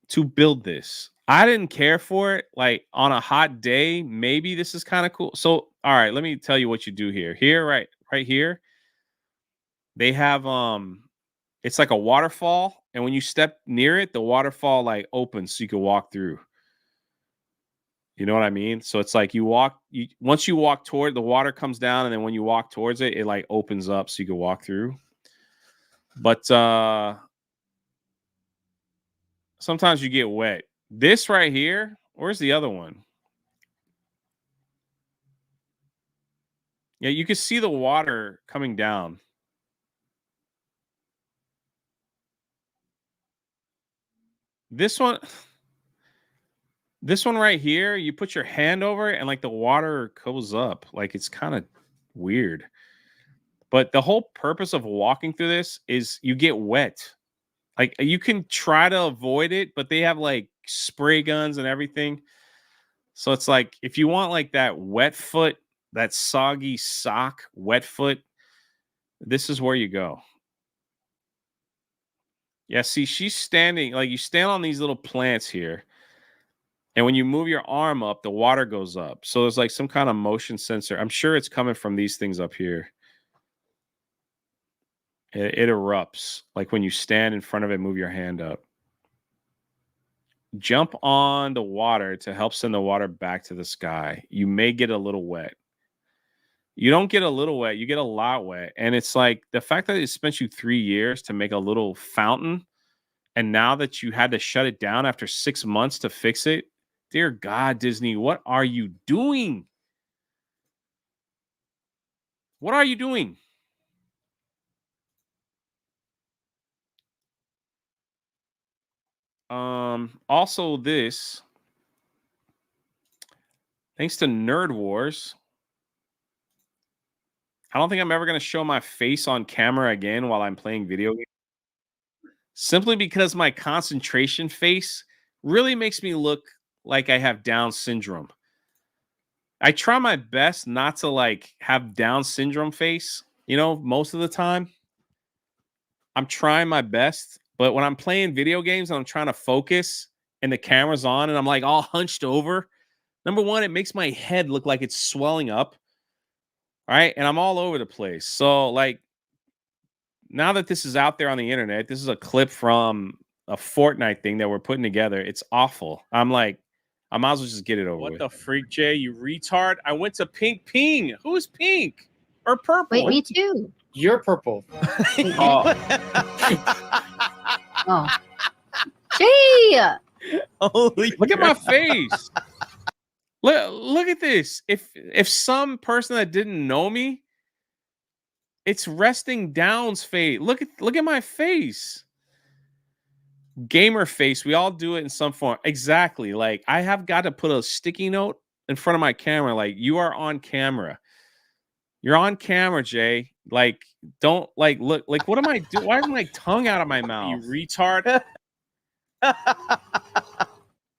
to build this. I didn't care for it. Like on a hot day, maybe this is kind of cool. So, all right, let me tell you what you do here. Here, right here, they have it's like a waterfall, and when you step near it, the waterfall like opens so you can walk through. You know what I mean? So it's like once you walk toward, the water comes down, and then when you walk towards it, it like opens up so you can walk through. But sometimes you get wet. This right here, where's the other one? Yeah, you can see the water coming down. This one right here, you put your hand over it and like the water goes up. Like it's kind of weird. But the whole purpose of walking through this is you get wet. Like you can try to avoid it, but they have like spray guns and everything. So it's like if you want like that wet foot, that soggy sock wet foot, this is where you go. Yeah, see, she's standing, like you stand on these little plants here. And when you move your arm up, the water goes up. So there's like some kind of motion sensor. I'm sure it's coming from these things up here. It erupts. Like when you stand in front of it, move your hand up. Jump on the water to help send the water back to the sky. You may get a little wet. You don't get a little wet, you get a lot wet. And it's like the fact that it spent you 3 years to make a little fountain, and now that you had to shut it down after 6 months to fix it, dear God, Disney, what are you doing? What are you doing? Also this, thanks to Nerd Wars, I don't think I'm ever going to show my face on camera again while I'm playing video games. Simply because my concentration face really makes me look like I have Down syndrome. I try my best not to like have Down syndrome face, you know, most of the time. I'm trying my best, but when I'm playing video games and I'm trying to focus and the camera's on and I'm like all hunched over, number one, it makes my head look like it's swelling up. All right. And I'm all over the place. So, like, now that this is out there on the internet, this is a clip from a Fortnite thing that we're putting together. It's awful. I'm like, I might as well just get it over with. What the freak, Jay? You retard. I went to Pink Ping. Who's pink or purple? Wait, me too. You're purple. Oh. Gee! Holy look at my face. Look at this. If some person that didn't know me, it's resting down's face. Look at my face. Gamer face. We all do it in some form. Exactly. Like I have got to put a sticky note in front of my camera. Like you are on camera. You're on camera, Jay. Like don't like look. Like what am I doing? Why is my tongue out of my mouth? You retard.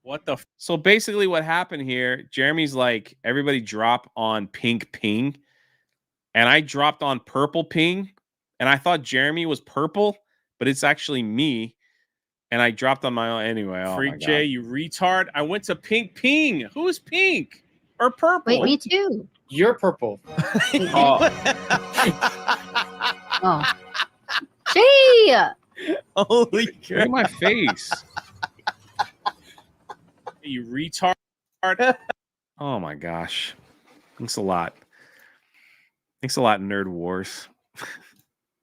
What the? So basically, what happened here? Jeremy's like, everybody drop on Pink Ping, and I dropped on Purple Ping, and I thought Jeremy was purple, but it's actually me, and I dropped on my own anyway. Oh freak Jay, you retard! I went to Pink Ping. Who's pink or purple? Wait, me too. You're purple. Oh. Gee! Holy crap! Look at my face. You retard. Oh my gosh. Thanks a lot. Thanks a lot, Nerd Wars.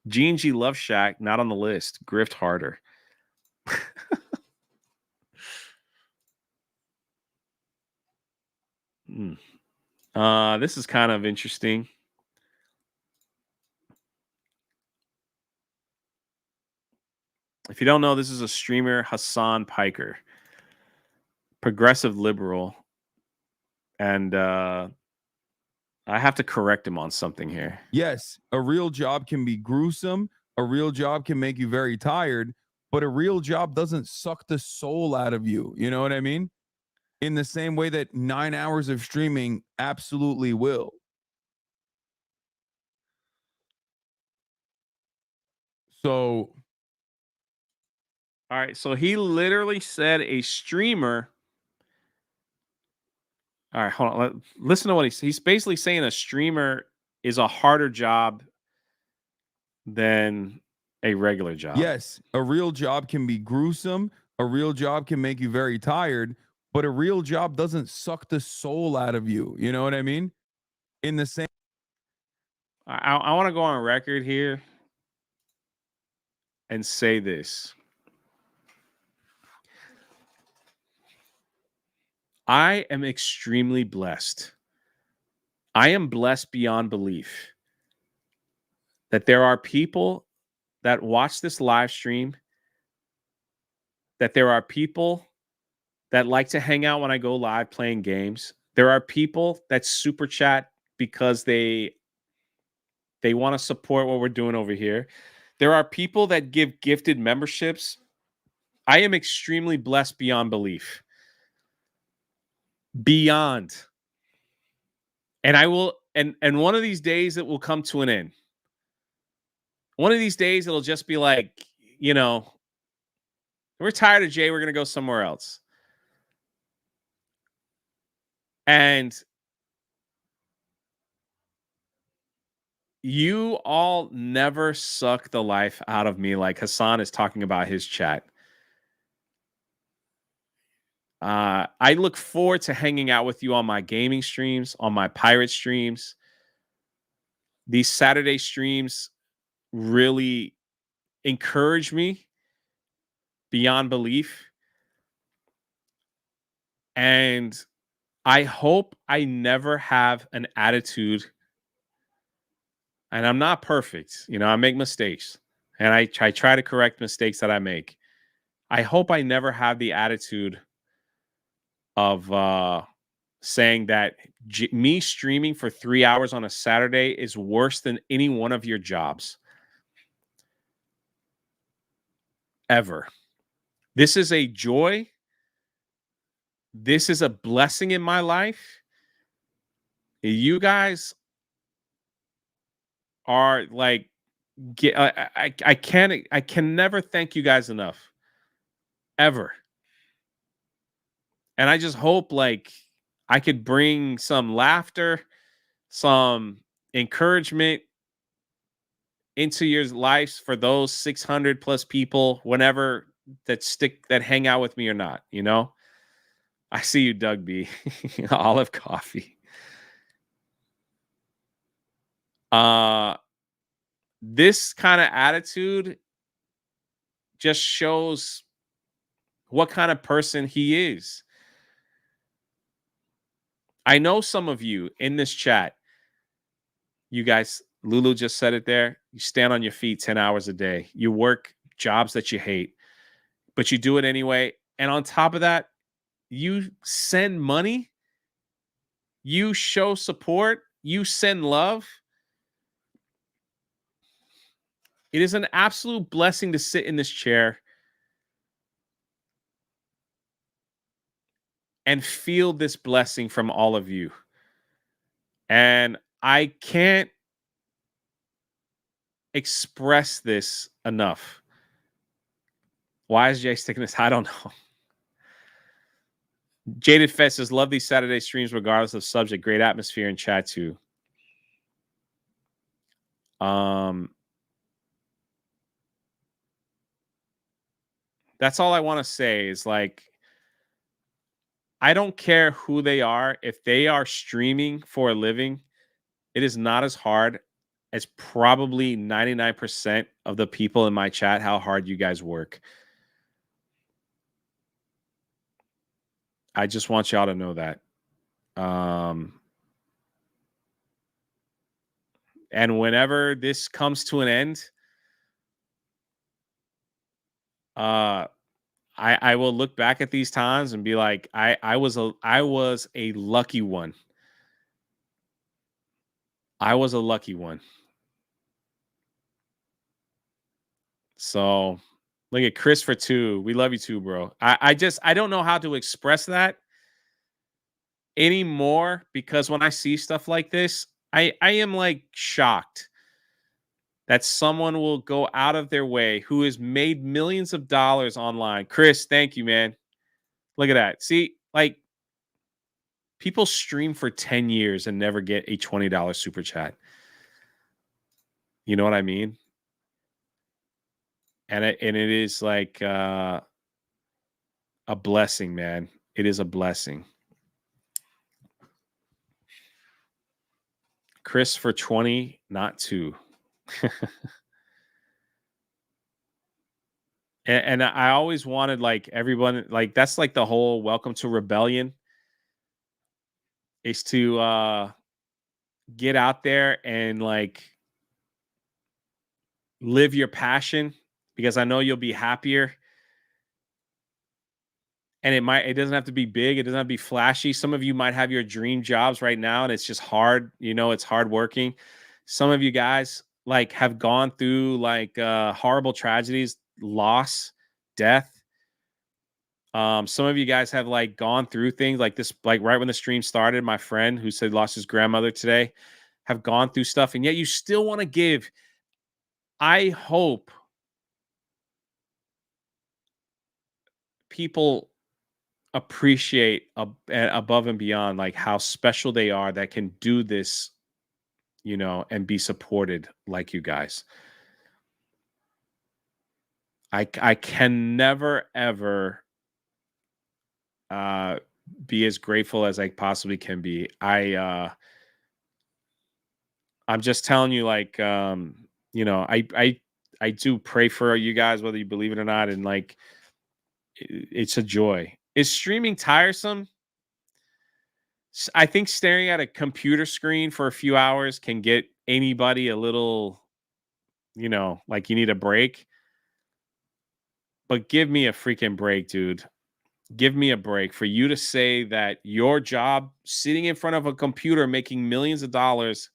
G&G Love Shack, not on the list. Grift harder. This is kind of interesting. If you don't know, this is a streamer, Hassan Piker. Progressive liberal, and I have to correct him on something here. Yes, a real job can be gruesome. A real job can make you very tired, but a real job doesn't suck the soul out of you. You know what I mean? In the same way that 9 hours of streaming absolutely will. So, all right. So he literally said a streamer. All right, hold on. Listen to what he's basically saying. A streamer is a harder job than a regular job. yes, a real job can be gruesome. A real job can make you very tired, but a real job doesn't suck the soul out of you. You know what I mean? In the same. I want to go on record here and say this. I am extremely blessed. I am blessed beyond belief that there are people that watch this live stream, that there are people that like to hang out when I go live playing games. There are people that super chat because they want to support what we're doing over here. There are people that give gifted memberships. I am extremely blessed beyond belief. Beyond. And I will, and one of these days it will come to an end. One of these days it'll just be like, you know, we're tired of Jay, we're going to go somewhere else. And you all never suck the life out of me like Hassan is talking about his chat. I look forward to hanging out with you on my gaming streams, on my pirate streams. These Saturday streams really encourage me beyond belief. And I hope I never have an attitude. And I'm not perfect. You know, I make mistakes. And I try to correct mistakes that I make. I hope I never have the attitude of saying that me streaming for 3 hours on a Saturday is worse than any one of your jobs. Ever. This is a joy. This is a blessing in my life. You guys are like, I can never thank you guys enough. Ever. And I just hope like I could bring some laughter, some encouragement into your lives for those 600 plus people, whenever that hang out with me or not, you know? I see you, Doug B. Olive coffee. This kind of attitude just shows what kind of person he is. I know some of you in this chat, you guys, Lulu just said it there. You stand on your feet 10 hours a day. You work jobs that you hate, but you do it anyway. And on top of that, you send money, you show support, you send love. It is an absolute blessing to sit in this chair and feel this blessing from all of you. And I can't express this enough. Why is Jay sticking this? I don't know. Jaded Fest says, love these Saturday streams regardless of subject. Great atmosphere in chat too. That's all I want to say is like, I don't care who they are. If they are streaming for a living, it is not as hard as probably 99% of the people in my chat, how hard you guys work. I just want y'all to know that. And whenever this comes to an end, I will look back at these times and be like, I was a lucky one. I was a lucky one. So look at Chris for 2. We love you too, bro. I don't know how to express that anymore, because when I see stuff like this, I am like shocked that someone will go out of their way who has made millions of dollars online. Chris, thank you, man. Look at that. See, like, people stream for 10 years and never get a $20 super chat. You know what I mean? And it is like a blessing, man. It is a blessing. Chris for 20, not 2. And I always wanted like everyone, like that's like the whole welcome to rebellion, is to get out there and like live your passion, because I know you'll be happier. And it doesn't have to be big. It doesn't have to be flashy. Some of you might have your dream jobs right now and it's just hard. You know, it's hard working. Some of you guys like have gone through like horrible tragedies, loss, death. Some of you guys have like gone through things like this, like right when the stream started, my friend who said lost his grandmother today, have gone through stuff, and yet you still want to give. I hope people appreciate above and beyond like how special they are that can do this, you know, and be supported like you guys. I can never ever be as grateful as I possibly can be. I'm just telling you, like, you know, I do pray for you guys, whether you believe it or not, and like, it's a joy. Is streaming tiresome? I think staring at a computer screen for a few hours can get anybody a little, you know, like you need a break. But give me a freaking break, dude. Give me a break. For you to say that your job sitting in front of a computer making millions of dollars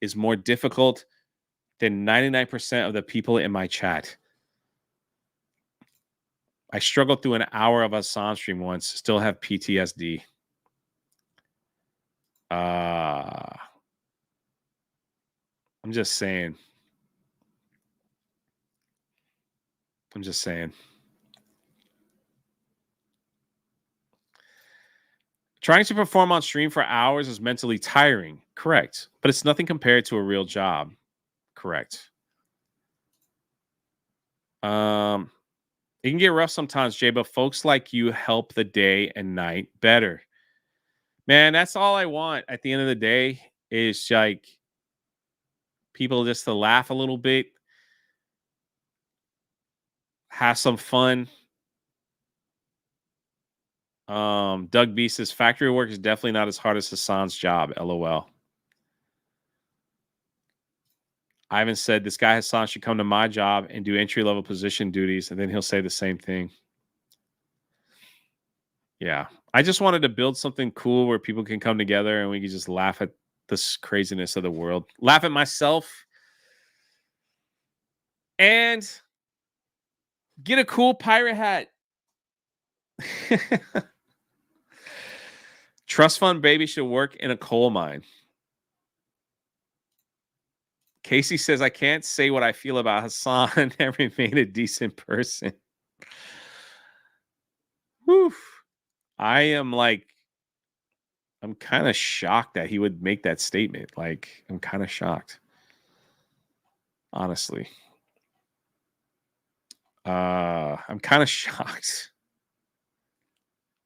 is more difficult than 99% of the people in my chat. I struggled through an hour of a Hassan stream once, still have PTSD. I'm just saying. I'm just saying. Trying to perform on stream for hours is mentally tiring. Correct. But it's nothing compared to a real job. Correct. It can get rough sometimes, Jay, but folks like you help the day and night better. Man, that's all I want at the end of the day is like people just to laugh a little bit, have some fun. Doug B says factory work is definitely not as hard as Hassan's job. LOL. Ivan said this guy Hassan should come to my job and do entry-level position duties, and then he'll say the same thing. Yeah. I just wanted to build something cool where people can come together and we can just laugh at this craziness of the world. Laugh at myself. And get a cool pirate hat. Trust fund baby should work in a coal mine. Casey says, I can't say what I feel about Hassan and remain a decent person. Whew. I'm kind of shocked that he would make that statement. Like, I'm kind of shocked. Honestly. I'm kind of shocked.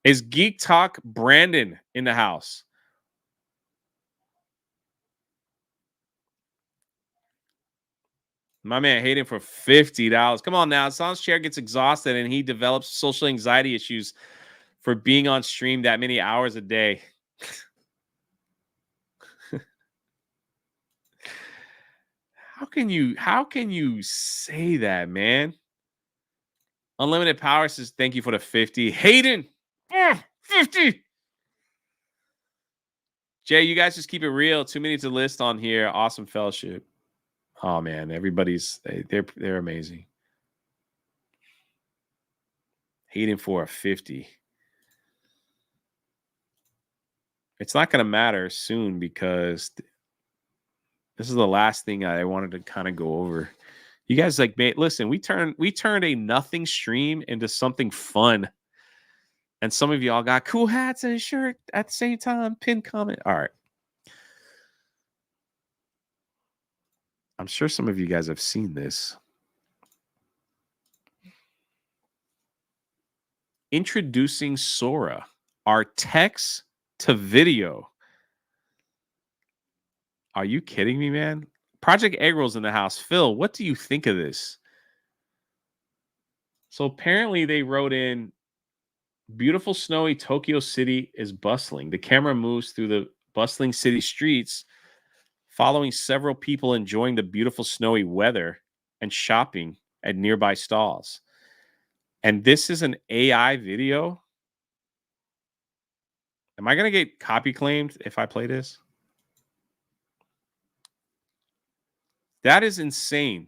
Is Geek Talk Brandon in the house? My man Hayden for $50. Come on now. Hassan's chair gets exhausted and he develops social anxiety issues for being on stream that many hours a day. How can you say that, man? Unlimited Power says thank you for the 50. Hayden, 50. Jay, you guys just keep it real. Too many to list on here. Awesome fellowship. Oh man, everybody's they're amazing. Hayden for a 50. It's not going to matter soon because this is the last thing I wanted to kind of go over. You guys listen, we turned a nothing stream into something fun. And some of y'all got cool hats and a shirt at the same time. Pin comment. All right. I'm sure some of you guys have seen this. Introducing Sora, our text to video. Are you kidding me, man? Project Egg Rolls in the house. Phil, what do you think of this? So apparently they wrote in, beautiful snowy Tokyo City is bustling. The camera moves through the bustling city streets, following several people enjoying the beautiful snowy weather and shopping at nearby stalls. And this is an AI video. Am I going to get copy claimed if I play this? That is insane.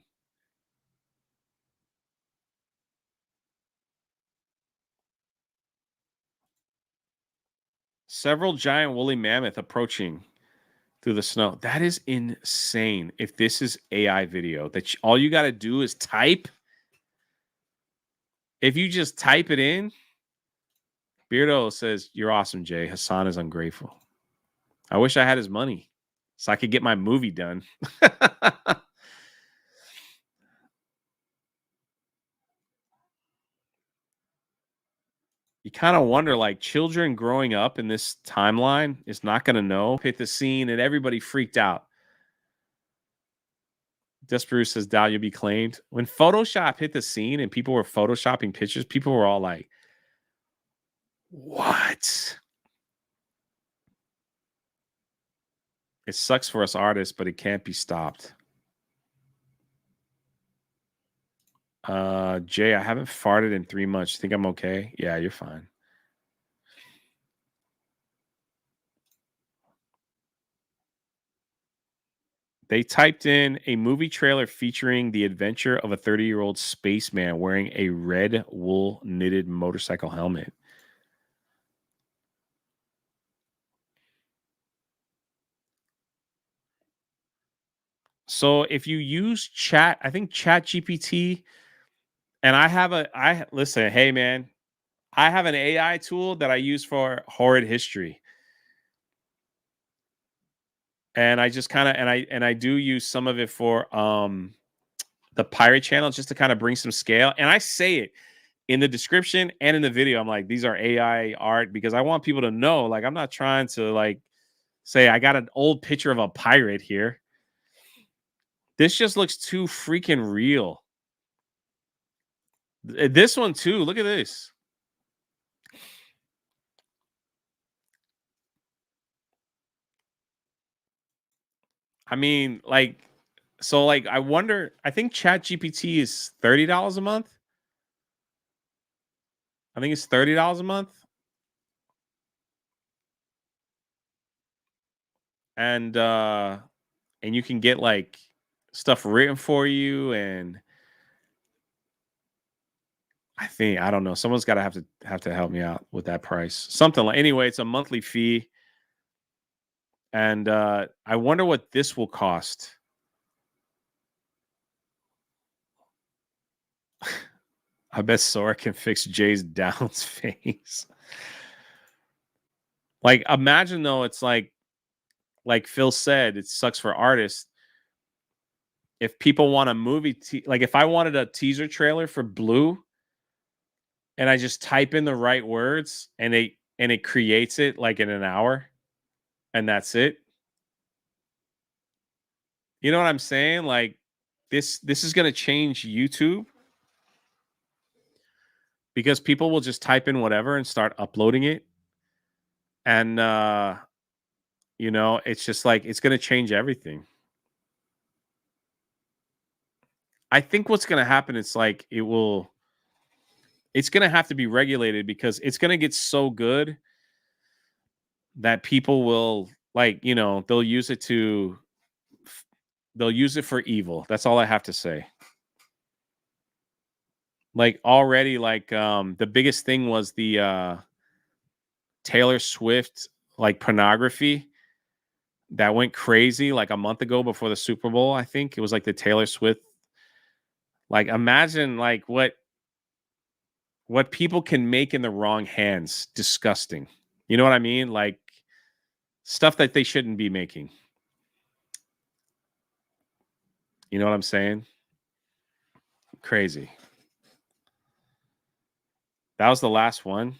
Several giant woolly mammoth approaching through the snow. That is insane. If this is AI video, that all you got to do is type. If you just type it in, Beardo says, you're awesome, Jay. Hassan is ungrateful. I wish I had his money so I could get my movie done. You kind of wonder, like, children growing up in this timeline is not going to know. Hit the scene and everybody freaked out. Desperate says, Dow, you'll be claimed. When Photoshop hit the scene and people were Photoshopping pictures, people were all like, what? It sucks for us artists, but it can't be stopped. Jay, I haven't farted in 3 months. Think I'm okay? Yeah, you're fine. They typed in a movie trailer featuring the adventure of a 30-year-old spaceman wearing a red wool knitted motorcycle helmet. So if you use chat, I think Chat GPT, and listen, hey man, I have an AI tool that I use for horrid history. And I just kind of and I do use some of it for the pirate channel just to kind of bring some scale. And I say it in the description and in the video. I'm like, these are AI art because I want people to know, like, I'm not trying to like say I got an old picture of a pirate here. This just looks too freaking real. This one too. Look at this. I mean, like, so like I wonder, I think Chat GPT is $30 a month. I think it's $30 a month. And you can get like stuff written for you, and I don't know, someone's got to have to help me out with that price. Something like, anyway, it's a monthly fee. And I wonder what this will cost. I bet Sora can fix Jay's Downs face. Like, imagine though, it's like Phil said, it sucks for artists. If people want a movie, like if I wanted a teaser trailer for Blue, and I just type in the right words, and it creates it like in an hour, and that's it. You know what I'm saying? Like this is going to change YouTube, because people will just type in whatever and start uploading it. And you know, it's just like, it's going to change everything. I think what's going to happen, it's like it's going to have to be regulated, because it's going to get so good that people will, like, you know, they'll use it for evil. That's all I have to say. Like already, like the biggest thing was the Taylor Swift like pornography that went crazy like a month ago before the Super Bowl. I think it was like the Taylor Swift. Like, imagine like what people can make in the wrong hands. Disgusting. You know what I mean? Like stuff that they shouldn't be making. You know what I'm saying? Crazy. That was the last one.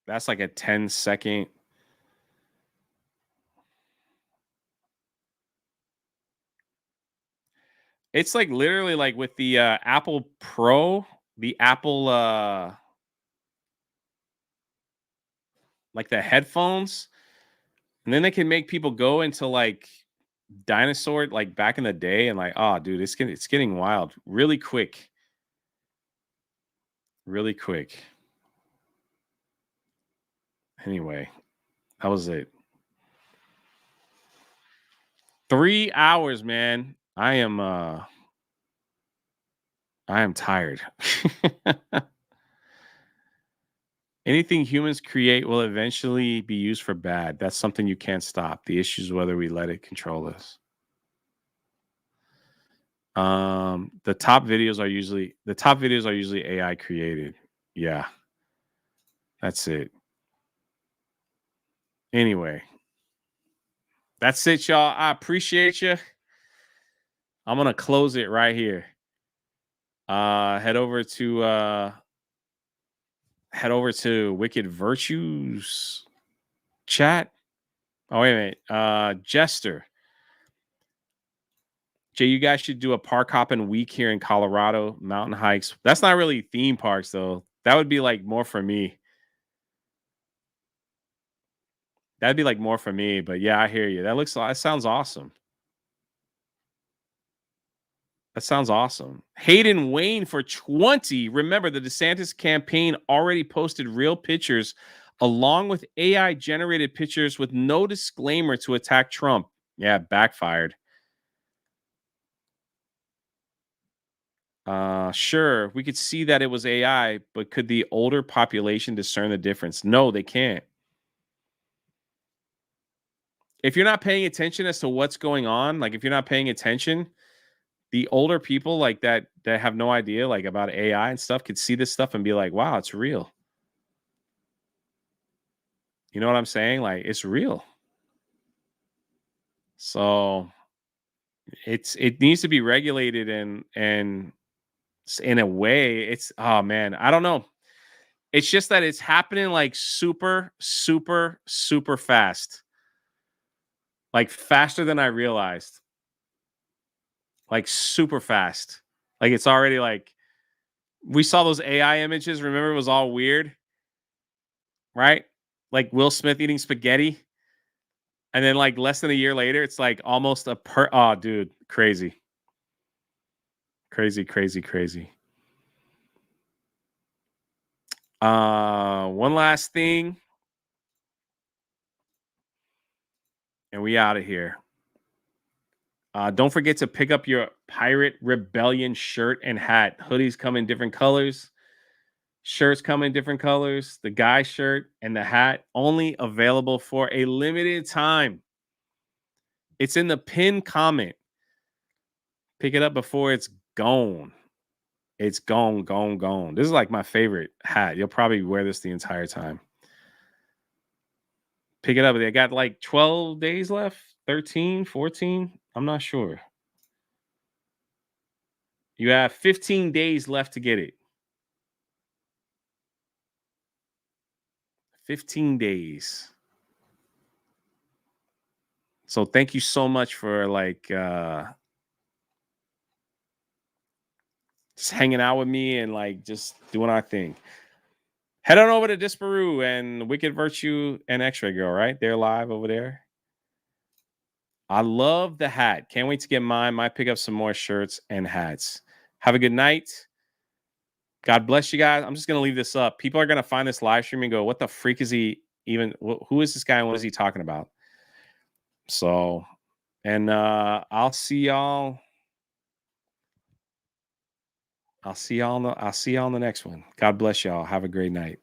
That's like a 10-second. It's like literally like with the Apple Pro, the Apple like the headphones, and then they can make people go into like dinosaur, like back in the day, and like, oh dude, it's getting wild really quick. Really quick. Anyway, that was it. 3 hours, man. I am tired. Anything humans create will eventually be used for bad. That's something you can't stop. The issue is whether we let it control us. The top videos are usually AI created. Yeah. That's it. Anyway, that's it, y'all. I appreciate you. I'm gonna close it right here. Head over to Wicked Virtues chat. Oh, wait a minute. Jester. Jay, you guys should do a park hopping week here in Colorado. Mountain hikes. That's not really theme parks, though. That would be like more for me. That'd be like more for me, but yeah, I hear you. That sounds awesome. That sounds awesome. Hayden Wayne for 20. Remember, the DeSantis campaign already posted real pictures along with AI generated pictures with no disclaimer to attack Trump. Yeah, backfired. Sure, we could see that it was AI, but could the older population discern the difference? No, they can't. If you're not paying attention as to what's going on, like if you're not paying attention, the older people like that have no idea like about AI and stuff could see this stuff and be like, wow, it's real. You know what I'm saying? Like it's real. So it needs to be regulated and in a way it's, oh man, I don't know. It's just that it's happening like super, super, super fast. Like faster than I realized. Like super fast. Like it's already like, we saw those AI images. Remember, it was all weird, right? Like Will Smith eating spaghetti. And then like less than a year later, it's like almost oh, dude, crazy. Crazy, crazy, crazy. One last thing. And we out of here. Don't forget to pick up your Pirate Rebellion shirt and hat. Hoodies come in different colors. Shirts come in different colors. The guy shirt and the hat only available for a limited time. It's in the pinned comment. Pick it up before it's gone. It's gone, gone, gone. This is like my favorite hat. You'll probably wear this the entire time. Pick it up. They got like 12 days left, 13, 14. I'm not sure. You have 15 days left to get it. 15 days. So thank you so much for like just hanging out with me and like just doing our thing. Head on over to Disparu and Wicked Virtue and X-Ray Girl, right? They're live over there. I love the hat. Can't wait to get mine. Might pick up some more shirts and hats. Have a good night. God bless you guys. I'm just going to leave this up. People are going to find this live stream and go, what the freak is he even? Who is this guy and what is he talking about? So, and I'll see y'all. I'll see y'all on the next one. God bless y'all. Have a great night.